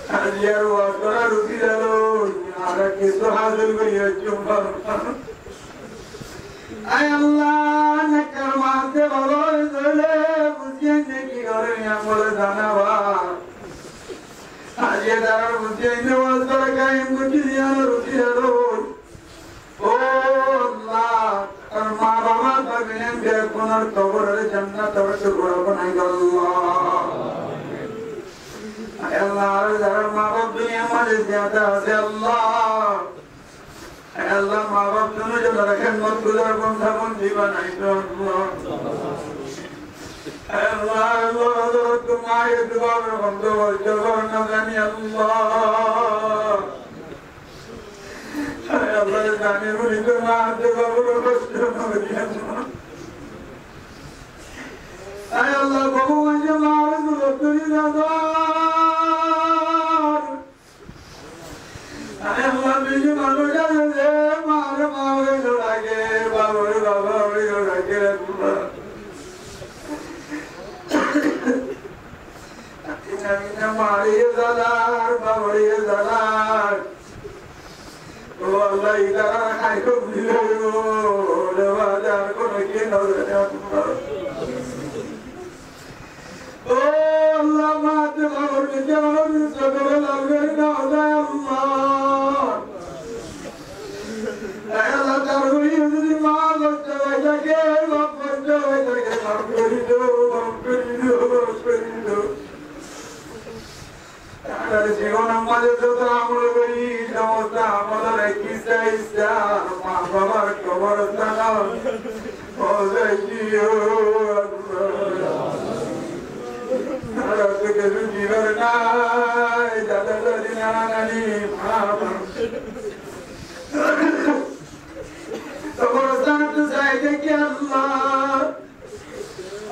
Aziyar wasra rukidalo Ara kisu hasil guriya chumba Ay Allah nakar maante balo zole Hussein ne ki gore yamul danawa Aziyar darar Hussein wasra kaim gujalla rukidalo Oh Allah মা বাবা ভাগিনেন বেকুনার কবরের জান্নাত আর টুকরা বানাই আল্লাহ আয় আল্লাহ আর যারা মা বাবা দুনিয়া মাঝে জিয়াদা আছে আল্লাহ আয় আল্লাহ মা বাবা তুমি যে রাখেন মত গুলার বন্ধা বন্ধি বানাইছো আল্লাহ আয় আল্লাহ আল্লাহ তোমার দুবার বন্ধ হইছো না জানি আল্লাহ Allah জানি বলি তো মা দেবা বড় কষ্ট হবে আয় আল্লাহ ভগবান যে মার গুলো তুই দাদা আয় আল্লাহ বিজু মানুষ আছে মার মা হইল লাগে বাবার বাবা হইল লাগে আল্লাহ মারিয়ে দাদার বাবারিয়ে দাদার والله إذا حيكم اليوم لماذا أكون كنا والله ما تغفر بجوار صدر الأمرنا يا الله يا الله تروي يدري ما قلت وجهك ما قلت وجهك مغفرين জীবন আমাদের যত আমল করি সমস্ত আমলের একই চাইছা মা বাবার কবরস্থান জীবন নাই দাদা দাদি নানা নানি কবরস্থান তো চাইছে কি আল্লাহ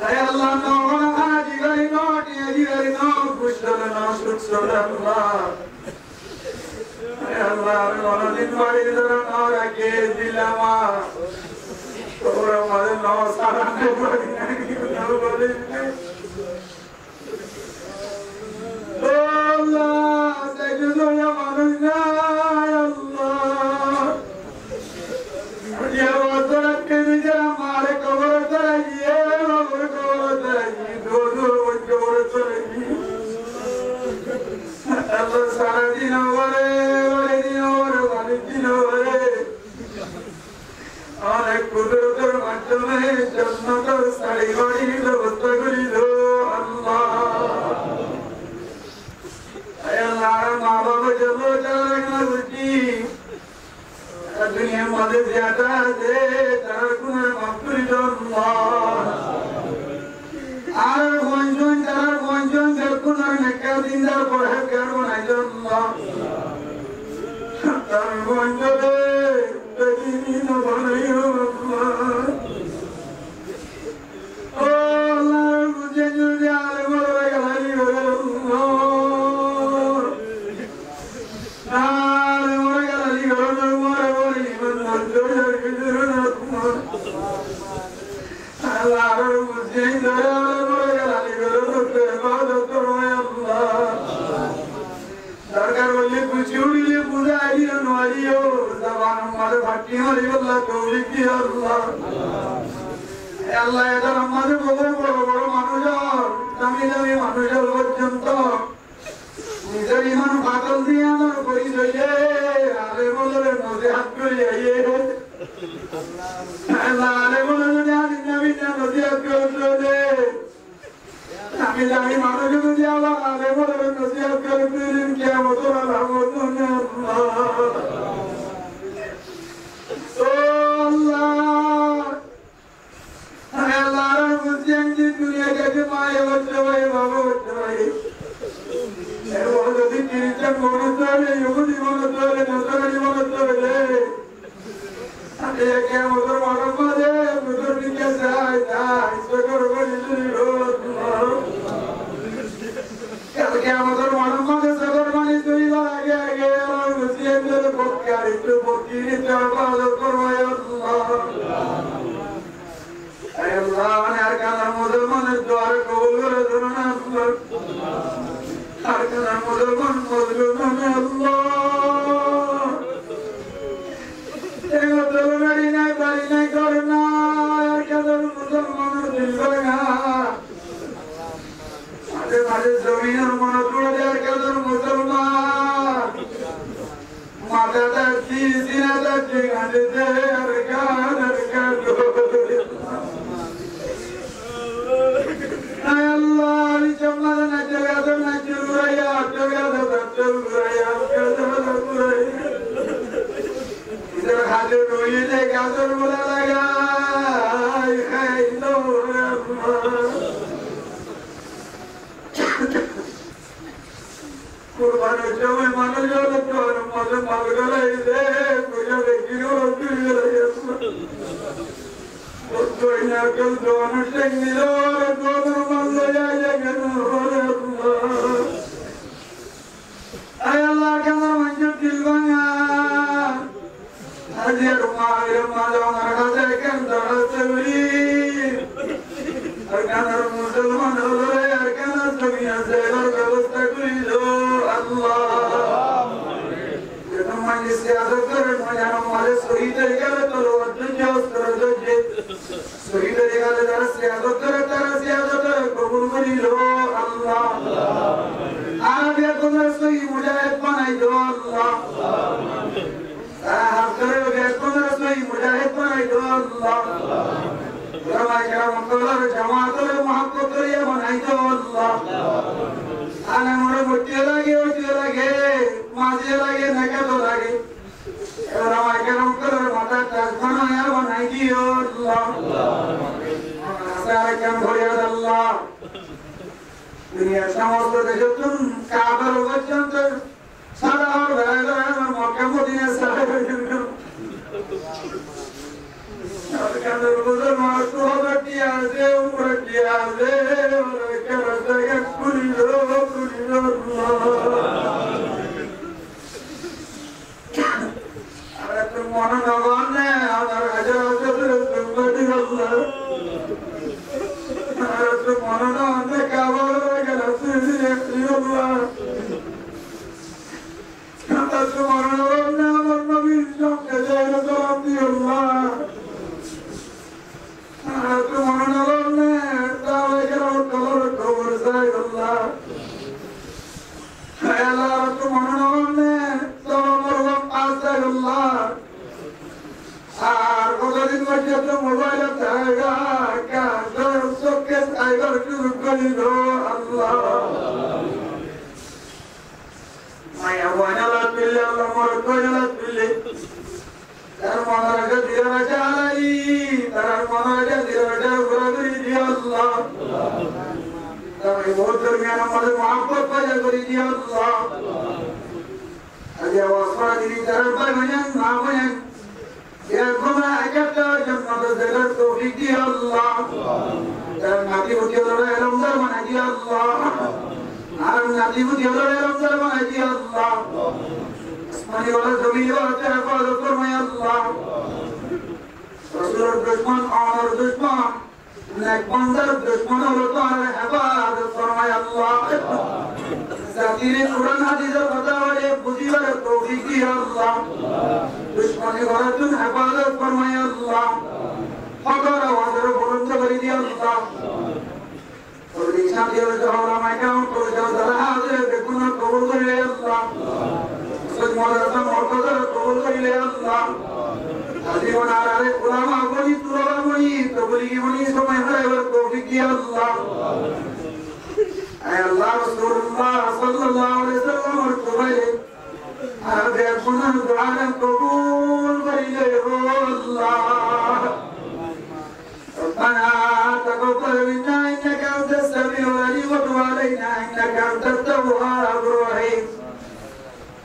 Ay Allah no haji gari no tiya gari no kushal no suksal Allah Ay Allah no din bari dara no rake dilama tora mare no saran de bari no bari Allah sajdo ya manna ya Allah ya wazara ke jara mare kabar taraye Allah saradina wale waledina wale walidina wale Anek kudrotar majdame jannatar sari bari ব্যবস্থা করি do Allah ay Allah ma baba jabo jarana ruti dunya madhe zyada de tar gunar maaf kori do Allah আর গঞ্জন যারা গঞ্জন দেখুন আর নেকা দিনদার পরহেজগার বানাই আল্লাহ তার গঞ্জনে বেদিন বানাইও আল্লাহ ও আল্লাহ বুঝে যদি আলে বলে গেলাই করে আল্লাহ আলে বলে গেলাই করে মরে বলে ইমান নজর ভিতরে না আল্লাহ আর বুঝে ধরে सरकार बोले कुछ उड़िए पूजा आइए नवारियो जबान हमारे भाटी हमारे अल्लाह कौली की अल्लाह अल्लाह इधर हमारे बड़े बड़े मानुष दामी दामी मानुष पर्यंत निजर ईमान बातल दिए हमारे कोई જોઈએ आले बोले मुझे हाथ को आइए अल्लाह आले बोले नबी नबी मुझे हाथ को दे আমি জানি মানুষ যদি আল্লাহ আলে বলে নসিহত করে দিন কিয়ামত আলামত না আল্লাহ আল্লাহ মুসলিম জি দুনিয়া কে মায়ে বচ্চা ভাই বাবা বচ্চা ভাই এর যদি খ্রিস্টান মনস্তারে ইহুদি মনস্তারে নসরানি মনস্তারে আরে কিয়ামত মারমাদে মুসলিম কে যায় যায় সকর বলি আমাদের মানবমাকে সদর মানি তুই আগে আগে আমার মুসলিমদের পক্ষে আর একটু বকিরি চাওয়া করবো আল্লাহ আল্লাহ আর أركنا مظلمان مظلومان الله إغتل مرينا بارينا كرنا أركنا المظلمان بالبغا هذا زمين المنطور أركنا المظلمان ماذا تأتي سنة تأتي عندي أركان يا الله لجمال نجلاد نجل يا جلاد نجل يا جلاد إذا حاضر ويلي قادر ولا لقى خيلو يا الله قربان الجوي من الجلاد ما مالغلا إذا كجا بكيرو ربي يا الله وإنا كل دون شيء دون من لا يجنور الله أي الله كما من جد البنيا هذه ما دون هذا كم درسولي أركان المسلمان الله أركان السميع زير كبستقبل الله من السياسة من ينام سويت رجال تلوت جوس سويت رجال درس سياسة درس سياسة قبول كريلو الله أنا بيكون رسوي مجاهد بنايدو الله أنا بيكون رسوي مجاهد بنايدو الله لما كرم كلر جماعة المحبة كريه بنايدو الله أنا مرة متيلاجي ماضي لاجي نكتو لاجي لما كرم كلر ماذا تسمعنا يا بنايدو الله ساركم بيد الله दुनिया समस्त देशतुन काबर वचंत सारा और वेला मक्का मदीना सारा और कंदर बुजुर्ग मास्तु होती आजे उमरती आजे और करते के कुलिलो अरे तुम मन भगवान ने हमारे हजार तुम बड़ी अल्लाह अरे तुम मन ने काबर Allah kata subhanallah wa nabi jalla rabbi Allah subhanallah taala karo kalor kobar sai Allah Allah subhanallah subhanallah asal Allah আর কতদিন পর্যন্ত মোবাইল থাকা কাজর শোকেস আইবার শুরু করিল আল্লাহ মায়া ওয়ানালা বিল্লি আল্লাহ মর কোয়ালা বিল্লি তার মনারকে দিরা জালালি তার মনারকে দিরা জালালি দি আল্লাহ তাই বহুত দরমিয়ান আমাদের মহব্বত পয়দা করে দি আল্লাহ আজ ওয়াসফা দিনি তার বায়ন মাময়ন يا كما أجبت جنة زلت توفيق يا الله نبي وجل لهم زمان يا الله نبي وجل لهم زمان يا الله اسمعني ولا زميل ولا تحفظ فرما يا الله رسول الدشمن عمر الدشمن نك منظر الدشمن ولطار حفاظ فرما يا الله ذاتير القرآن حديث الفتاوى بزيوة التوفيق يا الله دشمنی غلطن حفاظت فرمائے اللہ فقر وادر بلند کری اللہ اور دیشان دیو جہورا مائکاؤں تو جہاں حاضر بکنا قبول کرے اللہ سج مدرسہ مرتضر قبول کرے اللہ حضی و نارار علماء بنی طلبہ بنی تبلیغی بنی سمحرے ورکوفی کی اللہ اے اللہ رسول اللہ صلی اللہ علیہ وسلم ورکوفی أبي كنا دعاء قبول بيده الله ربنا تقبل منا إنك أنت السميع العليم وتب علينا إنك أنت التواب الرحيم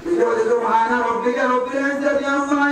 بجود سبحان ربك رب العزة عما